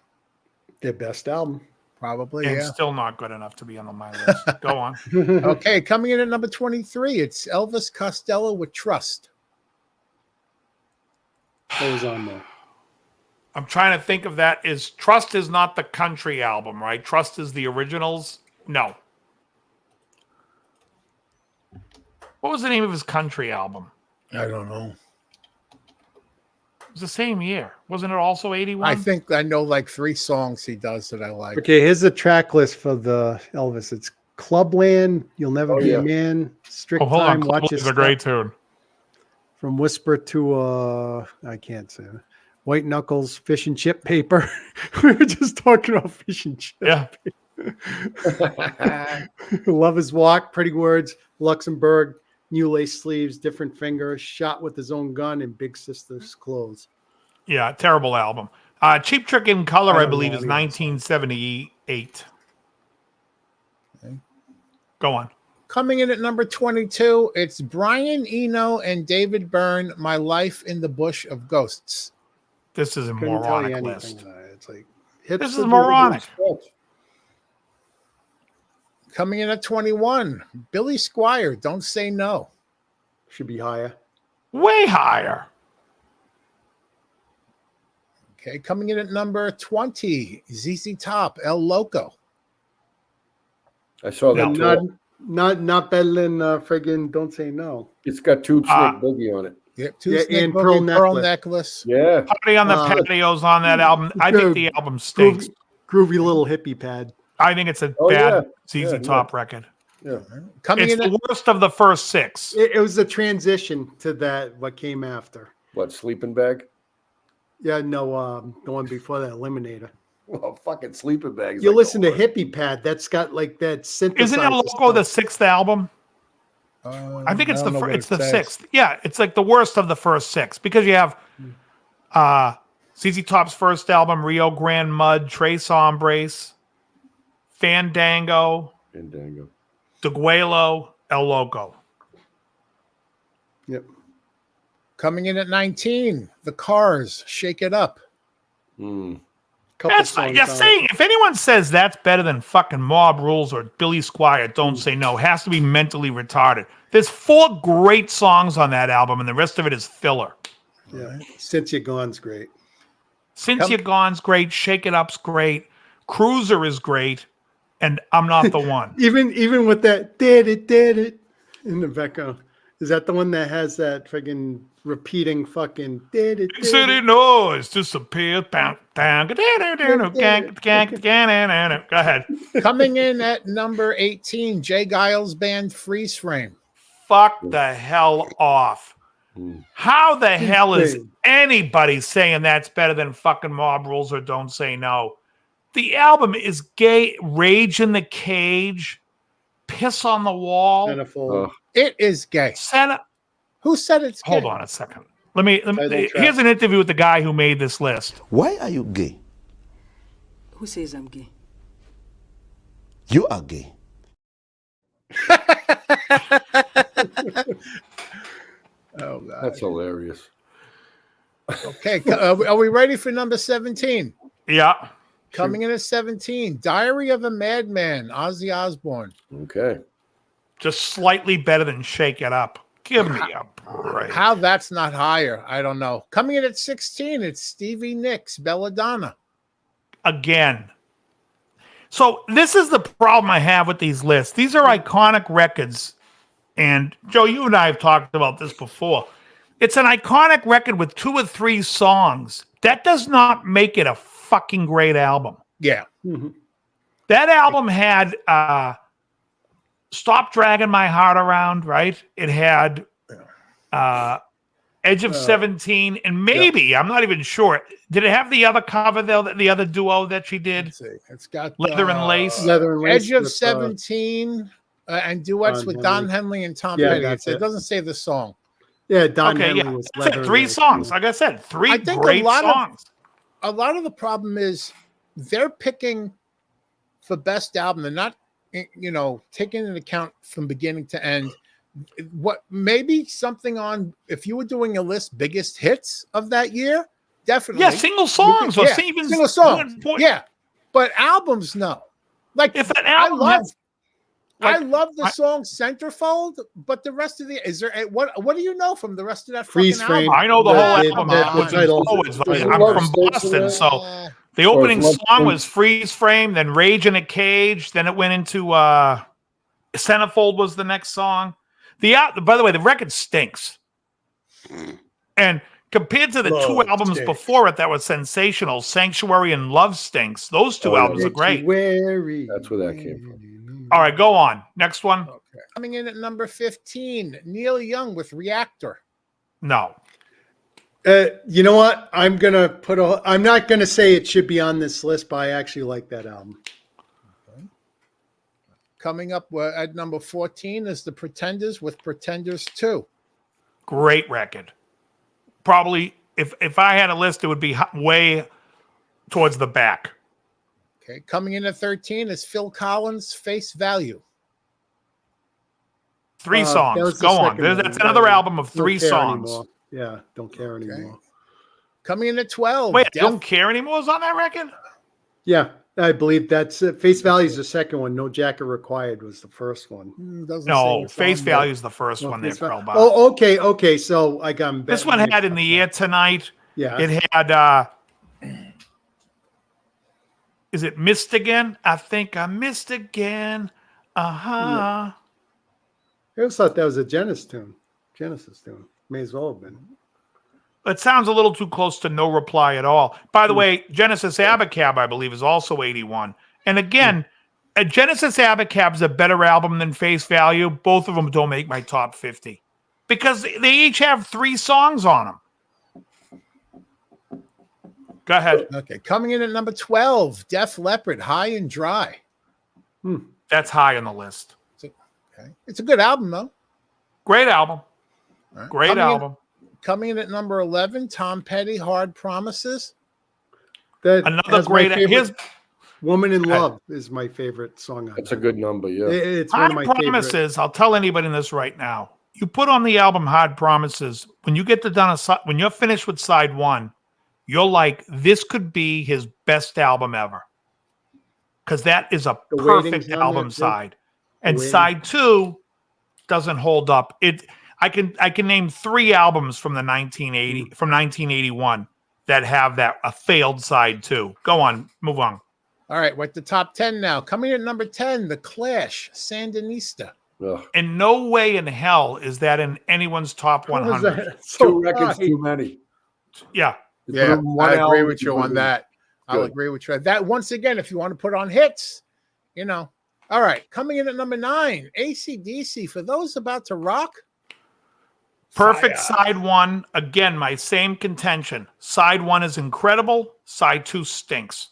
Their best album. Probably, And yeah. still not good enough to be on my list. Go on. Okay, coming in at number 23, it's Elvis Costello with Trust. What was on there? I'm trying to think of that. Trust is not the country album, right? Trust is the originals. No. What was the name of his country album? I don't know. was the same year. Wasn't it also 81? I think I know like 3 songs he does that I like. Okay, here's the track list for the Elvis. It's Clubland, You'll Never Be a Man, Strict hold Time, on. Watch Your It's a Step, great tune. From Whisper to I can't say it. White Knuckles, Fish and Chip Paper. We were just talking about fish and chip. Yeah. Lover's Walk, Pretty Words, Luxembourg, New Lace Sleeves, Different Finger, Shot with His Own Gun, and Big Sister's Clothes. Yeah, terrible album. Cheap Trick in Color, I don't believe, know is any of those 1978. Okay. Go on. Coming in at number 22, it's Brian Eno and David Byrne, My Life in the Bush of Ghosts. This is a Couldn't tell you moronic anything list. about it. It's like This is hipster moronic. Coming in at 21, Billy Squire, Don't Say No. should be higher. Way higher. Okay, coming in at number 20, ZZ Top, El Loco. I saw that. too. Not better than friggin' Don't Say No. It's got Tube Snake Boogie on it. Yep, Yeah, Snake and Boogie, Pearl Necklace. Yeah. Party on the Patios on that album. I think the album stinks. Groovy little hippie pad. I think it's a Oh, bad yeah. ZZ Yeah, Top record. Yeah. Coming It's in at the worst of the first 6. It was a transition to that. What came after? What, Sleeping Bag? Yeah, no, the one before that, Eliminator. Well, fucking Sleeping Bags. You listen to Hippie Pad. That's got like that synthesizer. Isn't El Loco the 6th album? I think it's don't know what it's it the says. 6th. Yeah, it's like the worst of the first 6 because you have ZZ Top's first album, Rio Grande Mud, Tres Hombres, Fandango, Deguelo, El Loco. Yep. Coming in at 19, The Cars, Shake It Up. That's not, you're saying if anyone says that's better than fucking Mob Rules or Billy Squire, Don't Say No, has to be mentally retarded. There's 4 great songs on that album, and the rest of it is filler. Yeah. Since You're Gone's great. Since You're Gone's great, Shake It Up's great, Cruiser is great, and I'm Not the One. Even with that did it in the background. Is that the one that has that friggin' repeating fucking did it? City noise disappears. Go ahead. Coming in at number 18, Jay Giles Band, Freeze Frame. Fuck the hell off. How the hell is anybody saying that's better than fucking Mob Rules or Don't Say No? The album is gay. Rage in the Cage, Piss on the Wall. Centerfold. It is gay. Who said it's gay? Hold on a second. Let me here's an interview with the guy who made this list. Why are you gay? Who says I'm gay? You are gay. Oh, God. That's hilarious. Okay, are we ready for number 17? Yeah. Coming in at 17, Diary of a Madman, Ozzy Osbourne. Okay. Just slightly better than Shake It Up. Give me a break. How that's not higher, I don't know. Coming in at 16, it's Stevie Nicks, Belladonna. Again. So this is the problem I have with these lists. These are iconic records. And Joe, you and I have talked about this before. It's an iconic record with 2 or 3 songs. That does not make it a fucking great album. Yeah. That album had Stop Dragging My Heart Around, right? It had Edge of 17, and maybe, I'm not even sure. Did it have the other cover, though, the other duo that she did? Let's see. It's got Leather and Lace. Leather and Lace Edge of with, 17 and duets Don with Henley. Don Henley and Tom Yeah, Petty. that's It it. doesn't say the song. Yeah, Don Okay, Henley yeah. was That's it, Leather 3 and Lace. songs. Like I said, 3 I think great a lot songs. A lot of the problem is they're picking for best album. They're not, taking into account from beginning to end. What maybe something on if you were doing a list biggest hits of that year, definitely. Yeah, single songs or even single songs. Yeah, but albums, no. Like if an album I love the song Centerfold, but the rest of is there what do you know from the rest of that Freeze fucking Frame. album? I know the whole album. the title. I'm from Boston, so the opening song was Freeze Frame, then Rage in a Cage, then it went into Centerfold was the next song. By the way, the record stinks. And Compared to the two Love albums Stinks. before it that were sensational, Sanctuary and Love Stinks. Those two albums are great. That's where that came from. All right, go on. Next one. Okay. Coming in at number 15, Neil Young with Reactor. No. You know what? I'm not gonna say it should be on this list, but I actually like that album. Coming up at number 14 is The Pretenders with Pretenders 2. Great record. Probably, if I had a list, it would be way towards the back. Okay. Coming in at 13 is Phil Collins, Face Value. Three That songs. was the Go on. second one. That's another album of Don't three care songs. anymore. Yeah, don't care anymore. Coming in at 12. Wait, Don't Care Anymore is on that record? Yeah, I believe that's it. Face Value is the second one. No Jacket Required was the first one. No, Face Value is the first one there, Pearl Bar. Oh, okay. So I got This one had In the Air Tonight. Yeah. It had, is it Missed Again? I think I missed again. Uh-huh. I always thought that was a Genesis tune. May as well have been. It sounds a little too close to No Reply at all. By the way, Genesis Abacab, I believe, is also 81. And again, Genesis Abacab is a better album than Face Value. Both of them don't make my top 50 because they each have 3 songs on them. Go ahead. Okay. Coming in at number 12, Def Leppard, High and Dry. That's high on the list. Okay. It's a good album, though. Great album. All right. Great album. Coming in at number 11, Tom Petty, Hard Promises. Another great. Here's Woman in Love is my favorite song. That's a good number. Yeah. It's one of my Promises. favorites. I'll tell anybody in this right now. You put on the album Hard Promises. When you get when you're finished with side 1, you're like, this could be his best album ever. Because that is a The perfect Waiting's on album there, too. side. And Waiting. side 2 doesn't hold up. I can name 3 albums from the 1981 that have a failed side 2. Go on, move on. All right, we're at the top 10 now. Coming in at number 10, The Clash, Sandinista. Ugh. In no way in hell is that in anyone's top How was 100. that so Two records high? too many. Yeah. You put Yeah, them in one I agree album, with you you put on them- that. I'll Good. agree with you. That once again, if you want to put on hits, All right, coming in at number 9, AC/DC. For those about to rock. Perfect side 1. Again, my same contention. Side 1 is incredible. Side 2 stinks.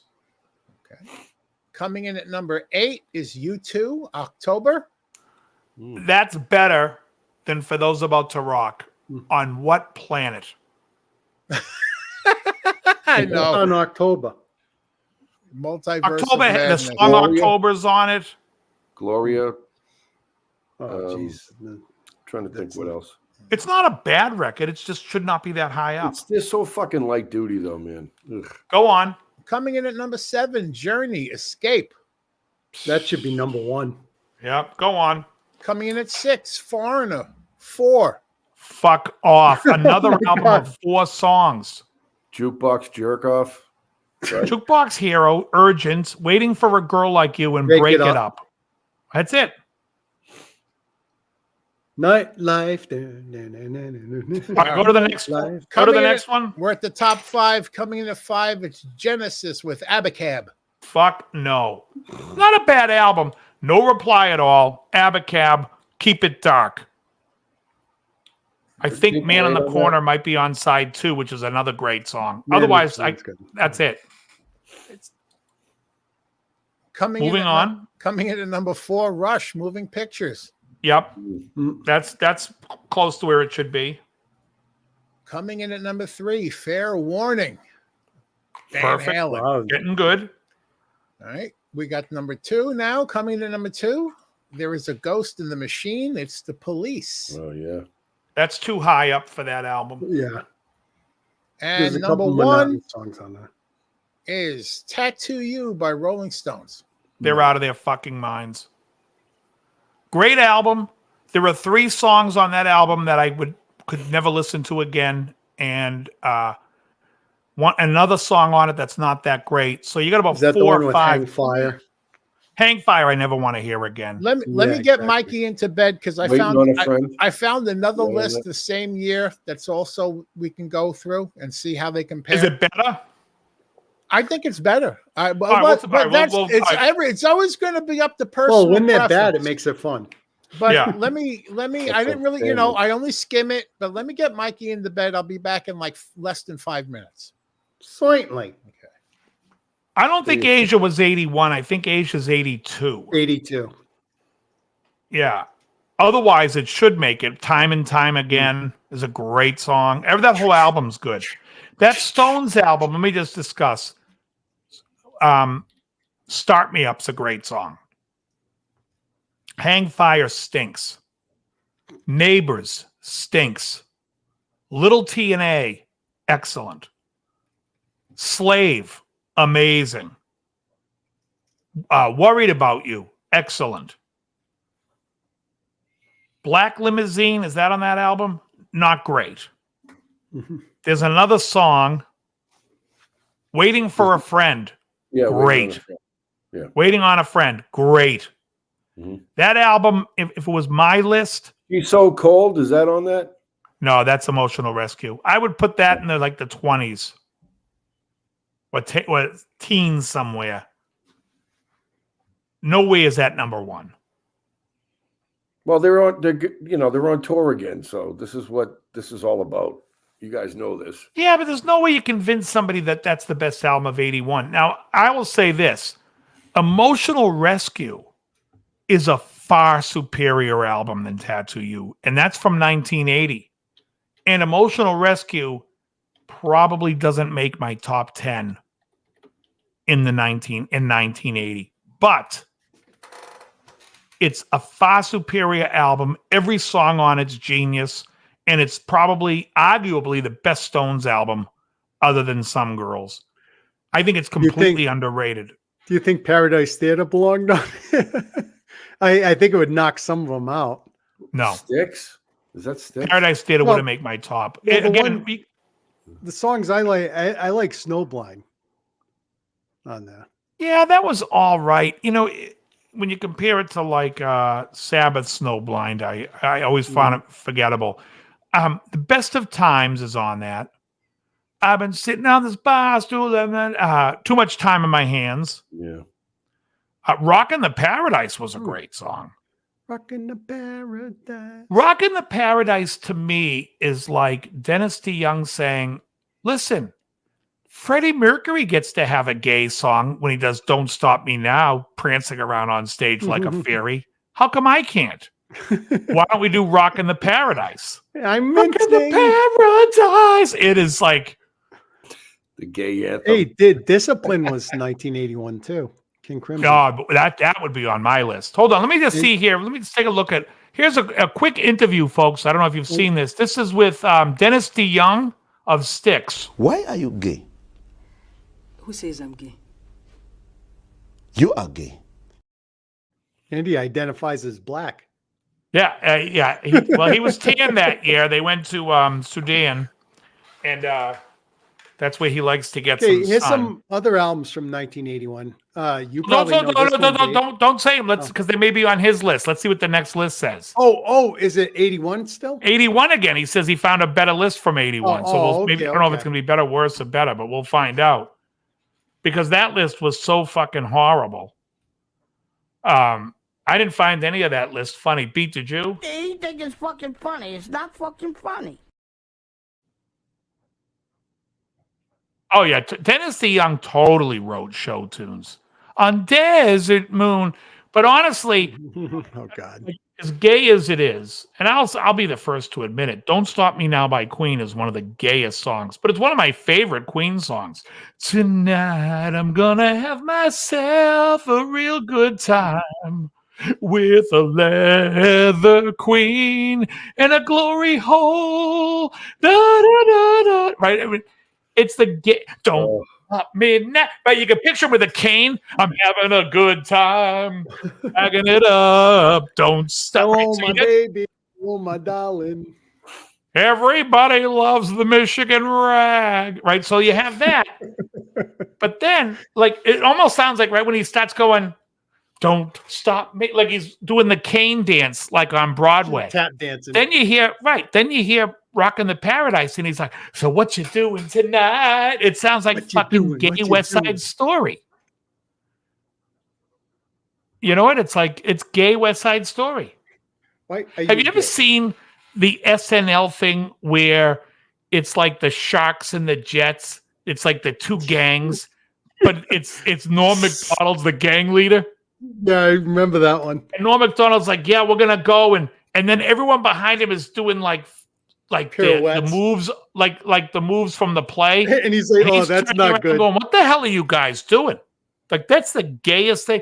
Okay. Coming in at number 8 is U2, October. That's better than For Those About to Rock. On what planet? I know. On October. Multiverse. October, of the Madness. song Gloria. October's on it. Gloria. Oh, jeez. Trying to think what else. It's not a bad record. It just should not be that high up. They're so fucking light duty though, man. Ugh. Go on. Coming in at number 7, Journey, Escape. That should be number 1. Yep. Go on. Coming in at 6, Foreigner, 4. Fuck off. Another my album God. of 4 songs. Jukebox jerk off. Right? Jukebox Hero, Urgent, Waiting for a Girl Like You, and Break It Up. That's it. Nightlife. All right, go to the next one. Life. Go to the Coming in next at- one. We're at the top 5. Coming in at 5, it's Genesis with Abacab. Fuck no. Not a bad album. No Reply at all. Abacab, Keep It Dark. I think Man in the Corner might be on side 2, which is another great song. Otherwise, that's good. that's it. Coming Moving in on. Coming in at number 4, Rush, Moving Pictures. Yep. Mm. That's close to where it should be. Coming in at number 3, Fair Warning. Van Perfect. Halen. Wow. Getting good. All right. We got number 2 now. Coming in at number 2, there is a Ghost in the Machine. It's The Police. Oh yeah. That's too high up for that album. Yeah. And There's a number couple 1 Monotony songs on there. is Tattoo You by Rolling Stones. They're out of their fucking minds. Great album. There are 3 songs on that album that I could never listen to again, and another song on it that's not that great. So you got about Is that the 4 one or with 5. Hang Fire? Hang Fire, I never want to hear again. Let me get Mikey into bed because I found another list the same year that's also we can go through and see how they compare. Is it better? I think it's better. It's always going to be up to personal. Well, when they're preference. bad, it makes it fun. But Yeah. let me. I didn't really, I only skim it. But let me get Mikey into bed. I'll be back in like less than 5 minutes. Certainly. Okay. I don't think Asia was 81. I think Asia's 82. 82. Yeah. Otherwise, it should make it. Time and Time Again is a great song. That whole album's good. That Stones album, let me just discuss. Start Me Up's a great song. Hang Fire stinks. Neighbors stinks. Little T&A, excellent. Slave, amazing. Worried About You, excellent. Black Limousine, is that on that album? Not great. There's another song, Waiting for a Friend, great. Waiting on a Friend, great. That album, if it was my list. She's So Cold, is that on that? No, that's Emotional Rescue. I would put that in the 20s. Or teens somewhere. No way is that number one. Well, they're on tour again, so this is what this is all about. You guys know this. Yeah, but there's no way you convince somebody that that's the best album of 81. Now, I will say this. Emotional Rescue is a far superior album than Tattoo You, and that's from 1980. And Emotional Rescue probably doesn't make my top 10 in 1980. But it's a far superior album. Every song on it's genius. And it's probably, arguably, the best Stones album other than Some Girls. I think it's completely underrated. Do you think Paradise Theater belonged on it? I think it would knock some of them out. No. Styx? Is that Styx? Paradise Theater wouldn't make my top. Well, the songs I like Snowblind on there. Yeah, that was all right. When you compare it to Sabbath Snowblind, I always found it forgettable. The Best of Times is on that. I've been sitting on this bar stool, Too Much Time in My Hands. Yeah. Rockin' the Paradise was a great song. Rockin' the Paradise. Rockin' the Paradise to me is like Dennis DeYoung saying, listen, Freddie Mercury gets to have a gay song when he does Don't Stop Me Now, prancing around on stage like a fairy. How come I can't? Why don't we do Rockin' the Paradise? I'm Rockin' the Paradise. It is like the gay anthem. Hey, Discipline was 1981 too. King Crimson. God, that would be on my list. Hold on, let me just see here. Let me just take a look at. Here's a quick interview, folks. I don't know if you've seen this. This is with Dennis DeYoung of Styx. Why are you gay? Who says I'm gay? You are gay. Andy identifies as black. Yeah. He was tan that year. They went to Sudan, and that's where he likes to get some Here's sun. some other albums from 1981. You No, probably know this one, Dave. don't say them. Because they may be on his list. Let's see what the next list says. Oh, is it 81 still? 81 again. He says he found a better list from 81. Maybe I don't know if it's going to be better, worse, or better, but we'll find out. Because that list was so fucking horrible. I didn't find any of that list funny. Beat, did you? You think it's fucking funny. It's not fucking funny. Oh, yeah. Dennis DeYoung totally wrote show tunes on Desert Moon. But honestly, oh, God. As gay as it is, and I'll be the first to admit it, Don't Stop Me Now by Queen is one of the gayest songs, but it's one of my favorite Queen songs. Tonight I'm gonna have myself a real good time with a leather queen and a glory hole. Da, da, da, da. Right? I mean, it's the gay. Don't stop me now. Right? You can picture him with a cane. I'm having a good time, backing it up. Don't stop. Oh, my baby. Oh, my darling. Everybody loves the Michigan rag. Right? So you have that. But then, it almost sounds like right when he starts going, Don't stop me. Like he's doing the cane dance, like on Broadway. Tap dancing. Then you hear Rockin' the Paradise, and he's like, so what you doing tonight? It sounds like fucking gay West Side Story. You know what? It's like, it's gay West Side Story. Have you ever seen the SNL thing where it's like the Sharks and the Jets? It's like the two gangs, but it's Norm Macdonald's the gang leader. Yeah, I remember that one. And Norm Macdonald's like, yeah, we're gonna go, and then everyone behind him is doing like the moves, like the moves from the play. And he's like, oh, that's not good. Going, what the hell are you guys doing? Like, that's the gayest thing.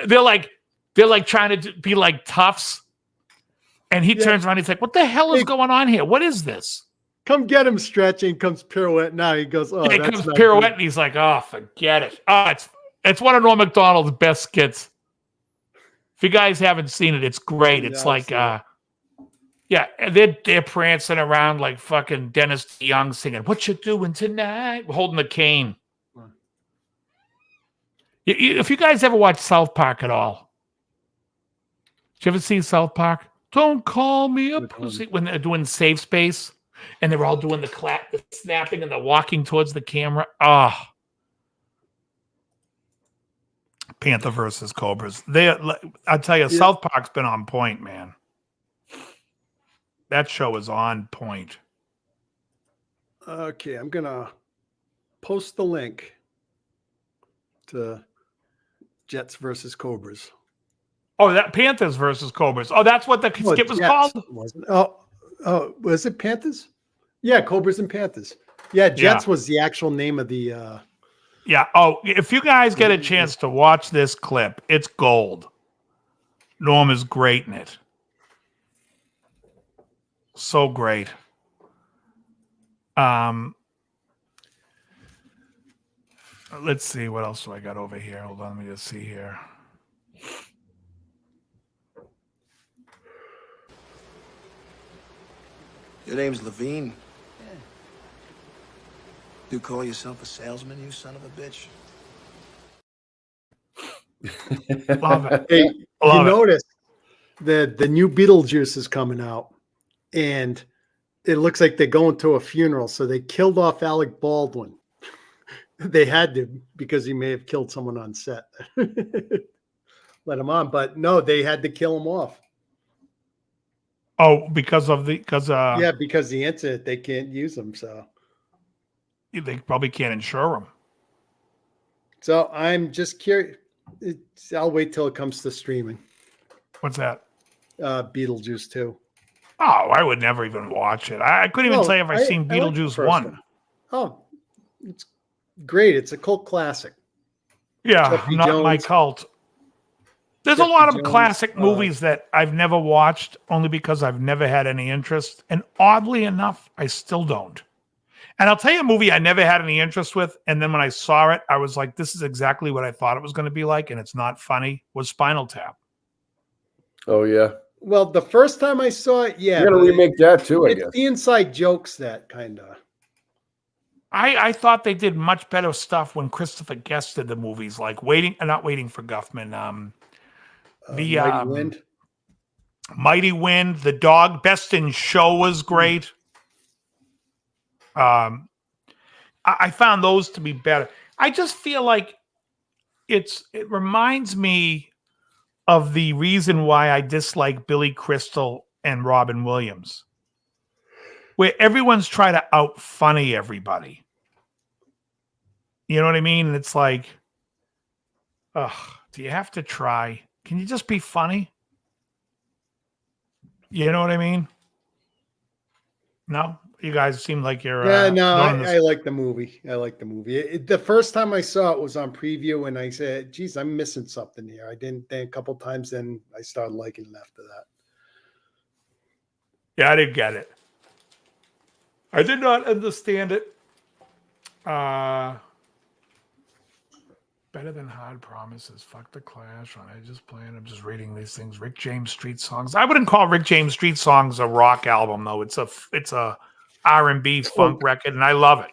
They're like trying to be like toughs. And he turns around, he's like, what the hell is going on here? What is this? Come get him, stretching, comes pirouette. Now he goes, oh, he comes pirouette, good. And he's like, oh, forget it. Oh, it's one of Norm Macdonald's best skits. If you guys haven't seen it, it's great. It's like, they're prancing around like fucking Dennis DeYoung singing, what you doing tonight? Holding the cane. If you guys ever watch South Park at all, did you ever see South Park? Don't call me a pussy. When they're doing Safe Space and they're all doing the snapping and the walking towards the camera. Ah. Panther versus Cobras. I tell you, South Park's been on point, man. That show is on point. Okay, I'm gonna post the link to Jets versus Cobras. Oh, that Panthers versus Cobras. Oh, that's what the skit was called? Oh, was it Panthers? Yeah, Cobras and Panthers. Yeah, Jets was the actual name of the Yeah. Oh, if you guys get a chance to watch this clip, it's gold. Norm is great in it. So great. Let's see. What else do I got over here? Hold on. Let me just see here. Your name's Levine? Yeah. You call yourself a salesman, you son of a bitch? Love it. Hey, you notice the new Beetlejuice is coming out, and it looks like they're going to a funeral. So they killed off Alec Baldwin. They had to, because he may have killed someone on set. Let him on, but no, they had to kill him off. Oh, because the incident, they can't use them, so they probably can't insure them. So I'm just curious. I'll wait till it comes to streaming. What's that? Beetlejuice 2. Oh, I would never even watch it. I couldn't even say if I've seen Beetlejuice 1. Oh, it's great. It's a cult classic. Yeah, not my cult. There's a lot of classic movies that I've never watched only because I've never had any interest. And oddly enough, I still don't. And I'll tell you a movie I never had any interest with. And then when I saw it, I was like, this is exactly what I thought it was going to be like. And it's not funny, was Spinal Tap. Oh, yeah. Well, the first time I saw it, yeah. You're going to remake that too, I guess. The inside jokes that kind of. I thought they did much better stuff when Christopher Guest did the movies, like not Waiting for Guffman. Mighty Wind. Mighty Wind, The Dog, Best in Show was great. I found those to be better. I just feel like it reminds me of the reason why I dislike Billy Crystal and Robin Williams, where everyone's trying to out funny everybody. You know what I mean? And it's like, do you have to try? Can you just be funny? You know what I mean? No? You guys seem like you're... Yeah, no, I like the movie. I like the movie. The first time I saw it was on preview, and I said, geez, I'm missing something here. I didn't think a couple times, then I started liking it after that. Yeah, I didn't get it. I did not understand it. Better Than Hard Promises. Fuck the Clash. I just playing. I'm just reading these things. Rick James Street Songs. I wouldn't call Rick James Street Songs a rock album, though. It's a R&B funk record, and I love it.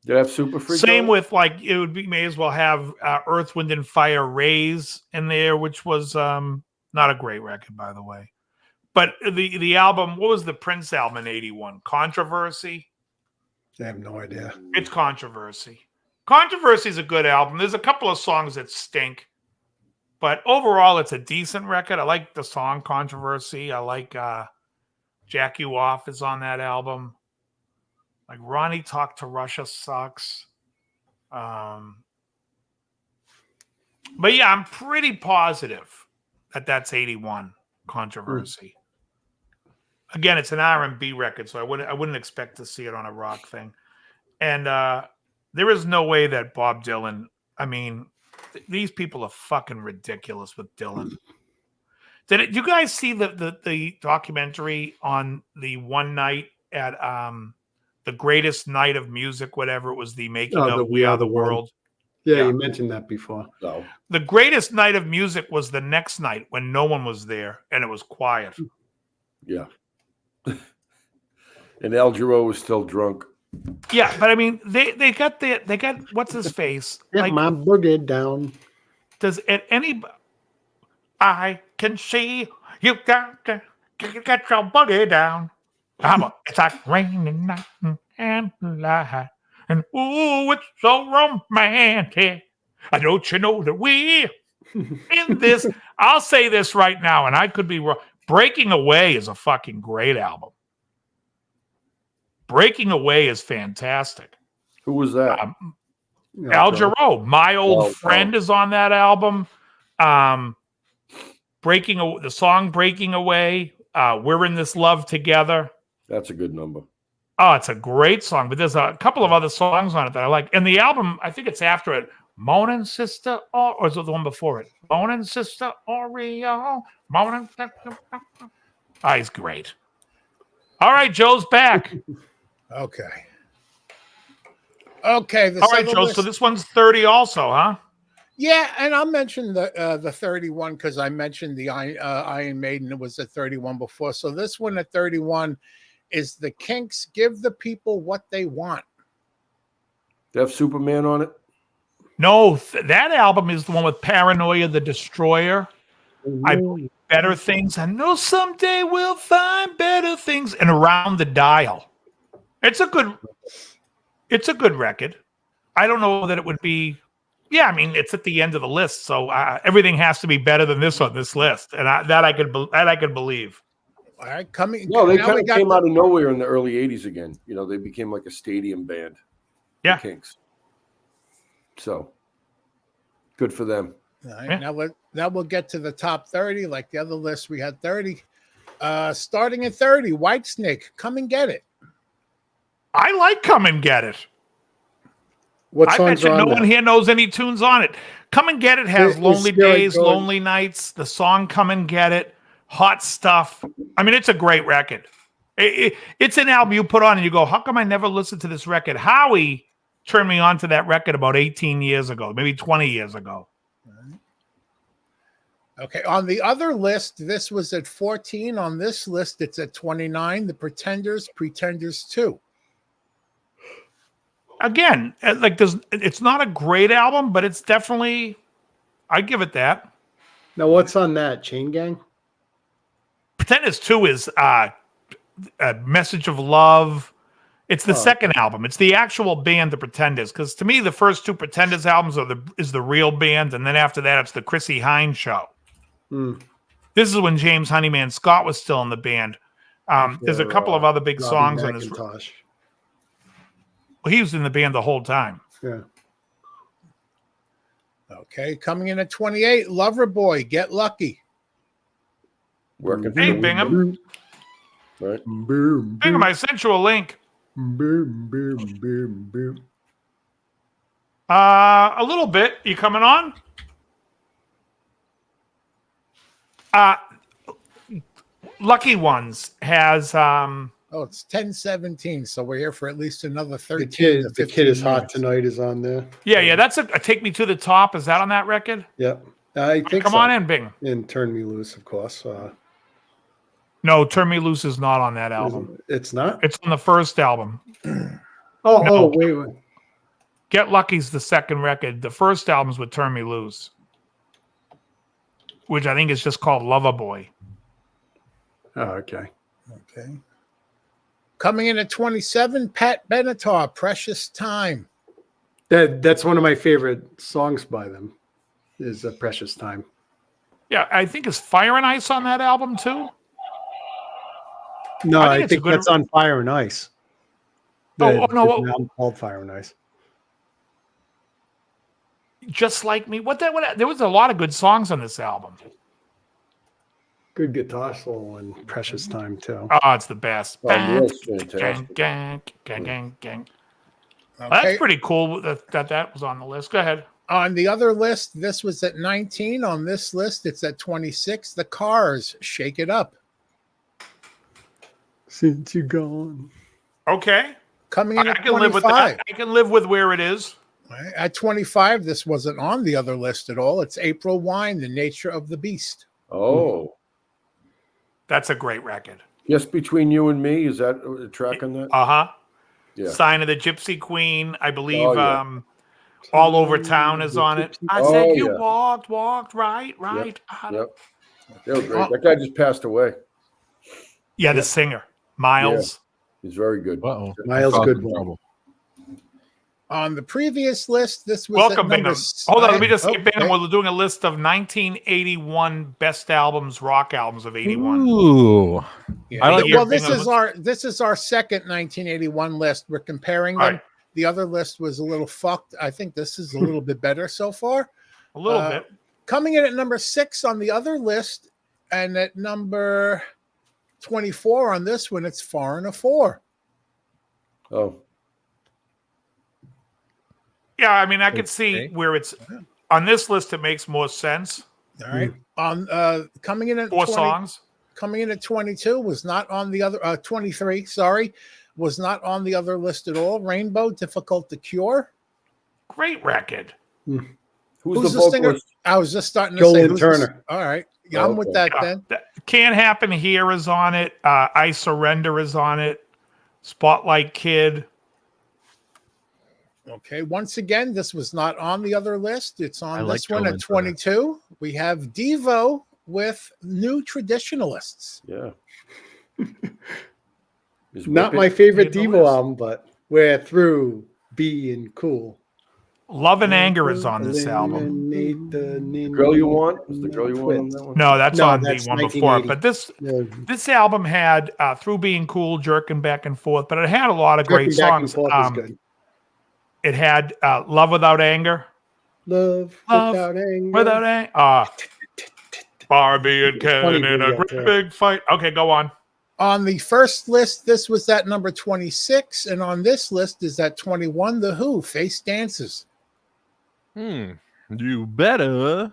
Did it have Super Freak? Same with like it would be may as well have Earth, Wind and Fire Rays in there, which was not a great record, by the way. But the album, what was the Prince album in '81? Controversy. I have no idea. It's Controversy. Controversy is a good album. There's a couple of songs that stink, but overall, it's a decent record. I like the song Controversy. I like Jack You Off is on that album. Like Ronnie Talk to Russia sucks. But yeah, I'm pretty positive that that's 81 Controversy. Again, it's an R&B record, so I wouldn't expect to see it on a rock thing. And there is no way that Bob Dylan, I mean, these people are fucking ridiculous with Dylan. Did you guys see the documentary on the one night at the greatest night of music, whatever it was, the making of We Are the World? Yeah, you mentioned that before. No. The greatest night of music was the next night when no one was there and it was quiet. Yeah. And El Giro was still drunk. Yeah, but I mean, they got what's his face? Get Like, my boogie down. does it any? I can see you got to get your boogie down. It's like raining night and light, and ooh, it's so romantic. Don't you know that we in this? I'll say this right now, and I could be wrong. Breaking Away is a fucking great album. Breaking Away is fantastic. Who was that? Al Jarreau, My Old Friend, is on that album. The song Breaking Away, We're in This Love Together. That's a good number. Oh, it's a great song, but there's a couple of other songs on it that I like. And the album, I think it's after it, Moaning Sister, or is it the one before it? Moaning Sister Oreo, Moaning Sister. Oh, he's great. All right, Joe's back. Okay. All right, Joe. So this one's 30 also, huh? Yeah, and I'll mention the 31 because I mentioned the Iron Maiden. It was at 31 before. So this one at 31 is the Kinks. Give the people what they want. They have Superman on it? No, that album is the one with Paranoia the Destroyer. I believe Better Things. I know someday we'll find better things. And Around the Dial. It's a good record. I don't know that it would be. Yeah, I mean, it's at the end of the list, so everything has to be better than this on this list, and I could believe. All right, coming. No, they kind of came out of nowhere in the early '80s again. You know, they became like a stadium band. Yeah, the Kinks. So good for them. All right, now we'll get to the top 30. Like the other list, we had 30. Starting at 30, Whitesnake, Come and Get It. I like Come and Get It. What I songs bet you are on no that? one here knows any tunes on it. Come and Get It has Lonely Days, Lonely Nights, the song Come and Get It, Hot Stuff. I mean, it's a great record. It's an album you put on and you go, how come I never listened to this record? Howie turned me on to that record about 18 years ago, maybe 20 years ago. Okay, on the other list, this was at 14. On this list, it's at 29. The Pretenders, Pretenders 2. Again, like it's not a great album, but it's definitely, I give it that. Now, what's on that? Chain Gang? Pretenders 2 is a Message of Love. It's the second album. It's the actual band, the Pretenders. Because to me, the first two Pretenders albums is the real band, and then after that, it's the Chrissie Hynde Show. This is when James Honeyman Scott was still in the band. There's a couple of other big songs on this. Well, he was in the band the whole time. Yeah. Okay, coming in at 28, Loverboy, Get Lucky. Working. Hey, Bingham. Right. Boom. Bingham, I sent you a link. Boom, boom, boom, boom. A little bit. You coming on? Lucky Ones has Oh, it's 10:17, so we're here for at least another 13. The kid is hot tonight is on there. Yeah, that's a Take Me to the Top. Is that on that record? Yep. I think Come so. on in, Bing. And Turn Me Loose, of course. No, Turn Me Loose is not on that album. It's not? It's on the first album. Oh, wait. Get Lucky's the second record. The first album's with Turn Me Loose, which I think is just called Lover Boy. Oh, okay. Okay. Coming in at 27, Pat Benatar, Precious Time. That's one of my favorite songs by them. Is a Precious Time. Yeah, I think is Fire and Ice on that album too. No, I it's a think good- that's on Fire and Ice. Oh, The- no, the what- album called Fire and Ice. Just Like Me. What there was a lot of good songs on this album. Good guitar solo and Precious Time too. Oh, it's the best. Oh, Neil's fantastic. Gang, gang, gang, gang. Okay. That's pretty cool that was on the list. Go ahead. On the other list, this was at 19. On this list, it's at 26. The Cars, Shake It Up. Since you're gone. Okay. Coming in I at can live with 25. that. I can live with where it is. Right. At 25, this wasn't on the other list at all. It's April Wine, The Nature of the Beast. Oh, That's a great record. Just Between You and Me. Is that a track on that? Uh-huh. Yeah. Sign of the Gypsy Queen. I believe Oh, yeah. All Over Town is on it. I Oh, said you yeah. walked right. Yep. They were great. That guy just passed away. Yeah, the singer. Miles. He's very good. Uh-oh. Miles Causing Goodwin. trouble. On the previous list, this was Welcome, at number Bingham. Hold on, let me just skip okay. Bingham. We're doing a list of 1981 best albums, rock albums of 81. Ooh. Yeah. I like Well, your this is our second 1981 list. We're comparing them. Right. The other list was a little fucked. I think this is a little bit better so far. A little bit. Coming in at number 6 on the other list, and at number 24 on this one, it's Foreigner 4. Oh, Yeah, I mean, I could see Okay. where it's on this list. It makes more sense. All right. On coming in at 4 20 songs. coming in at 22 was not on the other 23, sorry, was not on the other list at all. Rainbow, Difficult to Cure. Great record. who's the the singer? vocalist? I was just starting to Joel say and who's Turner. All right. Yeah, I'm with Okay. that then. Can't Happen Here is on it. I Surrender is on it. Spotlight Kid. Okay. Once again, this was not on the other list. It's on I like this one Joel at and Turner. 22. We have Devo with New Traditionalists. Yeah. Is Not Whip my It- favorite Made the Devo list. album, but we're through being cool. Love and Anger is on this album. Eliminate the Girl You Want? Is the Girl You Want on Quit. that one? No, that's No, on that's the one before. 1980. But this Yeah, this album had Through Being Cool, Jerking Back and Forth, but it had a lot of great Jerking Back and songs. Forth is good. It had Love Without Anger. Love without anger. Without anger. Barbie and Ken funny in a video, great too. big fight. Okay, go on. On the first list, this was at number 26. And on this list is at 21, The Who, Face Dances. You better.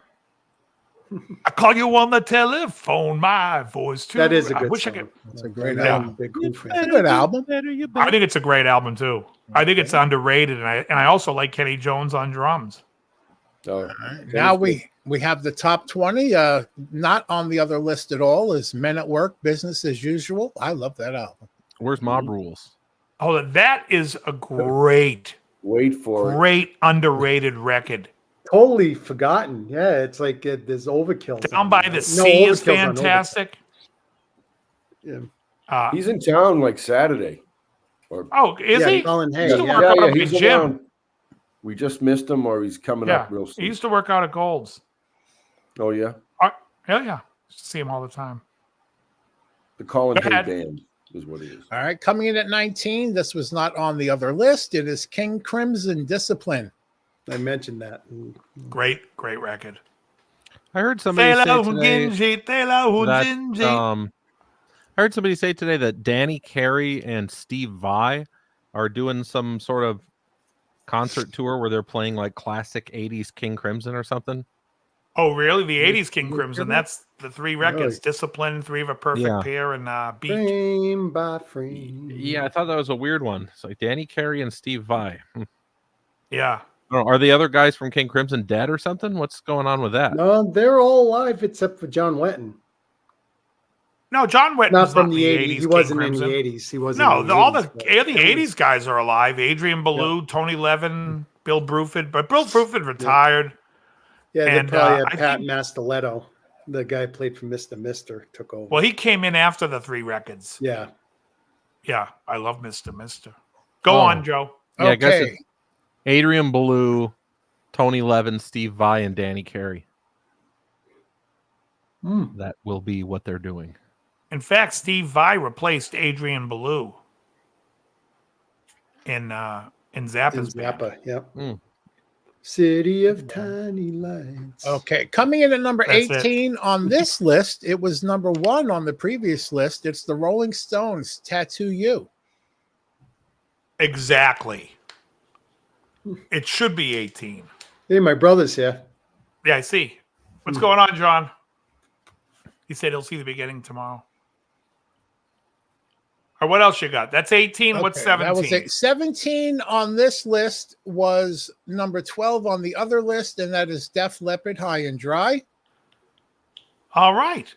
I call you on the telephone, my voice too. That is a I good wish song. I could. It's a great Yeah. album. Big Who fan. It's a good album. I think it's a great album too. I think it's underrated, and I also like Kenny Jones on drums. Oh, Now we have the top 20. Not on the other list at all is Men at Work, Business as Usual. I love that album. Where's Mob Rules? Oh, that is a great, wait for it. great underrated record. Totally forgotten. Yeah, it's like there's overkill. Down by the Sea is fantastic. Yeah. He's in town like Saturday. Or Oh, is Yeah, he? Colin Hay, He used to yeah. work out at the he's gym. around. We just missed him, or he's coming Yeah, up real he soon. used to work out at Gold's. Oh yeah, Hell yeah, see him all the time. the Colin Go Hay ahead. Band is what it is. All right, coming in at 19. This was not on the other list. It is King Crimson, Discipline. I mentioned that. Great record. I heard somebody say Tela today Hunginji, Tela that, Hunginji. I heard somebody say today that Danny Carey and Steve Vai are doing some sort of concert tour where they're playing like classic 80s King Crimson or something. Oh, really? The 80s King Crimson. That's the 3 records. Really? Discipline, 3 of a Perfect Yeah. Pair, and Beat. Frame by frame. Yeah, I thought that was a weird one. It's like Danny Carey and Steve Vai. Yeah. I don't know, are the other guys from King Crimson dead or something? What's going on with that? No, they're all alive except for John Wetton. No, John Wetton Not was from not the 80s. King He wasn't in Crimson. the 80s. He wasn't. No, in the all 80s, the but- the 80s guys are alive. Adrian Ballou, Tony Levin, Bill Bruford, but Bill Bruford retired. Yeah, they And, probably had I Pat think- Mastoletto, the guy who played for Mr. Mister, took over. Well, he came in after the 3 records. Yeah. Yeah, I love Mr. Mister. Go Oh. on, Joe. Yeah, I guess Okay. it's Adrian Ballou, Tony Levin, Steve Vai, and Danny Carey. That will be what they're doing. In fact, Steve Vai replaced Adrian Ballou in Zappa's band. Zappa, yep. Mm. City of Tiny Lights. Okay, coming in at number That's it. 18 on this list, it was number 1 on the previous list. It's the Rolling Stones, Tattoo You. Exactly. It should be 18. Hey, my brother's here. Yeah, I see. What's going on, John? He said he'll see the beginning tomorrow. Or what else you got? That's 18. What's Okay, 17? That was it. 17 on this list was number 12 on the other list, and that is Def Leppard, High and Dry. All right.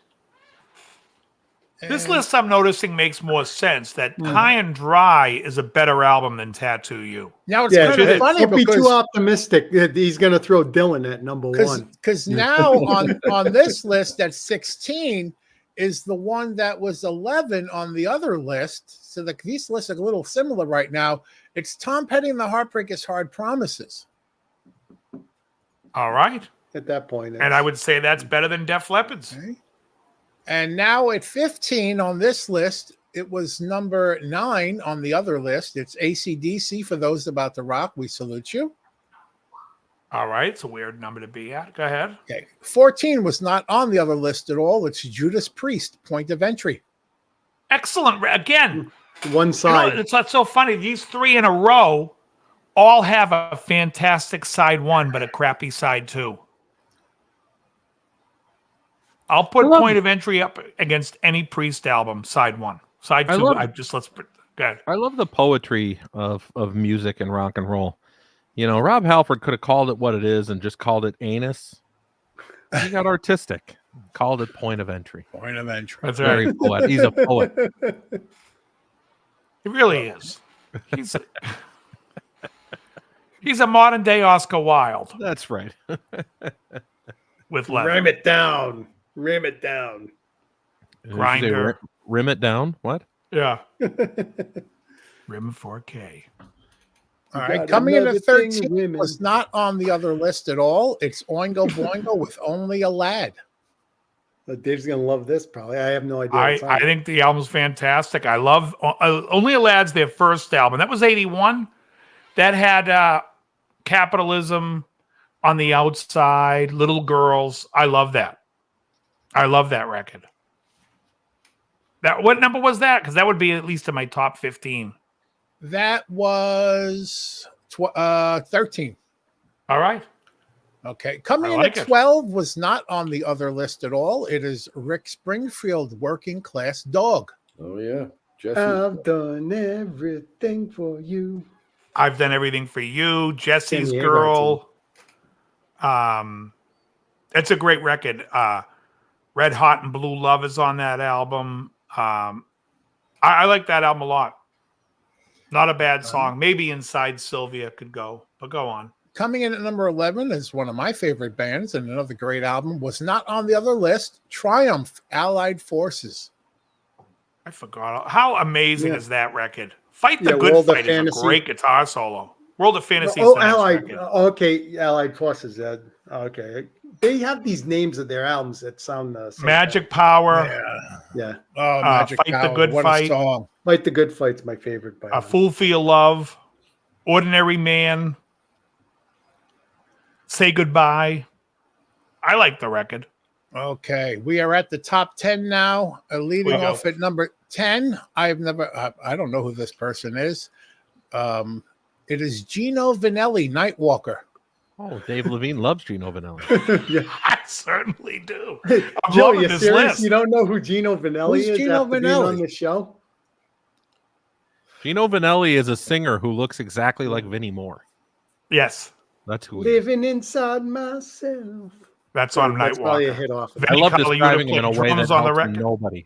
This And- list I'm noticing makes more sense. That High and Dry is a better album than Tattoo You. Now it's Yeah, kind of funny don't be too because optimistic that he's going to throw Dylan at number 1. because now on this list at 16 is the one that was 11 on the other list. So these lists are a little similar right now. It's Tom Petty and the Heartbreakers, Hard Promises. All right. At that point. And I would say that's better than Def Leppard's. Okay. And now at 15 on this list, it was number 9 on the other list. It's AC/DC. For those about to rock, we salute you. All right. It's a weird number to be at. Go ahead. Okay. 14 was not on the other list at all. It's Judas Priest, Point of Entry. Excellent. Again, one side. it's not so funny. These 3 in a row all have a fantastic side 1, but a crappy side 2. I'll put Point of Entry up against any Priest album, side 1. Side 2, let's go ahead. I love the poetry of music and rock and roll. You know, Rob Halford could have called it what it is and just called it anus. He got artistic, called it Point of Entry. Point of Entry. That's Very right. poetic. He's a poet. He really is. He's a modern day Oscar Wilde That's right. with leather. Ram it down. Ram it down. Did you say Grinder. Rim it down. What? Yeah. Rim 4K. All right, Got coming in another at thing, 13 women. was not on the other list at all. It's Oingo Boingo with Only a Lad. Dave's going to love this probably. I have no idea. what's on I it. think the album's fantastic. I love Only a Lad's their first album. That was 81. That had Capitalism on the Outside, Little Girls. I love that. I love that record. What number was that? Because that would be at least in my top 15. That was 13. All right. Okay, coming I in like at it. 12 was not on the other list at all. It is Rick Springfield, Working Class Dog. Oh yeah, Jesse. I've done everything for you. I've done everything for you. Jesse's Sammy Girl. It's a great record. Red Hot and Blue Love is on that album. I like that album a lot. Not a bad song. Maybe Inside Sylvia could go, but go on. Coming in at number 11 is one of my favorite bands and another great album. Was not on the other list. Triumph, Allied Forces. I forgot. How amazing is that record? Fight the Yeah, Good World of Fight is a Fantasy. great guitar solo. World of Fantasy is Oh, the next Allied. record. Okay, Allied Forces. Okay. They have these names of their albums that sound same. Magic Power. Yeah. Oh, Magic Fight the Power, Good what Fight. a song. Fight the Good Fight's my favorite. By A them. Fool for Your Love. Ordinary Man. Say Goodbye. I like the record. Okay, we are at the top 10 now. Leading We go. off at number 10, I don't know who this person is. It is Gino Vanelli, Nightwalker. Oh, Dave Levine loves Gino Vanelli. Yeah. I certainly do. I'm Joe, loving you this serious? list. You don't know who Gino Vanelli Who's is Gino after being Vanelli? on the show? Gino Vanelli is a singer who looks exactly like Vinnie Moore. Yes, That's who he is. Living inside myself. that's on That's probably a Nightwalker. hit off. I love Vinnie Colaiuta describing him in a played way that drums on the helps record. nobody.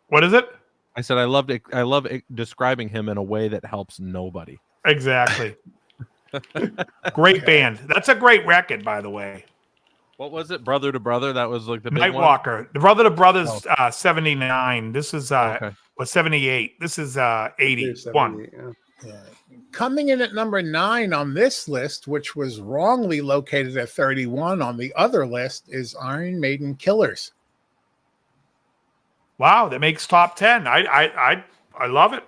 What is it? I said I love describing him in a way that helps nobody. Exactly. Great band. That's a great record, by the way. What was it? Brother to Brother? That was like the big one? Nightwalker. The Brother to Brothers 79. This is Okay. was 78. This is 81. Coming in at number 9 on this list, which was wrongly located at 31 on the other list, is Iron Maiden Killers. Wow, that makes top 10. I love it.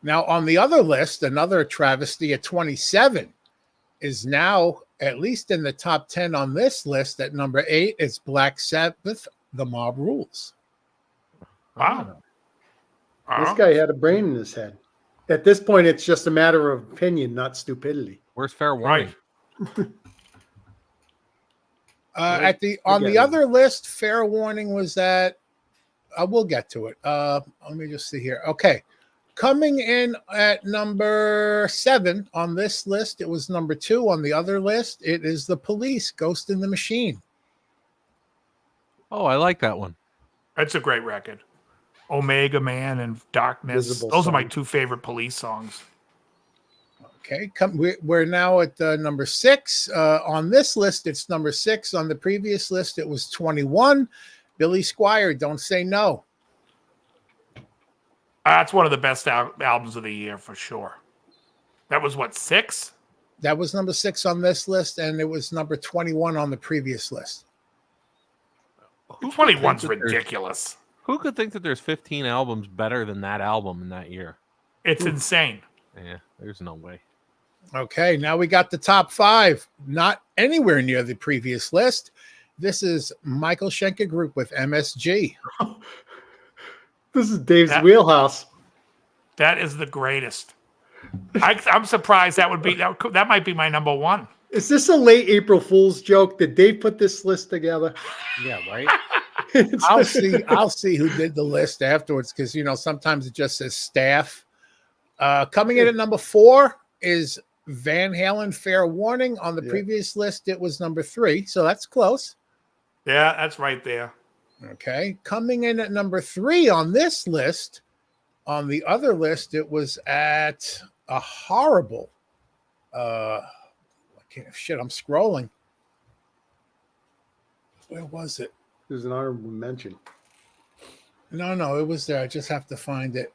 Now, on the other list, another travesty at 27 is now at least in the top 10 on this list. At number 8 is Black Sabbath, The Mob Rules. Wow. This guy had a brain in his head. At this point, it's just a matter of opinion, not stupidity. Where's Fair Warning? On the other list, Fair Warning was at. We'll get to it. Let me just see here. Okay, coming in at number 7 on this list, it was number 2 on the other list. It is The Police, Ghost in the Machine. Oh, I like that one. That's a great record. Omega Man and Darkness. Visible Those are my Song. 2 favorite Police songs. Okay, we're now at number 6 on this list. It's number 6 on the previous list. It was 21. Billy Squier, Don't Say No. That's one of the best albums of the year for sure. That was what, 6? That was number 6 on this list, and it was number 21 on the previous list. 21's ridiculous. Who could think that there's 15 albums better than that album in that year? It's insane. Yeah, there's no way. Okay, now we got the top 5, not anywhere near the previous list. This is Michael Schenker Group with MSG. This is Dave's wheelhouse. That is the greatest. I'm surprised that might be my number 1. Is this a late April Fool's joke? Did Dave put this list together? Yeah, right. I'll see who did the list afterwards, because sometimes it just says staff. Coming in at number 4 is Van Halen, Fair Warning. On the previous list, it was number 3, so that's close. Yeah, that's right there. Okay. Coming in at number 3 on this list, on the other list, it was at a horrible. I'm scrolling. Where was it? There's an honorable mention. No, it was there. I just have to find it.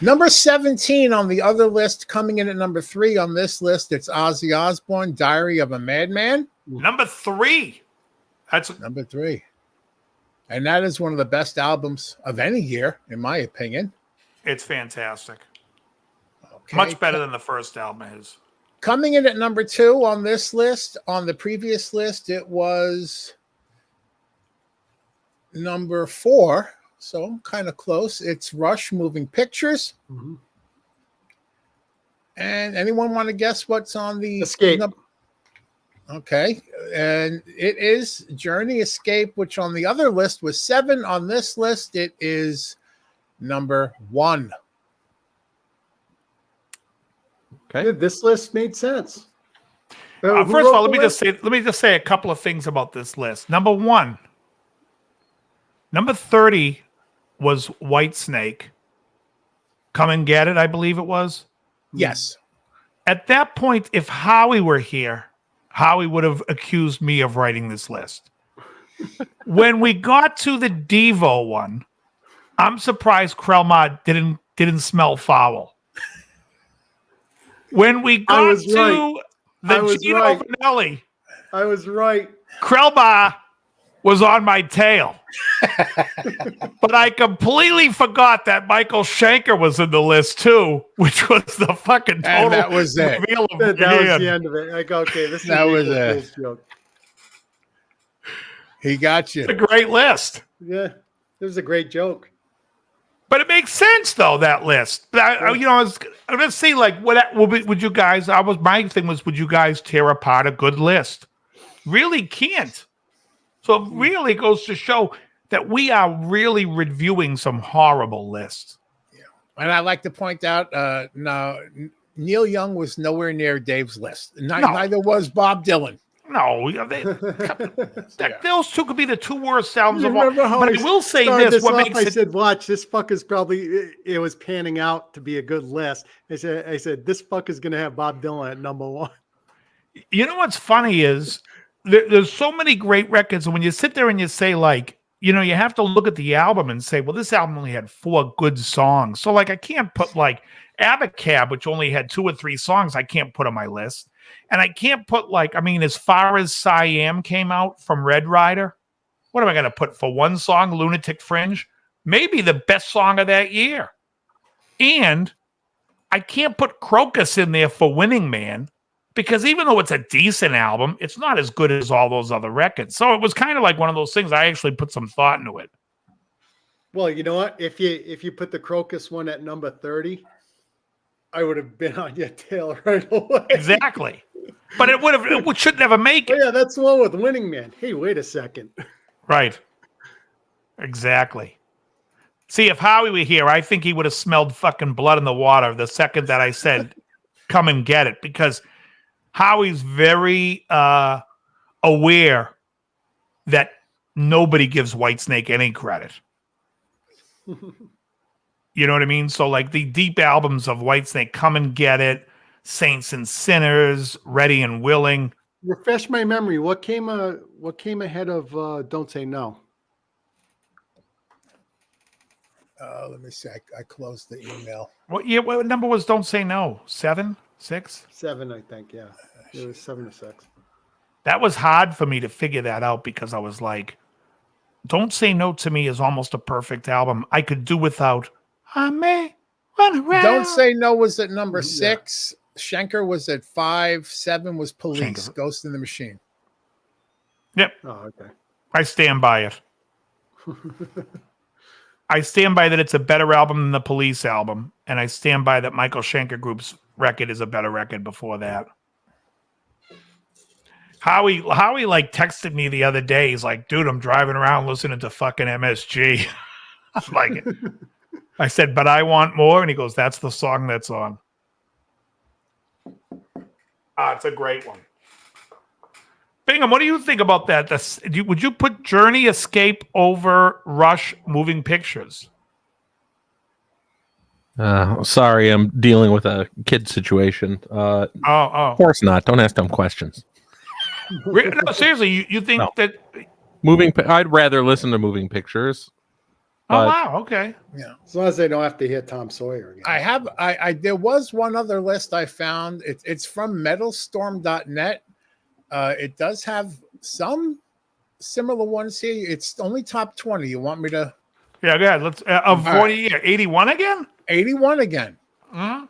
Number 17 on the other list, coming in at number 3 on this list, it's Ozzy Osbourne, Diary of a Madman. Number 3. That's number 3. And that is one of the best albums of any year, in my opinion. It's fantastic. Okay. Much better than the first album is. Coming in at number 2 on this list, on the previous list, it was number 4. So I'm kind of close. It's Rush, Moving Pictures. Mm-hmm. And anyone want to guess what's on the Escape? Okay. And it is Journey, Escape, which on the other list was 7. On this list, it is number 1. Okay. This list made sense. First of all, let me just say a couple of things about this list. Number 1, number 30 was Whitesnake. Come and Get It, I believe it was. Yes. At that point, if Howie were here, Howie would have accused me of writing this list. When we got to the Devo one, I'm surprised Krelmar didn't smell foul. When we got to the Gino Vanelli, I was right. Krelmar was on my tail. But I completely forgot that Michael Schenker was in the list too, which was the fucking total And that was it. reveal of That the was end. the end of it. Like, okay, this is That was April it. Fool's joke. He got you. It's a great list. Yeah, it was a great joke. But it makes sense, though, that list. I was going to see, like, would you guys, my thing was, would you guys tear apart a good list? Really can't. So it really goes to show that we are really reviewing some horrible lists. Yeah. And I like to point out, no, Neil Young was nowhere near Dave's list. Neither was Bob Dylan. No, those two could be the two worst albums You of all. remember how But I will say started this: what off? makes I it said, "Watch, this fucker's probably." It was panning out to be a good list. I said, "This fucker's gonna have Bob Dylan at number one." You know what's funny is there's so many great records, and when you sit there and you say, like, you know, you have to look at the album and say, well, this album only had 4 good songs. So, like, I can't put like Abacab, which only had 2 or 3 songs, I can't put on my list. And I can't put, like, I mean, as far as Siam came out from Red Rider, what am I going to put for one song, Lunatic Fringe? Maybe the best song of that year. And I can't put Crocus in there for Winning Man, because even though it's a decent album, it's not as good as all those other records. So it was kind of like one of those things. I actually put some thought into it. Well, you know what? If you put the Crocus one at number 30, I would have been on your tail right away. Exactly. But it should never make it. Oh, yeah, that's the one with Winning Man. Hey, wait a second. Right. Exactly. See, if Howie were here, I think he would have smelled fucking blood in the water the second that I said, come and get it. Because Howie's very aware that nobody gives Whitesnake any credit. You know what I mean? So, like, the deep albums of Whitesnake, Come and Get It, Saints and Sinners, Ready and Willing. Refresh my memory. What came ahead of Don't Say No? Let me see. I closed the email. What number was Don't Say No? 7? 6? 7, I think. Yeah, it was 7 or 6. That was hard for me to figure that out because I was like, Don't Say No to me is almost a perfect album. I could do without I May Run Around. Don't Say No was at number 6. Schenker was at 5. 7 was Police, Ghost in the Machine. Yep. Oh, okay. I stand by it. I stand by that it's a better album than the Police album, and I stand by that Michael Schenker Group's record is a better record before that. Howie like texted me the other day. He's like, dude, I'm driving around listening to fucking MSG. I'm like, I said, but I want more. And he goes, that's the song that's on. It's a great one. Bingham, what do you think about that? Would you put Journey, Escape over Rush, Moving Pictures? Sorry, I'm dealing with a kid situation. Of course not. Don't ask dumb questions. No, seriously, you think that I'd rather listen to Moving Pictures. Oh wow, okay. Yeah. As long as they don't have to hear Tom Sawyer again. I there was one other list I found. It's from metalstorm.net. It does have some similar ones here. It's only top 20. You want me to? Yeah, go ahead. Let's of 40, 81 again? 81 again. Mm-hmm.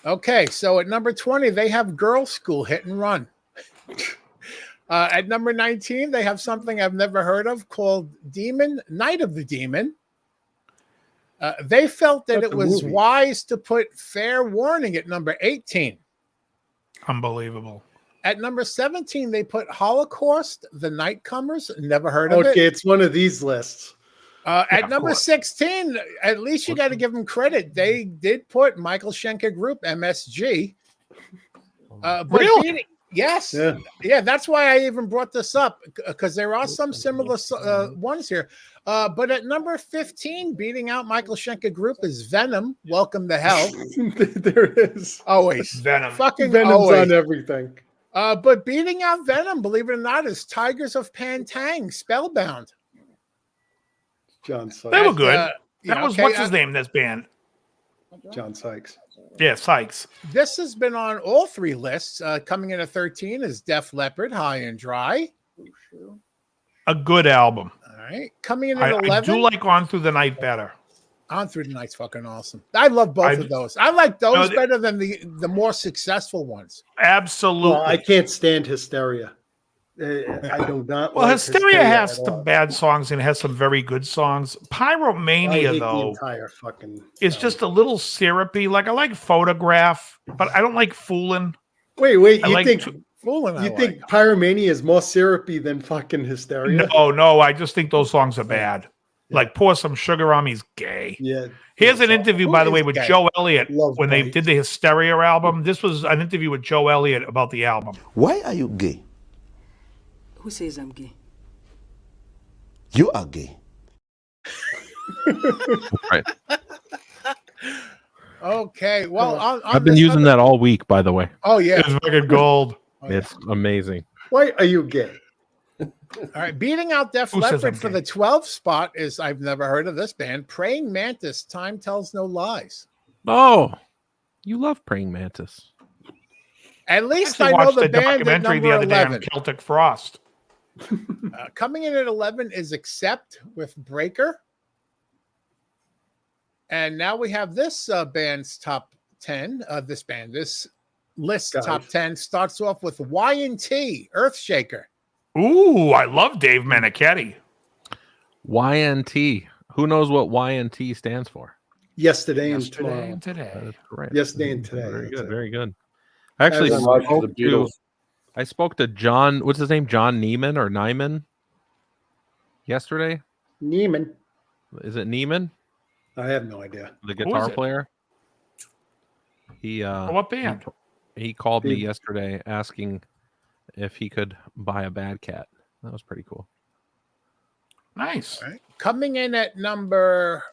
Okay, so at number 20, they have Girl School, Hit and Run. At number 19, they have something I've never heard of called Demon, Night of the Demon. They felt that it was wise to put Fair Warning at number 18. Unbelievable. At number 17, they put Holocaust, The Nightcomers. Never heard of it. Okay, it's one of these lists. At number 16, at least you got to give them credit. They did put Michael Schenker Group, MSG. But really? Yes. Yeah, that's why I even brought this up, because there are some similar ones here. But at number 15, beating out Michael Schenker Group is Venom, Welcome to Hell. There it is. Always. Venom. Fucking Venom's always. on everything. But beating out Venom, believe it or not, is Tigers of Pantang, Spellbound. John Sykes. They were good. Yeah, What's his name, this band? John Sykes. Yeah, Sykes. This has been on all 3 lists. Coming in at 13 is Def Leppard, High and Dry. A good album. All right. Coming in at 11. I do like On Through the Night better. On Through the Night's fucking awesome. I love both of those. I like those better than the more successful ones. Absolutely. Well, I can't stand Hysteria. I do not. Well, like Hysteria has at some all. bad songs and it has some very good songs. I Pyromania, hate the though, entire fucking. is just a little syrupy. Like, I like Photograph, but I don't like Foolin'. Wait. I You like think Fooling, you think Pyromania is more syrupy than fucking Hysteria? No, I just think those songs are bad. Like Pour Some Sugar on Me's gay. Yeah. Here's an interview, by the way, with gay? Joe Elliott Love when they Bite. did the Hysteria album. This was an interview with Joe Elliott about the album. Why are you gay? Who says I'm gay? You are gay. Right. Okay. Well, on I've been using that all week, by the way. Oh yeah, It's fucking gold. Oh, yeah. It's amazing. Why are you gay? All right, beating out Def Who says Leppard I'm for gay? the 12th spot is I've never heard of this band, Praying Mantis. Time Tells No Lies. Oh, you love Praying Mantis. At least I I know watched the a band at documentary number the other day on 11. Celtic Frost. Coming in at 11 is Accept with Breaker. And now we have this band's top 10. This list Guys. top 10 starts off with Y&T, Earthshaker. Ooh, I love Dave Meniketti. YNT. Who knows what YNT stands for? Yesterday and Yesterday tomorrow. and today. That's correct. Yesterday and today. Very that's good. it. Very good. I actually As Watch the spoke to, Beatles. I spoke to John. What's his name? John Neiman or Nyman? Yesterday. Neiman. Is it Neiman, I have no idea. the is guitar it? player? He What band? he called me Big- yesterday asking if he could buy a Bad Cat. That was pretty cool. Nice. All right. Coming in at number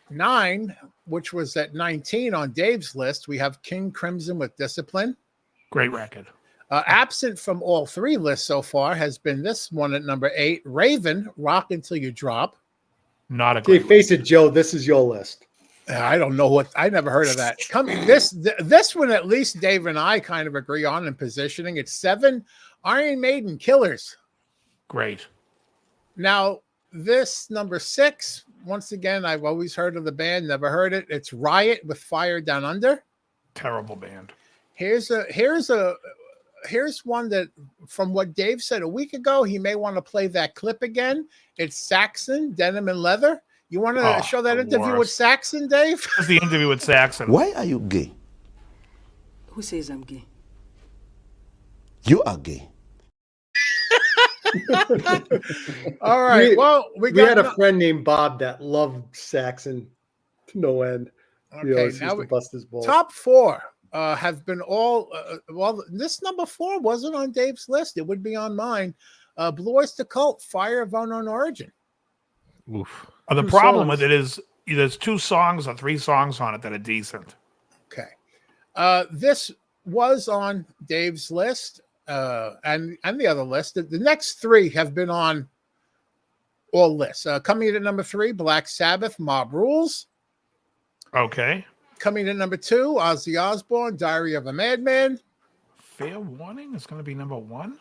9, which was at 19 on Dave's list, we have King Crimson with Discipline. Great record. Absent from all 3 lists so far has been this one at number 8, Raven, Rock Until You Drop. Not a Okay, great face it, Joe. This is your list. I don't know what I never heard of that. This one at least Dave and I kind of agree on in positioning. It's 7 Iron Maiden Killers. Great. Now this number 6, once again, I've always heard of the band, never heard it. It's Riot with Fire Down Under. Terrible band. Here's one that, from what Dave said a week ago, he may want to play that clip again. It's Saxon, Denim and Leather. You want to Oh, show that the interview with worst. Saxon, Dave? This is the interview with Saxon. Why are you gay? Who says I'm gay? You are gay. All right. We- Well, We got had a friend named Bob that loved Saxon to no end. He okay. always Now used to bust his balls. top 4 have been all. Well, this number 4 wasn't on Dave's list. It would be on mine. Blue Oyster Cult, Fire of Unknown Origin. Oof. The 2 problem songs. with it is there's 2 songs or 3 songs on it that are decent. Okay. This was on Dave's list and the other list. The next 3 have been on all lists. Coming in at number 3, Black Sabbath, Mob Rules. Okay. Coming in at number 2, Ozzy Osbourne, Diary of a Madman. Fair Warning is going to be number 1.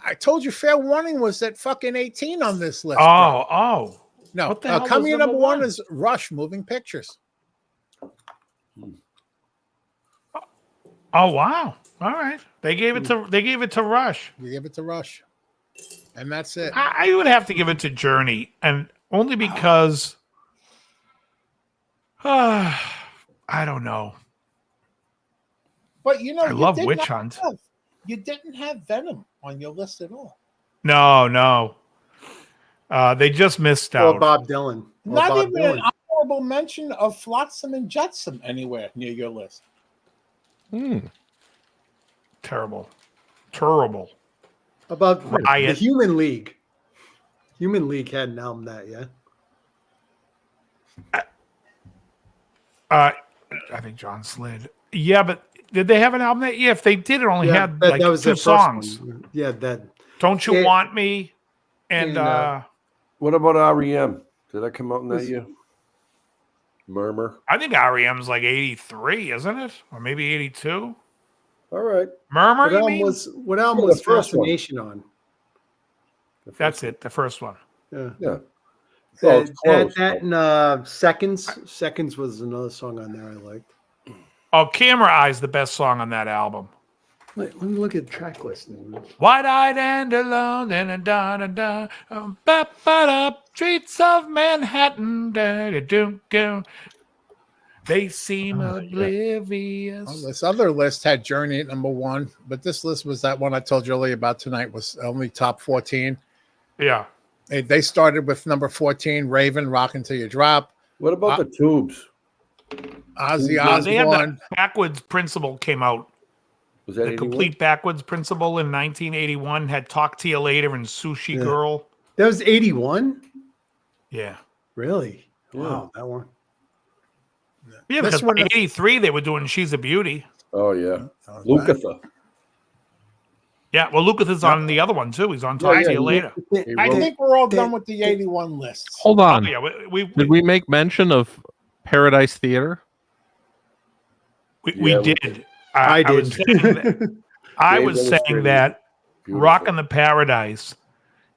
I told you Fair Warning was at fucking 18 on this list. bro. Oh. No. What the hell Coming was in number number 1 one? is Rush, Moving Pictures. Oh, wow. All right. They gave it to Rush. We give it to Rush. And that's it. I would have to give it to Journey, and only because I don't know. But you know, I love did Witch not Hunt. you didn't have Venom on your list at all. No. They just missed Or out. Bob Dylan. Or Not Bob even an honorable mention of Flotsam and Jetsam anywhere near your list. Terrible. About the Riot. Human League. Human League had an album that, yeah. I think John slid. Yeah, but did they have an album that? Yeah, if they did, it only Yeah, had that, like that was 2 their first songs. one. Yeah, that. Don't You It- Want Me? And What about REM? Did that come out in that Was- year? Murmur. I think REM's like 83, isn't it? Or maybe 82? All right. Murmur, What you album mean? what album Oh, was the first one. Fascination on? That's it, the first one. Yeah. Yeah. Oh, it's close. That and Seconds. Seconds was another song on there I liked. Oh, Camera Eye's the best song on that album. Let me look at the track list. Wide-eyed and alone, and a da da da, ba ba da, streets of Manhattan, da da do go. They seem oblivious. Well, this other list had Journey at number 1, but this list was that one I told you earlier about tonight was only top 14. Yeah. They started with number 14, Raven, Rock Until You Drop. What about the Tubes? Ozzy They had Osbourne. the Backwards Principle came out Was that The 81? Complete Backwards Principle in 1981 had Talk to You Later and Sushi Girl. That was 81? Yeah. Really? Wow, that one. Yeah, This because one- by 83 they were doing She's a Beauty. Oh yeah, Lukather. Yeah, well, Lucas is on the other one too. He's on Talk Yeah, to You he- Later. He I wrote- think we're all done with the 81 lists. Hold Oh, on. yeah, Did we make mention of Paradise Theater? we Yeah, did. I I was did. saying that, I Dave was saying illustrated that beautiful. Rock in the Paradise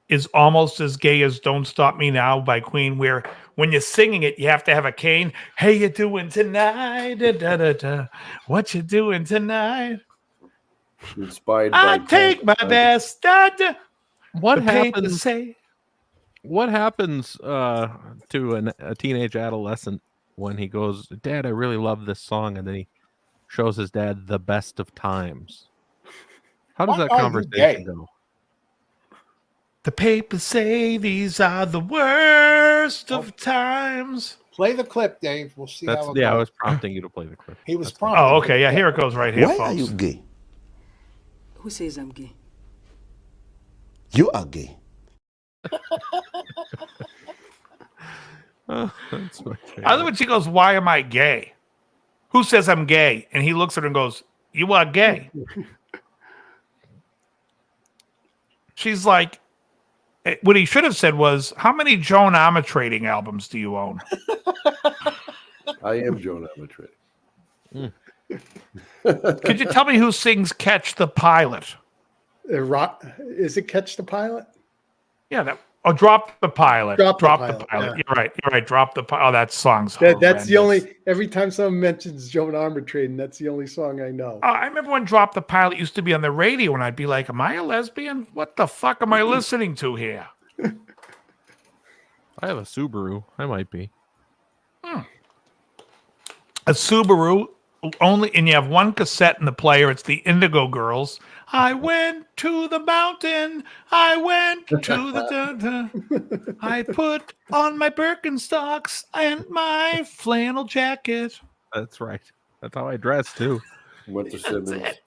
is almost as gay as Don't Stop Me Now by Queen, where when you're singing it, you have to have a cane. Hey, you doing tonight? Da, da, da, da. What you doing tonight? Inspired I by take my best. Da, da. What The paper happens? say. What happens to a teenage adolescent when he goes, "Dad, I really love this song," and then he shows his dad The Best of Times? How does Why that are you conversation gay? go? The papers say these are the worst of times. Play the clip, Dave. We'll see That's how it I goes. was prompting you to play the clip. He was That's fine. prompted. Oh, okay. Yeah, here it goes right here, Why folks. are you gay? Who says I'm gay? You are gay. Oh, that's my I love when she goes, "Why am I gay? Who says I'm gay?" And he looks at her and goes, "You are gay." She's like, what he should have said was, "How many Joan Armatrading albums do you own?" I am Joan Armatrading. Could you tell me who sings "Catch the Pilot"? Rock, is it Catch the Pilot? Yeah, that. Oh, "Drop the Pilot." Drop the the Pilot, pilot. yeah. You're right. You're right. "Drop the Pilot." Oh, that song's That's the horrendous. only, every time someone mentions Joan Armatrading, that's the only song I know. I remember when "Drop the Pilot" used to be on the radio, and I'd be like, "Am I a lesbian? What the fuck am I listening to here?" I have a Subaru. I might be. A Subaru only, and you have one cassette in the player. It's the Indigo Girls. I went to the mountain. I went to the. I put on my Birkenstocks and my flannel jacket. That's right. That's how I dress too. Went to Simmons.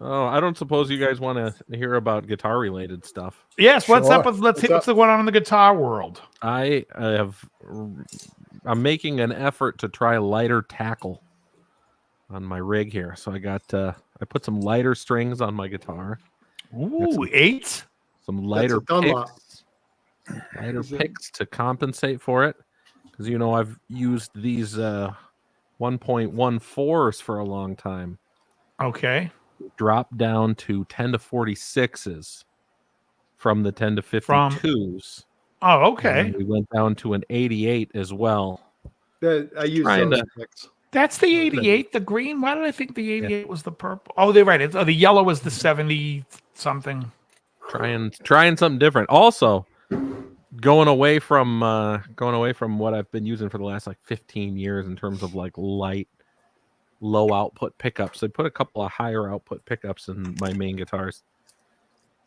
Oh, I don't suppose you guys want to hear about guitar related stuff. Yes, what's up Sure. with What's what's going on in the guitar world? I'm making an effort to try lighter tackle on my rig here. So I got I put some lighter strings on my guitar. Ooh, 8. Some lighter Dunlop. picks to compensate for it, because I've used these 1.14s for a long time. Okay. Dropped down to 10 to 46s from the 10 to 52s. Oh, And okay. then we went down to an 88 as well. I use Trying those to- picks. That's the 88, the green. Why did I think the 88 was the purple? Oh, they're right. The yellow was the 70 something. Trying something different. Also, going away from what I've been using for the last 15 years in terms of light, low output pickups. I put a couple of higher output pickups in my main guitars.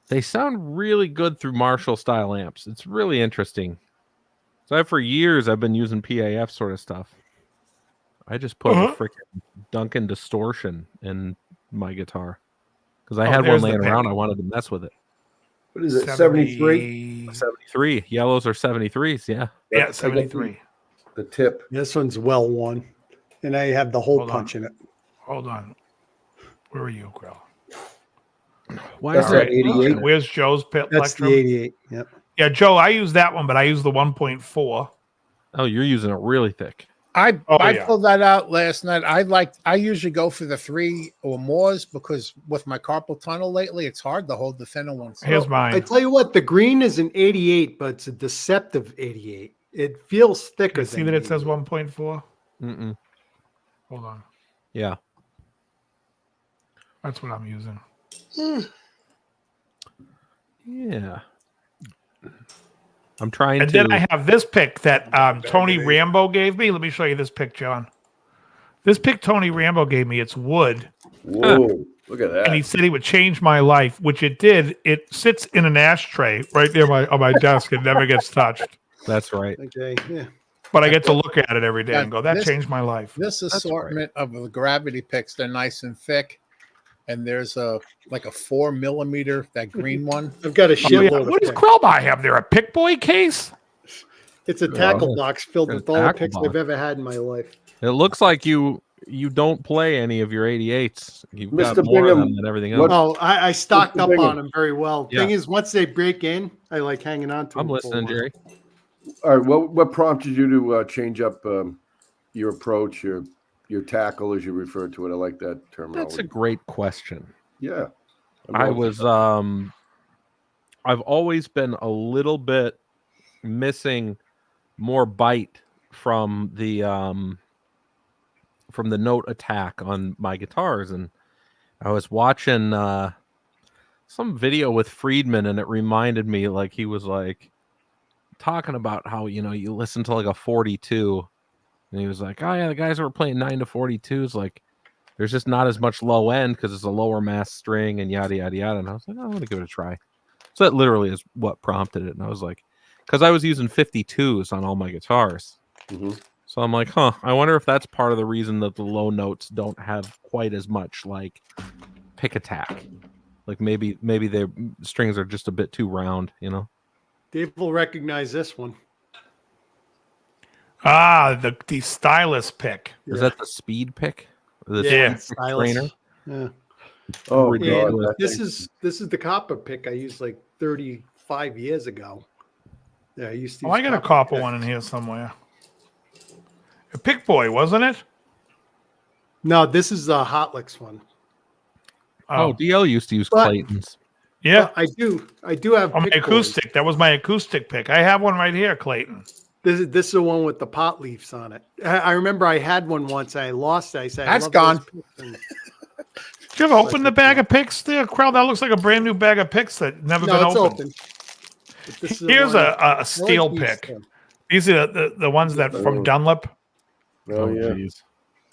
They sound really good through Marshall style amps. It's really interesting. So for years I've been using PAF sort of stuff. I just put a freaking Duncan distortion in my guitar because I had one there's the laying around. pick. I wanted to mess with it. What is it? 73? 73 yellows are 73s. Yeah. Yeah, 73. The tip. This one's well worn, and I have the hole Hold on. punch in it. Hold on. Where are you, Grill? Why That's is that that? 88. Where's Joe's pit That's the Plectrum? 88. Yep. Yeah, Joe, I use that one, but I use the 1.4. Oh, you're using it really thick. I yeah. pulled that out last night. I usually go for the 3 or mores because with my carpal tunnel lately, it's hard to hold the thinner ones. Here's I mine. tell you what, the green is an 88, but it's a deceptive 88. It feels thicker. You see than that it says 88. 1.4? Mm-mm. Hold on. Yeah. That's what I'm using. Yeah. I'm trying And to. then I have this pick that Tony Rambo gave me. Let me show you this pick, John. This pick Tony Rambo gave me, it's wood. Whoa. Look at that. And he said he would change my life, which it did. It sits in an ashtray right there on my desk. It never gets touched. That's right. Okay. Yeah. But I get to look at it every day Yeah, and go, that this- changed my life. This assortment of the gravity picks, they're nice and thick. And there's a 4 millimeter, that green one. I've got a Oh, yeah. shitload What of does picks. Krellbach have there? A pick boy case? It's a tackle box filled It's a with all the tackle picks box. I've ever had in my life. It looks like you don't play any of your 88s. You've got Mr. more of them Bingham, than everything what- else. Oh, I stocked Mr. up Bingham. on them very well. Yeah. Thing is, once they break in, I like hanging on to I'm them. for a listening, while. Jerry. All right. What prompted you to change up your approach, your tackle, as you refer to it? I like that terminology. That's a great question. Yeah. I was I've always been a little bit missing more bite from the note attack on my guitars, and I was watching some video with Friedman, and it reminded me, like, he was like talking about how, you know, you listen to like a 42, and he was like, oh yeah, the guys who were playing 9 to 42s, like, there's just not as much low end because it's a lower mass string and yada yada yada. And I was like, I'm gonna give it a try. So that literally is what prompted it. And I was like, because I was using 52s on all my guitars. So I'm like, I wonder if that's part of the reason that the low notes don't have quite as much like pick attack. Like maybe their strings are just a bit too round, you know. Dave will recognize this one. Ah, the stylus pick. Is that the speed pick? The Yeah. speed pick trainer? Yeah. Oh, And God. that this thing- is the copper pick I used like 35 years ago. Yeah, I used to. Oh, use I got a copper copper picks. one in here somewhere. A pick boy, wasn't it? No, this is the Hotlicks one. Oh, DL used to use But- Clayton's. Yeah. I do have Oh, my pick boys. acoustic. That was my acoustic pick. I have one right here, Clayton. This is the one with the pot leaves on it. I remember I had one once. I lost it. I said, That's I love those gone. picks. And- Did you ever open the bag of picks there, Krell? That looks like a brand new bag of picks that never No, been it's opened. open. But this is the Here's one- a steel these pick. two. These are the ones that from Dunlop. Oh, yeah. geez.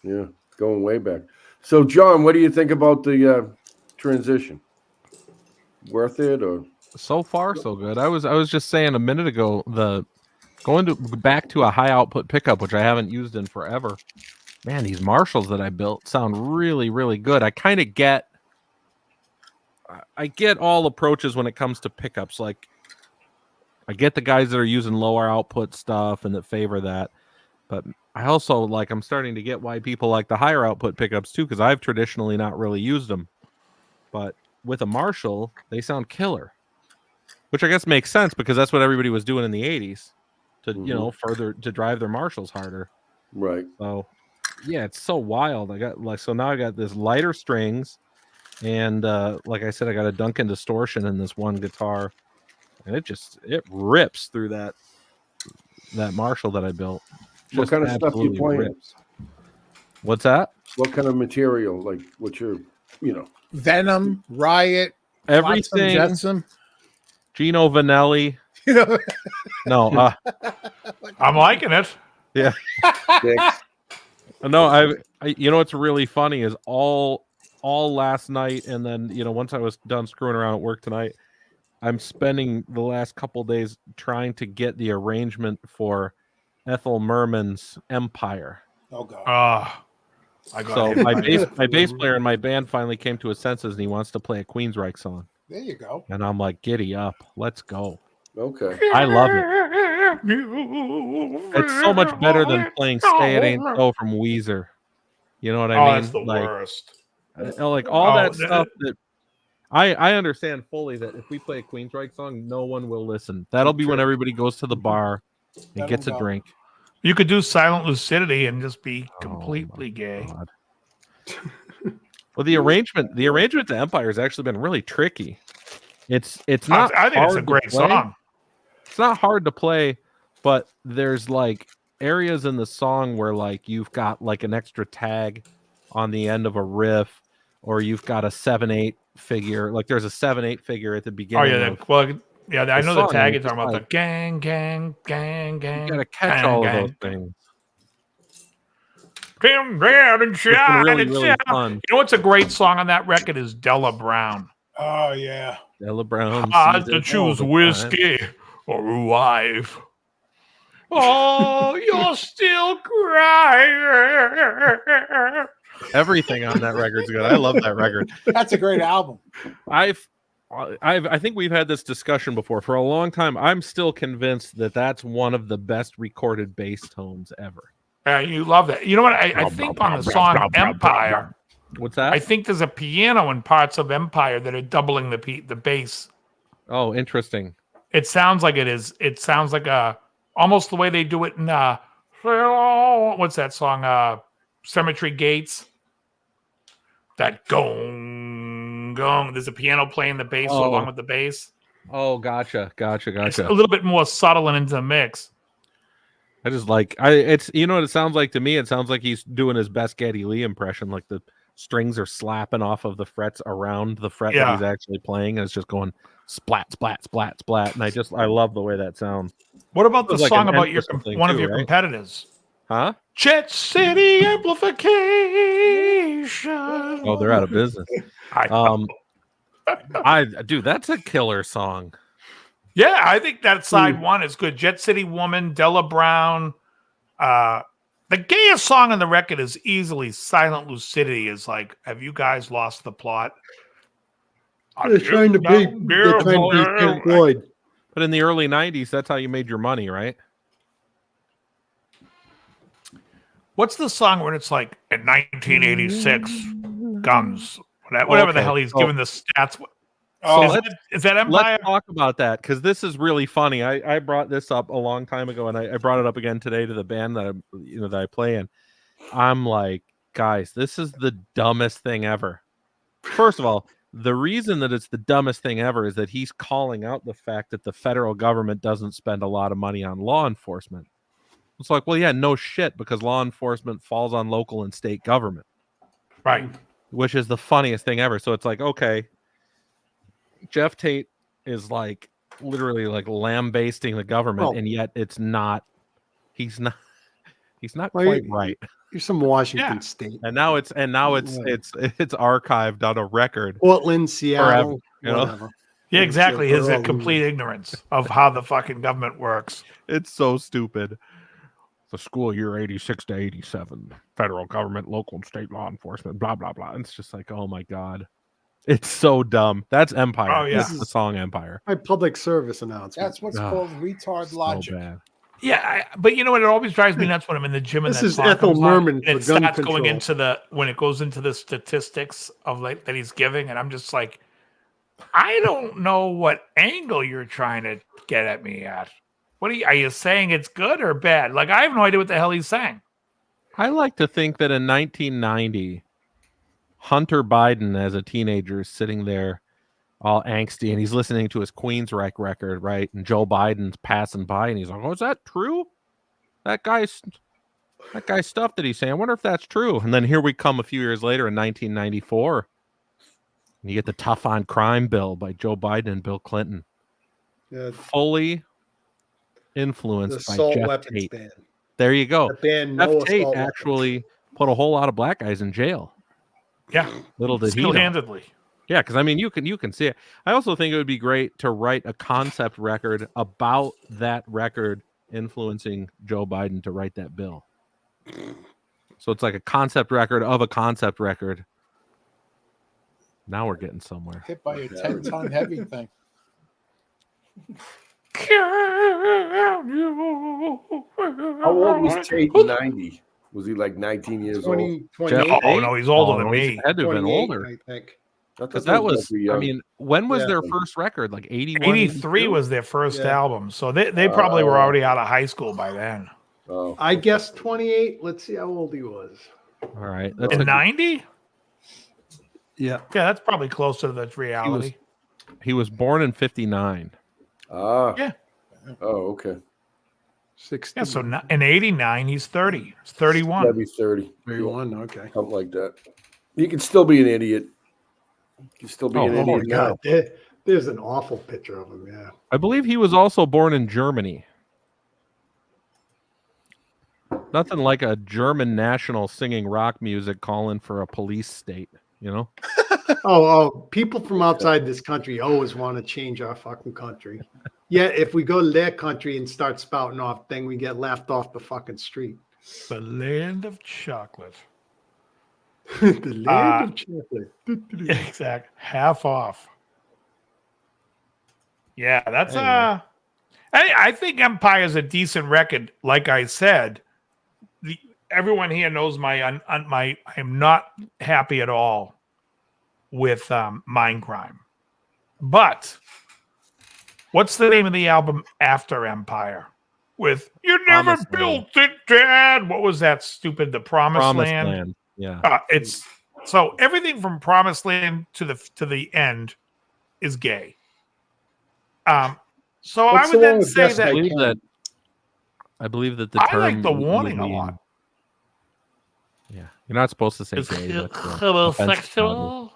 Yeah. Going way back. So, John, what do you think about the transition? Worth it or? So far, so good. I was just saying a minute ago, back to a high output pickup, which I haven't used in forever. Man, these Marshalls that I built sound really, really good. I kind of get all approaches when it comes to pickups. Like, I get the guys that are using lower output stuff and that favor that, but I also I'm starting to get why people like the higher output pickups too, because I've traditionally not really used them. But with a Marshall, they sound killer, which I guess makes sense because that's what everybody was doing in the 80s to, you know, further to drive their Marshalls harder. Right. So, yeah, it's so wild. So now I got this lighter strings, and like I said, I got a Duncan distortion in this one guitar, and it rips through that Marshall that I built. What Just kind of stuff you absolutely playing? rips. What's that? What kind of material? Like, what's your, Venom, Riot, Everything. Jetsam. Gino Vanelli. You know, No, I'm liking it. yeah. Dicks? No, I you know what's really funny is all last night, and then once I was done screwing around at work tonight, I'm spending the last couple days trying to get the arrangement for Ethel Merman's Empire. oh god. I got So it. my bass player in my band finally came to his senses, and he wants to play a Queensryche song. There you go. And I'm like, giddy up, let's go. Okay. I love it. It's so much better than playing "Say It Ain't So" from Weezer. You know what I Oh, mean? that's the worst. Like all Oh, that stuff that I understand fully that if we play a Queensryche song, no one will listen. That'll be when everybody goes to the bar and That'll gets a go. drink. You could do Silent Lucidity and just be Oh, completely gay. God. Well, the arrangement to Empire has actually been really tricky. It's not. I think it's a hard to great play. song. It's not hard to play, but there's like areas in the song where like you've got like an extra tag on the end of a riff, or you've got a 7/8 figure. Like there's a 7/8 figure at the Oh beginning. yeah, of, I know the song, tag and you're talking about. it's The gang, gang, gang, gang. you gotta catch gang, all gang. of those things. Come down and It's been shout really, and really shout. fun. You know what's a great song on that record is Della Brown. Oh yeah. Ella Brown. I had sees to it choose all the time. whiskey or a wife. Oh, you're still crying. Everything on that record's good. I love that record. That's a great album. I think we've had this discussion before. For a long time, I'm still convinced that that's one of the best recorded bass tones ever. You love that. You know what? I think on the song Empire. What's that? I think there's a piano in parts of Empire that are doubling the bass. Oh, interesting. It sounds like it is. It sounds like almost the way they do it in what's that song? Cemetery Gates. That gong gong. There's a piano playing the bass along with the bass. Oh, gotcha. It's a little bit more subtle and into the mix. I just like it's you know what it sounds like to me? It sounds like he's doing his best Geddy Lee impression, like the strings are slapping off of the frets around the fret that he's actually playing, and it's just going splat, splat, splat, splat. And I love the way that sounds. What about the Like song about one of your right? competitors? Huh? Jet City Amplification. Oh, they're out of business. Dude, that's a killer song. Yeah, I think that side one is good. Jet City Woman, Della Brown. The gayest song on the record is easily Silent Lucidity. Is like, have you guys lost the plot? They're trying to be Pink Floyd. But in the early 90s, that's how you made your money, right? What's the song when it's like in 1986 guns? Whatever the hell he's giving the stats. Is that Empire? Let's talk about that because this is really funny. I brought this up a long time ago, and I brought it up again today to the band that I play in. I'm like, guys, this is the dumbest thing ever. First of all, the reason that it's the dumbest thing ever is that he's calling out the fact that the federal government doesn't spend a lot of money on law enforcement. It's like, well, yeah, no shit, because law enforcement falls on local and state government. Right. Which is the funniest thing ever. So it's like, okay, Jeff Tate is like literally like lambasting the government, and yet he's not quite right. You're from Washington State. And now it's archived on a record. Portland, Seattle, forever, Yeah, exactly. His complete ignorance of how the fucking government works. It's so stupid. The school year 86 to 87, federal government, local and state law enforcement, blah, blah, blah. It's just like, oh my God. It's so dumb. That's Empire. Oh, yeah. This is the song Empire. My public service announcement. That's what's called retard logic. Bad. Yeah, but you know what? It always drives me nuts when I'm in the gym. And This is Ethel Merman and it for gun starts control. going into when it goes into the statistics of like that he's giving, and I'm just like, I don't know what angle you're trying to get at me at. What are you saying? It's good or bad? Like I have no idea what the hell he's saying. I like to think that in 1990, Hunter Biden, as a teenager, is sitting there all angsty, and he's listening to his Queensryche record, right? And Joe Biden's passing by, and he's like, "Oh, is that true? That guy's stuff that he's saying. I wonder if that's true." And then here we come a few years later in 1994, and you get the Tough on Crime bill by Joe Biden and Bill Clinton, fully influenced by Jeff Tate. Ban. There you go. Jeff Tate assault actually put a whole lot of black guys in jail. Yeah, little did he know. Single-handedly. Yeah, because I mean, you can see it. I also think it would be great to write a concept record about that record influencing Joe Biden to write that bill. So it's like a concept record of a concept record. Now we're getting somewhere. Hit by a 10-ton heavy thing. How old was Tate in 90? Was he like 19 years old? 28? Oh, no, he's older than me. He had to have been older. I think. Because that was, I mean, when was their first record? Like 81? 83 was their first album. So they probably were already out of high school by then. Oh, I guess 28. Let's see how old he was. All right. That's In 90? Yeah. Yeah, that's probably closer to the reality. He was born in 59. Yeah. Oh, okay. 60. Yeah, so in 89, he's 30. He's 31. That'd be 30. 31, okay. Something like that. You can still be an idiot. You can still be an Oh my idiot now. God. There's an awful picture of him, yeah. I believe he was also born in Germany. Nothing like a German national singing rock music calling for a police state, you know? Oh, people from outside this country always want to change our fucking country. Yeah, if we go to their country and start spouting off, then we get laughed off the fucking street. The land of chocolate. The land of chocolate. Exact. Half off. Yeah, that's Anyway. I think Empire's a decent record. Like I said, everyone here knows I am not happy at all with Mindcrime. But what's the name of the album after Empire? With "You Never Promised Built It, Dad." What was that stupid? The Promised Land. Yeah. It's so everything from Promised Land to the end is gay. So What's I the would one then with say Best that I believe that the I term like the would warning a mean- lot. Yeah, you're not supposed to say It's gay. That's, homosexual.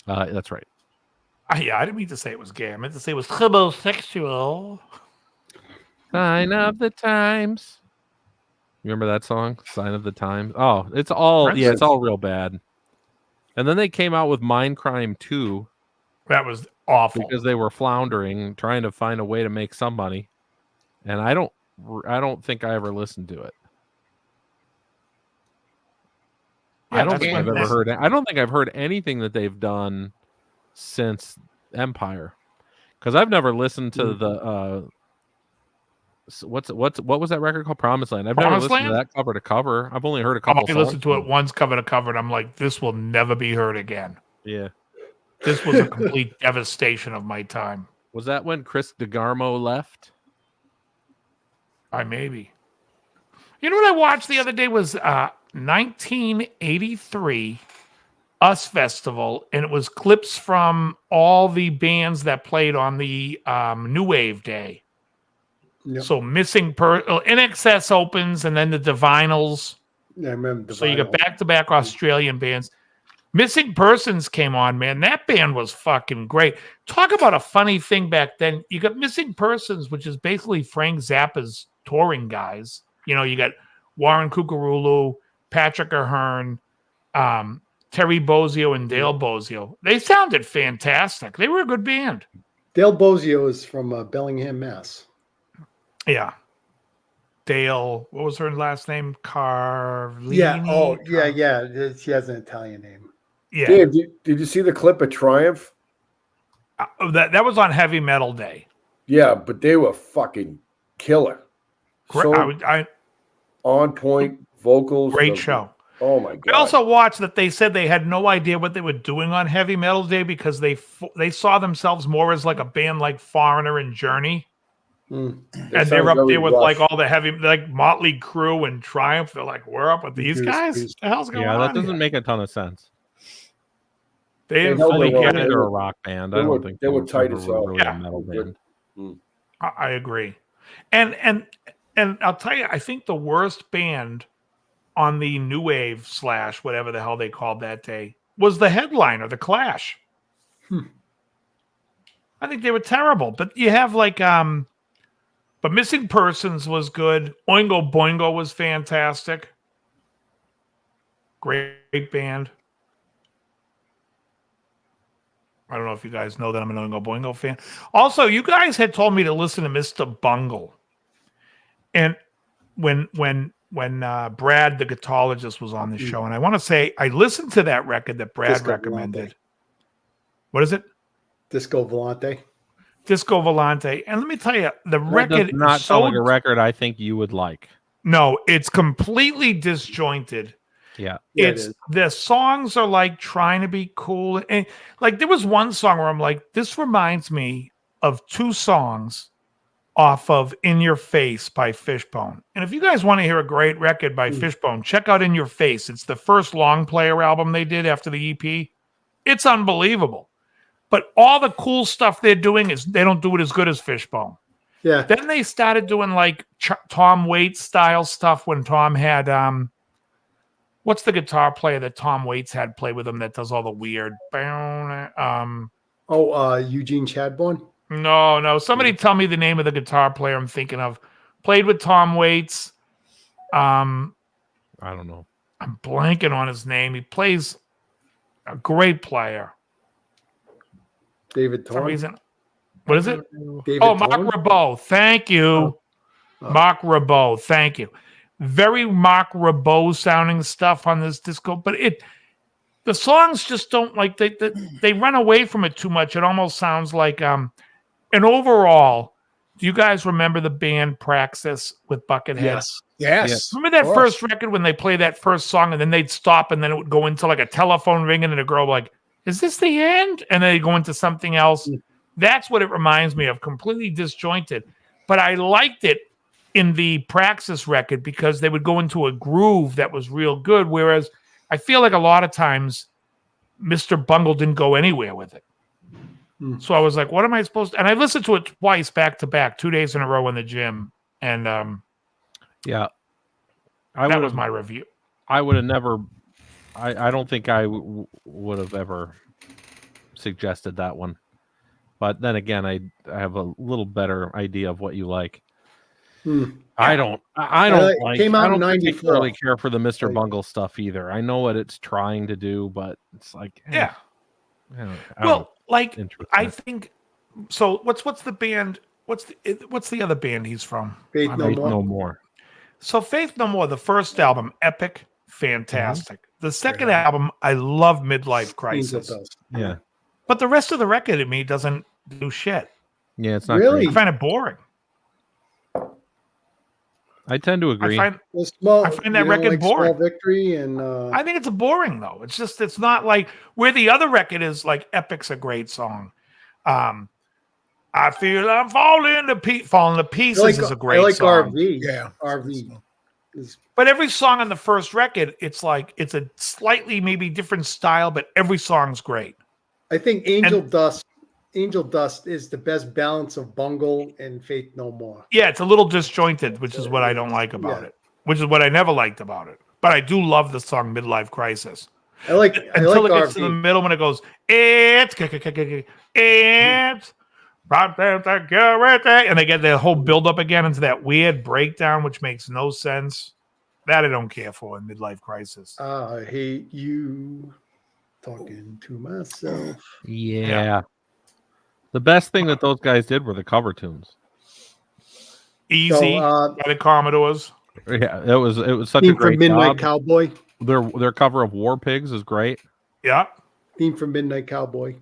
That's right. Yeah, I didn't mean to say it was gay. I meant to say it was homosexual. Sign of the times. Remember that song, "Sign of the Times"? Oh, it's all it's all real bad. And then they came out with Mindcrime 2. That was awful because they were floundering, trying to find a way to make some money. And I don't think I ever listened to it. Yeah, I don't that's think when I've ever heard. I don't think I've heard anything that they've done since Empire, because I've never listened to the what was that record called? Promised Land. I've never Promised listened to Land? that cover to cover. I've only heard a couple. I listened to it once cover to cover, and I'm like, this will never be heard again. Yeah, this was a complete devastation of my time. Was that when Chris DeGarmo left? Maybe. You know what I watched the other day was 1983 US Festival, and it was clips from all the bands that played on the New Wave Day. Yep. So NXS opens, and then the Divinals. Yeah, I remember. So you got back-to-back Australian bands. Missing Persons came on, man. That band was fucking great. Talk about a funny thing back then. You got Missing Persons, which is basically Frank Zappa's touring guys. You know, you got Warren Cucurullo, Patrick Ahern, Terry Bozzio, and Dale Bozzio. They sounded fantastic. They were a good band. Dale Bozzio is from Bellingham, Mass. Yeah. Dale, what was her last name? Carlini? Yeah. Oh, yeah. She has an Italian name. Yeah. Dave, did you see the clip of Triumph? That was on Heavy Metal Day. Yeah, but they were fucking killer. So on point vocals. Great show. Oh my god! I also watched that they said they had no idea what they were doing on Heavy Metal Day because they saw themselves more as like a band like Foreigner and Journey. Mm. And they're up there with like all the heavy, like Motley Crue and Triumph. They're like, we're up with these guys. What the hell's going on? Yeah, that doesn't make a ton of sense. They didn't fully fully get get into it. a rock band. I don't think they were tight as hell. really a metal band. I agree. And I'll tell you, I think the worst band on the New Wave / whatever the hell they called that day was the Headliner, the Clash. I think they were terrible. But you have like but Missing Persons was good. Oingo Boingo was fantastic. Great band. I don't know if you guys know that I'm an Oingo Boingo fan. Also, you guys had told me to listen to Mr. Bungle. And when Brad, the guitarologist, was on the show, and I want to say I listened to that record that Brad Disco recommended. Volante. What is it? Disco Volante. Disco Volante. And let me tell you, the record does not is sound like a record I think you would like. No, it's completely disjointed. Yeah. The songs are like trying to be cool. And like there was one song where I'm like, this reminds me of two songs off of In Your Face by Fishbone. And if you guys want to hear a great record by Fishbone, check out In Your Face. It's the first long player album they did after the EP. It's unbelievable. But all the cool stuff they're doing is they don't do it as good as Fishbone. Yeah. Then they started doing like Tom Waits style stuff when Tom had what's the guitar player that Tom Waits had play with him that does all the weird Eugene Chadbourne? No. Somebody tell me the name of the guitar player I'm thinking of. Played with Tom Waits. I don't know. I'm blanking on his name. He plays a great player. David For some Thorne? reason. What is it? David Oh, Mark Tone? Ribot. Thank you. Mark Ribot. Thank you. Very Mark Ribot sounding stuff on this disco, but the songs just don't like they run away from it too much. It almost sounds like and overall, do you guys remember the band Praxis with Buckethead? Yes. Remember that first record when they play that first song and then they'd stop and then it would go into like a telephone ringing and a girl like, is this the end? And then they go into something else. That's what it reminds me of, completely disjointed. But I liked it in the Praxis record because they would go into a groove that was real good. Whereas I feel like a lot of times Mr. Bungle didn't go anywhere with it. So I was like, what am I supposed to? And I listened to it twice back to back, 2 days in a row in the gym. And yeah, that was my review. I would have never, I don't think I would have ever suggested that one. But then again, I have a little better idea of what you like. I don't Came out I in don't 94. particularly care for the Mr. Bungle stuff either. I know what it's trying to do, but it's like, Yeah. I don't like interest I in it. think so. What's the band? What's the other band he's from? Faith No Faith More. No More. So Faith No More, the first album, epic, fantastic. The second album, I love Midlife Crisis. Angel Dust. Yeah. But the rest of the record to me doesn't do shit. Yeah, it's not Really? I great. find it boring. I tend to agree. I find Well, I find you that don't record like boring. Small Victory and I think it's boring though. It's not like where the other record is like Epic's a great song. I feel I'm falling to pieces is a great I like song. RV. Yeah. RV. Is, But every song on the first record, it's like it's a slightly maybe different style, but every song's great. I think Angel Dust is the best balance of Bungle and Faith No More. Yeah, it's a little disjointed, which is what I don't like about it. Which is what I never liked about it. But I do love the song Midlife Crisis. I like Until it gets RV. to the middle when it goes, it's right there, and they get the whole build up again into that weird breakdown, which makes no sense. That I don't care for in Midlife Crisis. I hate you. Talking to myself. Yeah. The best thing that those guys did were the cover tunes. Easy So, by the Commodores. Yeah, it was such a Theme from great Midnight job. Cowboy. Their cover of War Pigs is great. Yeah. Theme from Midnight Cowboy.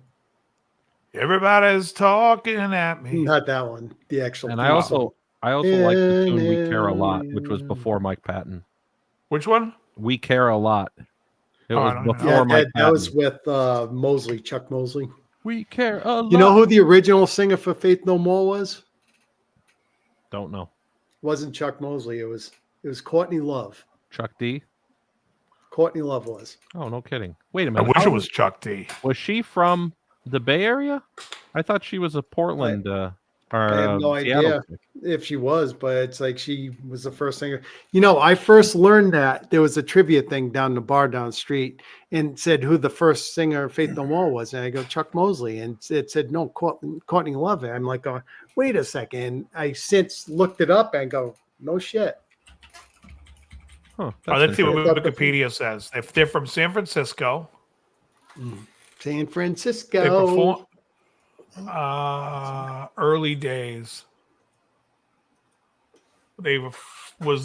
Everybody's talking at me. Not that one. The actual. And theme I also song. like the tune "We Care a Lot," which was before Mike Patton. Which one? "We Care a Lot." It I was don't know. before Yeah, Mike that was Patton. with Mosley, Chuck Mosley. We care a lot. You know who the original singer for Faith No More was? Don't know. Wasn't Chuck Mosley. It was Courtney Love. Chuck D. Courtney Love was. Oh, no kidding. Wait a I minute. wish How it was Chuck D. Was she from the Bay Area? I thought she was a Portland. I have no Seattle idea chick. if she was, but it's like she was the first singer. You know, I first learned that there was a trivia thing down the bar down the street and said who the first singer of Faith No More was. And I go, Chuck Mosley. And it said, no, Courtney Love. I'm like, wait a second. I since looked it up and go, no shit. Huh, Let's see what interesting. Wikipedia says. If they're from San Francisco, San they Francisco. perform early days. The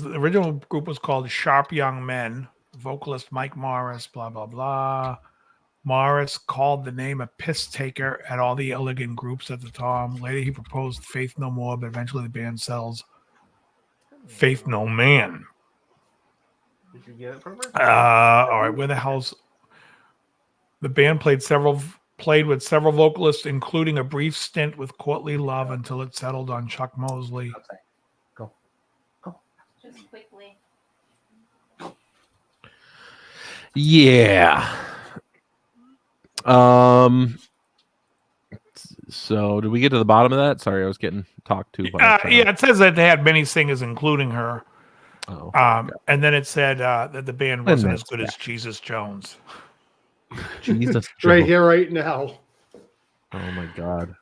original group was called Sharp Young Men. Vocalist Mike Morris, blah blah blah. Morris called the name a piss taker at all the elegant groups at the time. Later, he proposed Faith No More, but eventually the band sells Faith No Man. Did you get it from her? All right, where the hell's the band played with several vocalists, including a brief stint with Courtney Love until it settled on Chuck Mosley. Go. Just quickly. Yeah. So did we get to the bottom of that? Sorry, I was getting talked to. By a child. Yeah, it says that they had many singers, including her. Oh, and then it said that the band wasn't as that's good as Jesus Jones. Jesus. Right Joe. here, right now. Oh my God.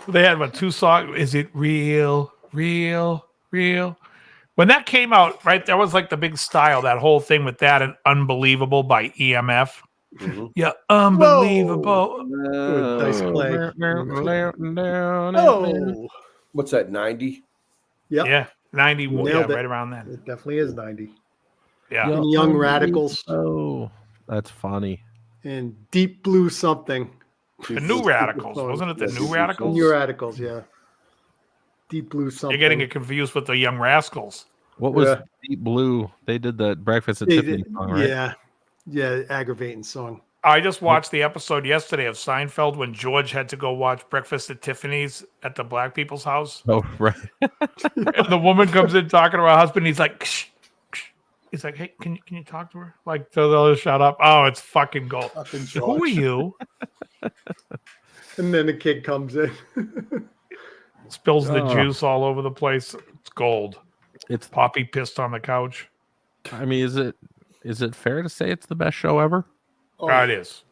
They had about 2 songs. Is it real? Real? Real? When that came out, right, that was like the big style, that whole thing with that and Unbelievable by EMF. Yeah, unbelievable. Dice play. Oh, what's that? 90. Yep. Yeah, 90. You Yeah, nailed it. right around then. It definitely is 90. Yeah. And Young Radicals Oh, that's funny. and Deep Blue something. The New Radicals, wasn't it? The New Radicals. New Radicals, yeah. Deep Blue something. You're getting it confused with the Young Rascals. What was Deep Blue? They did the Breakfast at They Tiffany did- song, right? Yeah, aggravating song. I just watched the episode yesterday of Seinfeld when George had to go watch Breakfast at Tiffany's at the black people's house. Oh, right. And the woman comes in talking to her husband. He's like, ksh, ksh. He's like, hey, can you talk to her? Like, so they'll just shut up. Oh, it's fucking gold. Who are you? And then the kid comes in. Spills the Oh. juice all over the place. It's gold. It's Poppy pissed on the couch. I mean, is it fair to say it's the best show ever? It is.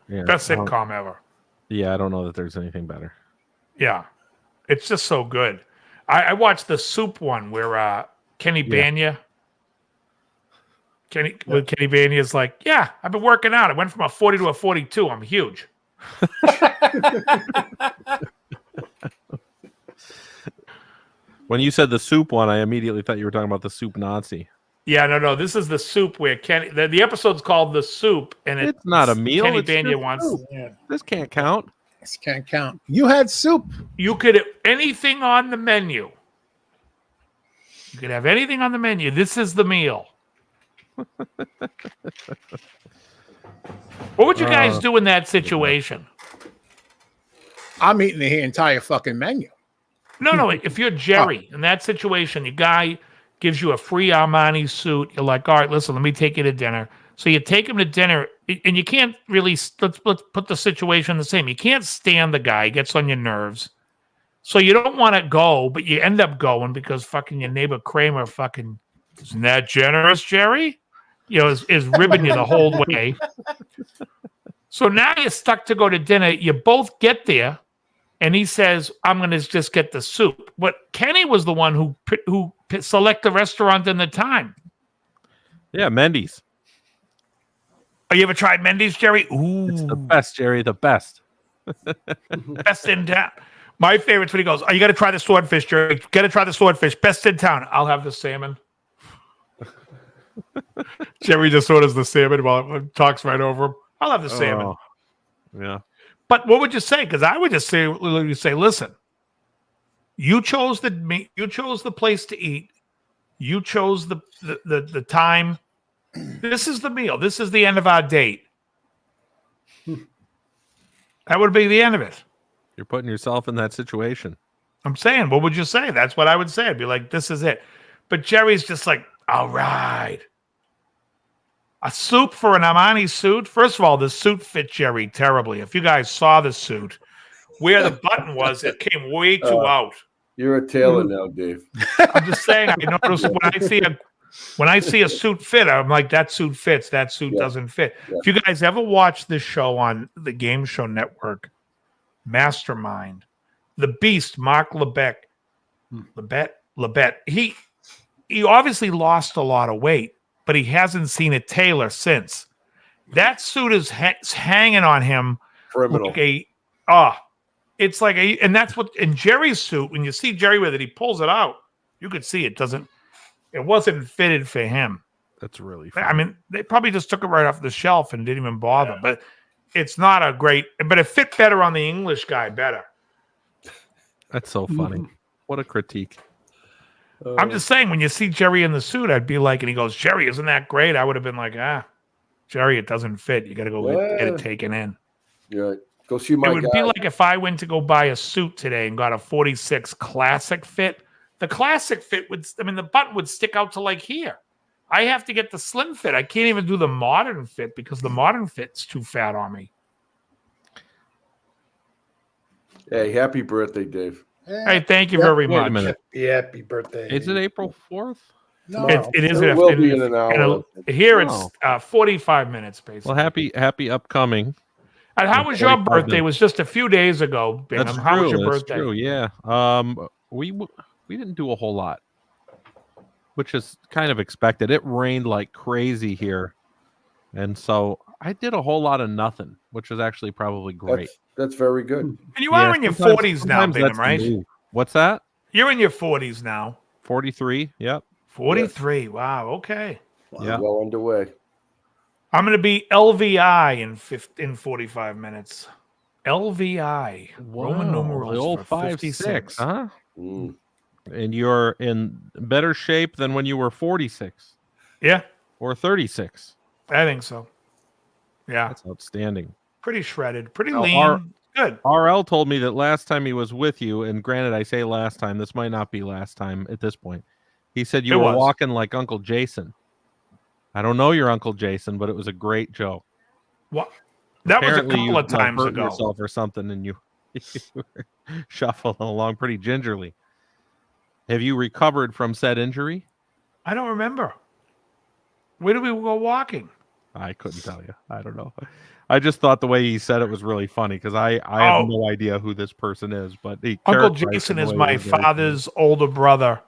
Yeah, Best I don't- sitcom ever. Yeah, I don't know that there's anything better. Yeah. It's just so good. I watched the Soup one where Kenny Banya. Kenny Banya's like, yeah, I've been working out. I went from a 40 to a 42. I'm huge. When you said the soup one, I immediately thought you were talking about the soup Nazi. Yeah, no. This is the Soup where Kenny. The episode's called The Soup, and It's not a meal. Kenny It's Banya just wants. soup. This can't count. This can't count. You had soup. You could anything on the menu. You could have anything on the menu. This is the meal. What would you guys do in that situation? I'm eating the entire fucking menu. No. If you're Jerry in that situation, the guy gives you a free Armani suit. You're like, all right, listen, let me take you to dinner. So you take him to dinner, and you can't really. Let's put the situation the same. You can't stand the guy; he gets on your nerves. So you don't want to go, but you end up going because fucking your neighbor Kramer fucking isn't that generous, Jerry? You know, is ribbing you the whole way. So now you're stuck to go to dinner. You both get there. And he says, I'm going to just get the soup. But Kenny was the one who select the restaurant and the time. Yeah, Mendy's. Oh, you ever tried Mendy's, Jerry? Ooh. It's the best, Jerry. The best. Best in town. My favorite's when he goes, oh, you got to try the swordfish, Jerry. You got to try the swordfish. Best in town. I'll have the salmon. Jerry just orders the salmon while talks right over him. I'll have the salmon. Oh, yeah. But what would you say? Because I would just say, listen, you chose the place to eat. You chose the time. This is the meal. This is the end of our date. That would be the end of it. You're putting yourself in that situation. I'm saying, what would you say? That's what I would say. I'd be like, this is it. But Jerry's just like, all right. A soup for an Armani suit. First of all, the suit fit Jerry terribly. If you guys saw the suit, where the button was, it came way too out. You're a tailor now, Dave. I'm just saying. I notice when I see a suit fit, I'm like, that suit fits. That suit doesn't fit. Yeah. If you guys ever watch this show on the Game Show Network, Mastermind, the Beast, Mark Lebet, he obviously lost a lot of weight, but he hasn't seen a tailor since. That suit is hanging on him Criminal. like it's like and that's what in Jerry's suit. When you see Jerry with it, he pulls it out. You could see it wasn't fitted for him. That's really funny. I mean, they probably just took it right off the shelf and didn't even bother. But it's not a great. But it fit better on the English guy better. That's so funny. What a critique. I'm just saying, when you see Jerry in the suit, I'd be like, and he goes, Jerry, isn't that great? I would have been like, Jerry, it doesn't fit. You got to go get it taken in. Yeah, go see my It would guy. be like if I went to go buy a suit today and got a 46 classic fit. The classic fit the button would stick out to like here. I have to get the slim fit. I can't even do the modern fit because the modern fit's too fat on me. Hey, happy birthday, Dave. Hey, thank you very Wait a much. minute. Happy birthday. Is it April 4th? No, It is. It will be in an hour. Here it's 45 minutes, basically. Well, happy upcoming. And how was your 45 birthday? It minutes. was just a few days ago, Bingham. That's How was true. your That's birthday? true. Yeah. We didn't do a whole lot, which is kind of expected. It rained like crazy here, and so I did a whole lot of nothing, which was actually probably great. That's very good. And you are in your sometimes- 40s now, sometimes Bingham, that's the right? move. What's that? You're in your 40s now. 43. Yep. 43. Wow. Okay. Yeah. Well underway. I'm going to be LVI in 45 minutes. LVI. Roman Wow, numerals. the old for 56, huh? Mm. And you're in better shape than when you were 46. Yeah. Or 36. I think so. Yeah. That's outstanding. Pretty shredded. Pretty Now, lean. Good. RL told me that last time he was with you, and granted, I say last time, this might not be last time at this point. He said you It were was. walking like Uncle Jason. I don't know your Uncle Jason, but it was a great joke. What? That Apparently was a couple of you, times hurt ago. yourself or something, and you were shuffling along pretty gingerly. Have you recovered from said injury? I don't remember. Where did we go walking? I couldn't tell you. I don't know. I just thought the way he said it was really funny because I have no idea who this person is, but Uncle Jason is my father's older brother,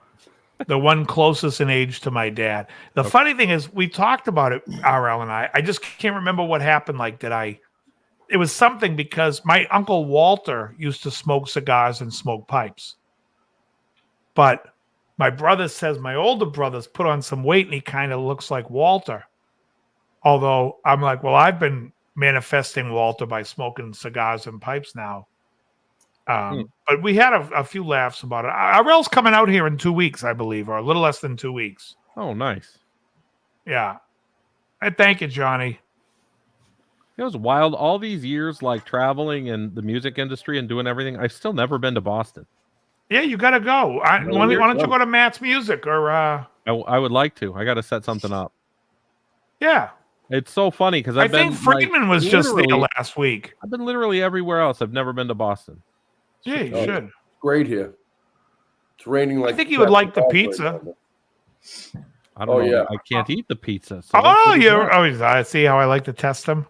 the one closest in age to my dad. The funny thing is, we talked about it, RL and I. I just can't remember what happened. Like, it was something because my Uncle Walter used to smoke cigars and smoke pipes. But my brother says my older brother's put on some weight and he kind of looks like Walter. Although I'm like, well, I've been manifesting Walter by smoking cigars and pipes now. But we had a few laughs about it. RL's coming out here in 2 weeks, I believe, or a little less than 2 weeks. Oh, nice. Yeah. I thank you, Johnny. It was wild. All these years, like traveling in the music industry and doing everything, I've still never been to Boston. Yeah, you got to go. Why don't you go to Matt's Music or? I would like to. I got to set something up. Yeah. It's so funny because I think Friedman was just there last week. I've been literally everywhere else. I've never been to Boston. Yeah, you should. Great here. It's raining like. I think you would like the pizza. I don't know. Yeah. I can't eat the pizza. So I see how I like to test them.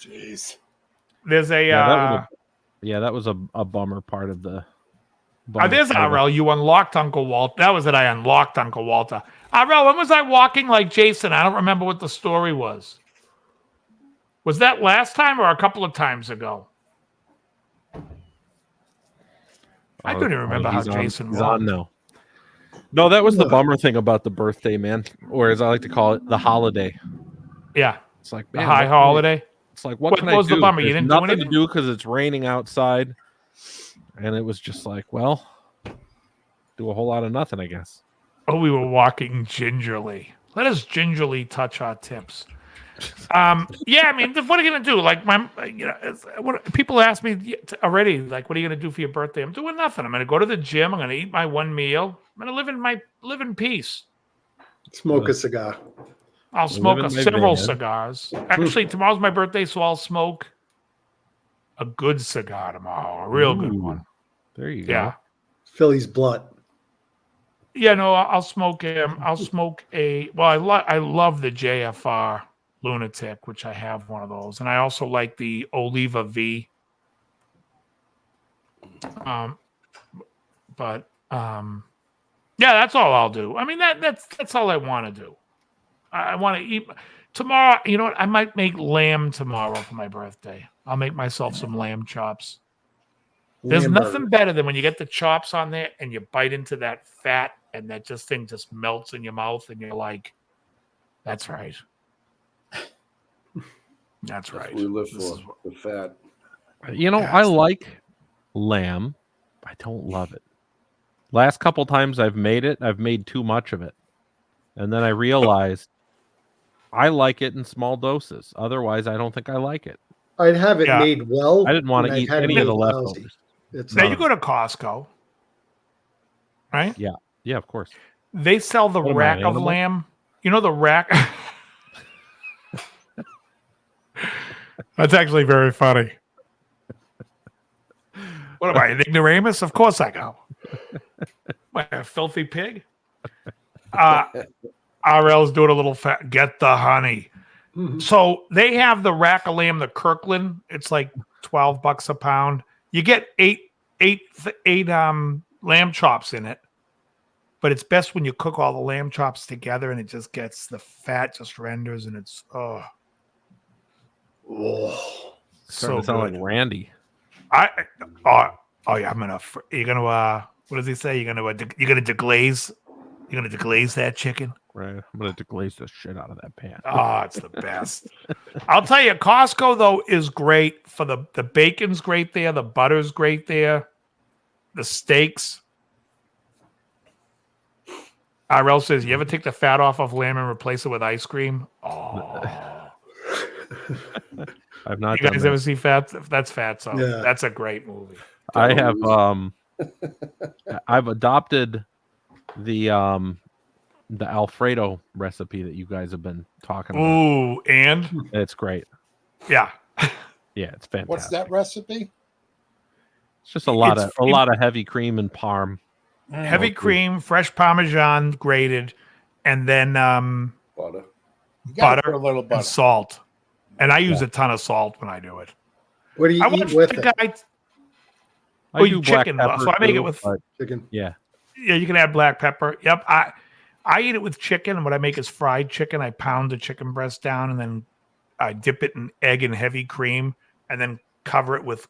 Jeez. There's a that was a bummer part of the. There's RL. You unlocked Uncle Walter. That was it. I unlocked Uncle Walter. RL, when was I walking like Jason? I don't remember what the story was. Was that last time or a couple of times ago? I don't even remember how Jason he's walked. on No, that was the bummer thing about the birthday, man. Or as I like to call it, the holiday. Yeah. It's like, the man, high holiday. It's like, what can I was do? the bummer? You There's didn't do nothing anything? to do because it's raining outside. And it was just like, well, do a whole lot of nothing, I guess. Oh, we were walking gingerly. Let us gingerly touch our tips. Yeah, I mean, what are you gonna do? Like people ask me already, like, what are you gonna do for your birthday? I'm doing nothing. I'm gonna go to the gym. I'm gonna eat my one meal. I'm gonna live in peace. Smoke a cigar. I'll smoke several cigars. Actually, tomorrow's my birthday, so I'll smoke a good cigar tomorrow, a real good one. There you go. Yeah, Philly's blunt. Yeah, no, I'll smoke. I'll smoke a. Well, I love the JFR Lunatic, which I have one of those, and I also like the Oliva V. Yeah, that's all I'll do. I mean, that's all I want to do. I want to eat tomorrow. You know what? I might make lamb tomorrow for my birthday. I'll make myself some lamb chops. There's nothing better than when you get the chops on there and you bite into that fat and that thing just melts in your mouth and you're like, that's right. That's right. What we live for the fat. You know, I like lamb. I don't love it. Last couple times I've made it, I've made too much of it. And then I realized I like it in small doses. Otherwise, I don't think I like it. I'd have it made well. I didn't want to eat any of the leftovers. Now you go to Costco, right? Yeah. Yeah, of course. They sell the rack of lamb. You know the rack? That's actually very funny. What am I, an ignoramus? Of course I go. What, a filthy pig? RL's doing a little fat. Get the honey. Mm-hmm. So they have the rack of lamb, the Kirkland. It's like $12 a pound. You get eight lamb chops in it. But it's best when you cook all the lamb chops together and it just gets the fat just renders and it's Oh, Starting to sound like Randy. Oh yeah, you're gonna what does he say? You're gonna deglaze that chicken. Right. I'm gonna deglaze the shit out of that pan. Oh, it's the best. I'll tell you, Costco though is great for the bacon's great there, the butter's great there, the steaks. RL says, you ever take the fat off of lamb and replace it with ice cream? Oh. I've not. You guys ever see Fat? That's Fatso. Yeah. That's a great movie. I have. I've adopted the Alfredo recipe that you guys have been talking about. Ooh, and It's great. yeah, Yeah, it's fantastic. What's that recipe? It's just a lot of heavy cream and parm. heavy cream, fresh Parmesan grated, and then Butter. You gotta put butter a little butter. and salt. And I use a ton of salt when I do it. what do you I eat watched with the it? guy. I Oh, do you black chicken, pepper so I make it too, with- but Chicken. yeah. Yeah, you can add black pepper. Yep. I eat it with chicken. And what I make is fried chicken. I pound the chicken breast down and then I dip it in egg and heavy cream and then cover it with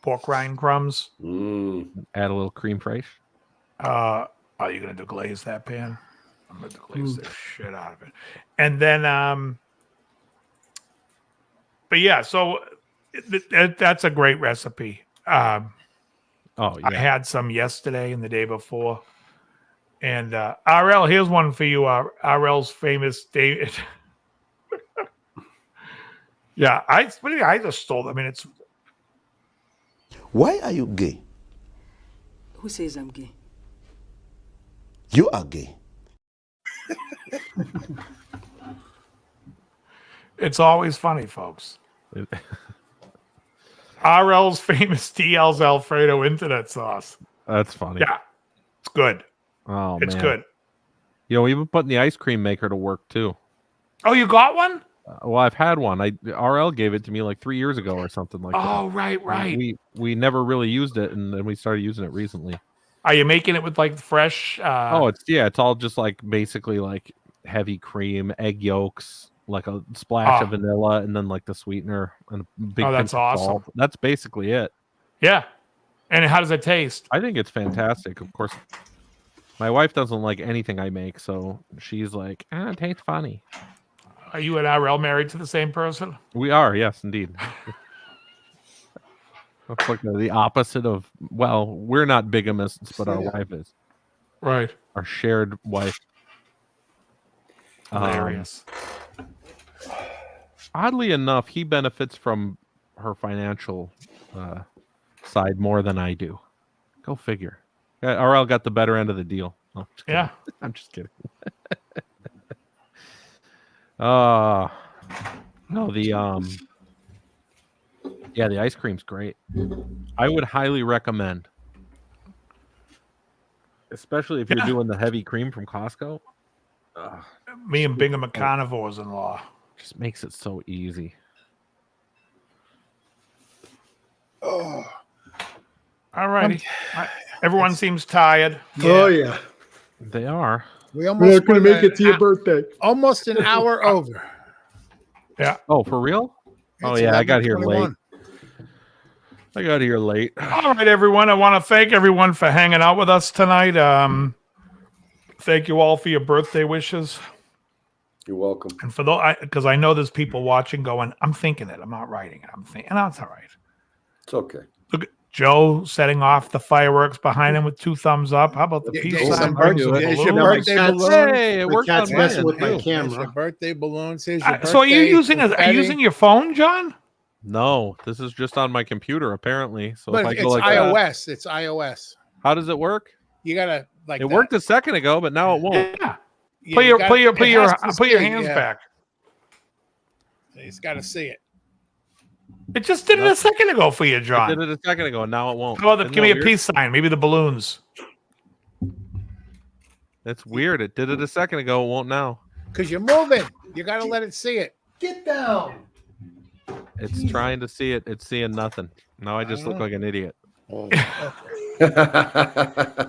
pork rind crumbs. Add a little cream fraiche. Are you gonna deglaze that pan? I'm gonna deglaze the shit out of it. And then but yeah, so that's a great recipe. Oh I yeah. had some yesterday and the day before. And RL, here's one for you. RL's famous David. Yeah, I just stole. I mean, it's Why are you gay? Who says I'm gay? You are gay. it's always funny, folks. RL's famous DL's Alfredo internet sauce. That's funny. Yeah, it's good. Oh, It's man. good. You know, we've been putting the ice cream maker to work too. Oh, you got one? Well, I've had one. RL gave it to me like 3 years ago or something like that. Oh, right. We never really used it, and then we started using it recently. Are you making it with like fresh? It's all just like basically like heavy cream, egg yolks, like a splash of vanilla, and then like the sweetener and a big. Oh, that's pinch of awesome. salt. That's basically it. Yeah. And how does it taste? I think it's fantastic. Of course, my wife doesn't like anything I make, so she's like, "It tastes funny." Are you and RL married to the same person? We are, yes, indeed. It's like the opposite of, well, we're not bigamists, but our wife is. Right. Our shared wife. Hilarious. Oddly enough, he benefits from her financial side more than I do. Go figure. RL got the better end of the deal. Oh, just kidding. Yeah. I'm just kidding. No, the the ice cream's great. I would highly recommend, especially if you're doing the heavy cream from Costco. Me and Bingham are carnivores in law. Just makes it so easy. All righty. Everyone seems tired. Oh yeah. They are. We We're almost not gonna went make it to your birthday. almost an hour over. Yeah. Oh, for real? Oh It's yeah, I got here 11:21. late. I got here late. All right, everyone. I want to thank everyone for hanging out with us tonight. Thank you all for your birthday wishes. You're welcome. And for those, because I know there's people watching going, I'm thinking it. I'm not writing it. I'm thinking, and that's all right. It's okay. Look at Joe setting off the fireworks behind him with 2 thumbs up. How about the Yeah, peace yeah, sign? some birthday- Balloon? there's your My birthday cat's- balloon. Hey, it my worked cat's on messing mine, with my too. Here's your camera. birthday balloons. Here's your So are you birthday using confetti. using your phone, John? No, this is just on my computer apparently. So But if I it's go like iOS. that, It's iOS. how does it work? You gotta like. It that. worked a second ago, but now it won't. Yeah. Yeah, Put you your gotta- put your it put your has to put your see, hands yeah. back. He's got to see it. It just did it a second ago for you, I John. did it a second ago, and now it won't. How about Isn't give me that a weird? peace sign? Maybe the balloons. It's weird. It did it a second ago. It won't now. Because you're moving. You got to let it see it. Get down. It's trying to see it. It's seeing nothing. Now I just look like an idiot.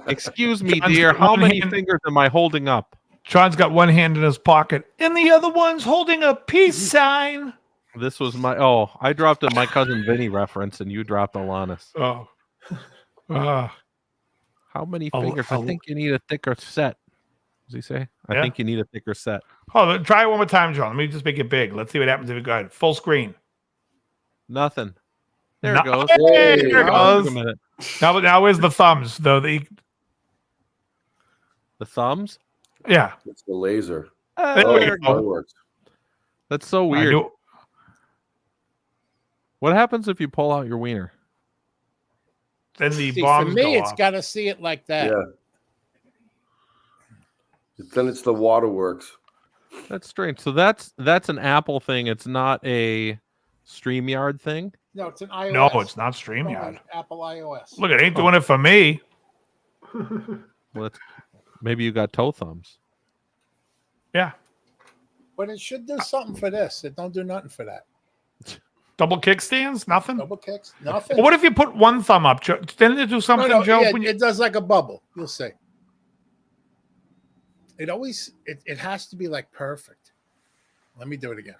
Excuse me, John's dear. got How one many hand- fingers am I holding up? John's got one hand in his pocket, and the other one's holding a peace sign. This was my. Oh, I dropped a My Cousin Vinny reference, and you dropped Alanis. Oh. How many fingers? I think you need a thicker set. Does he say? I Yeah. think you need a thicker set. Oh, try it one more time, John. Let me just make it big. Let's see what happens if we go ahead. Full screen. Nothing. There No- it goes. Hey, there it Oh, goes. wait a minute. Now where's the thumbs? Though The thumbs? yeah. It's the laser. Oh, There you go. That works. that's so I weird. knew- What happens if you pull out your wiener? Then the See, for bombs me, go it's off. got to see it like that. Yeah. Then it's the waterworks. That's strange. So that's an Apple thing. It's not a StreamYard thing. No, it's an iOS. No, it's not It's StreamYard. only Apple iOS. Look, it ain't doing it for me. Well, it's, maybe you got toe thumbs. Yeah. But it should do something for this. It don't do nothing for that. Double kickstands? Nothing? Double kicks, nothing. Well, what if you put one thumb up? Joe? Didn't it do something, No, Joe? yeah, when you- it does like a bubble. You'll see. It always it has to be like perfect. Let me do it again.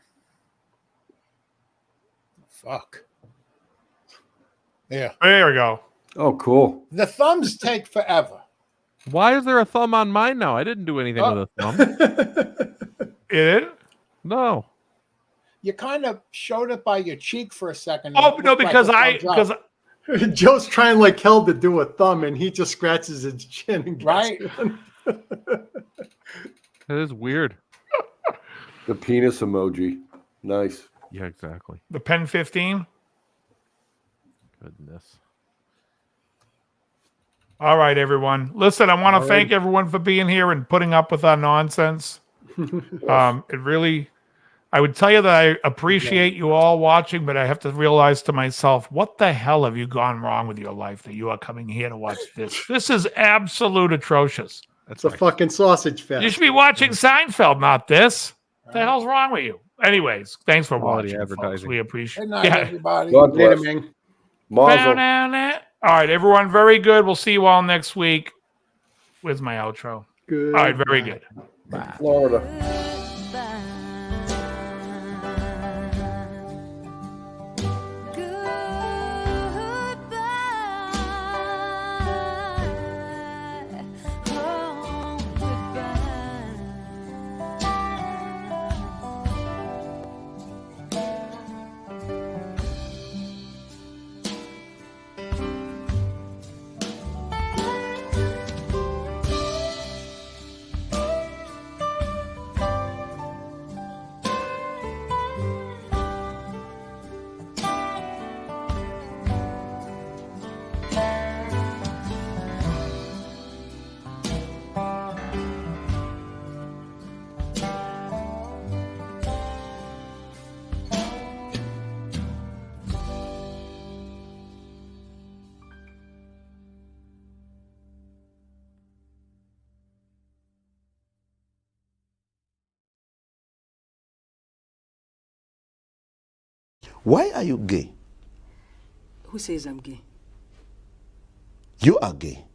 Fuck. Yeah. There we go. Oh, cool. The thumbs take forever. Why is there a thumb on mine now? I didn't do anything with a thumb. It? No. You kind of showed it by your cheek for a second. Oh, and it no, looked like because a I thumbs up. because Joe's trying like hell to do a thumb, and he just scratches his chin and gets Right. one. That is weird. The penis emoji. Nice. Yeah, exactly. the Pen 15. Goodness. All right, everyone. Listen, I want All to right. thank everyone for being here and putting up with our nonsense. It really, I would tell you that I appreciate you all watching, but I have to realize to myself, what the hell have you gone wrong with your life that you are coming here to watch this? This is absolute atrocious. It's a fucking sausage fest. You should be watching Seinfeld, not this. What the hell's wrong with you? Anyways, thanks for Quality watching, folks. advertising. We appreciate Good night, everybody. God Later, bless. man. Mazel. All right, everyone, very good. We'll see you all next week. Where's my outro? Good. All right, very good. Florida. Why are you gay? Who says I'm gay? You are gay.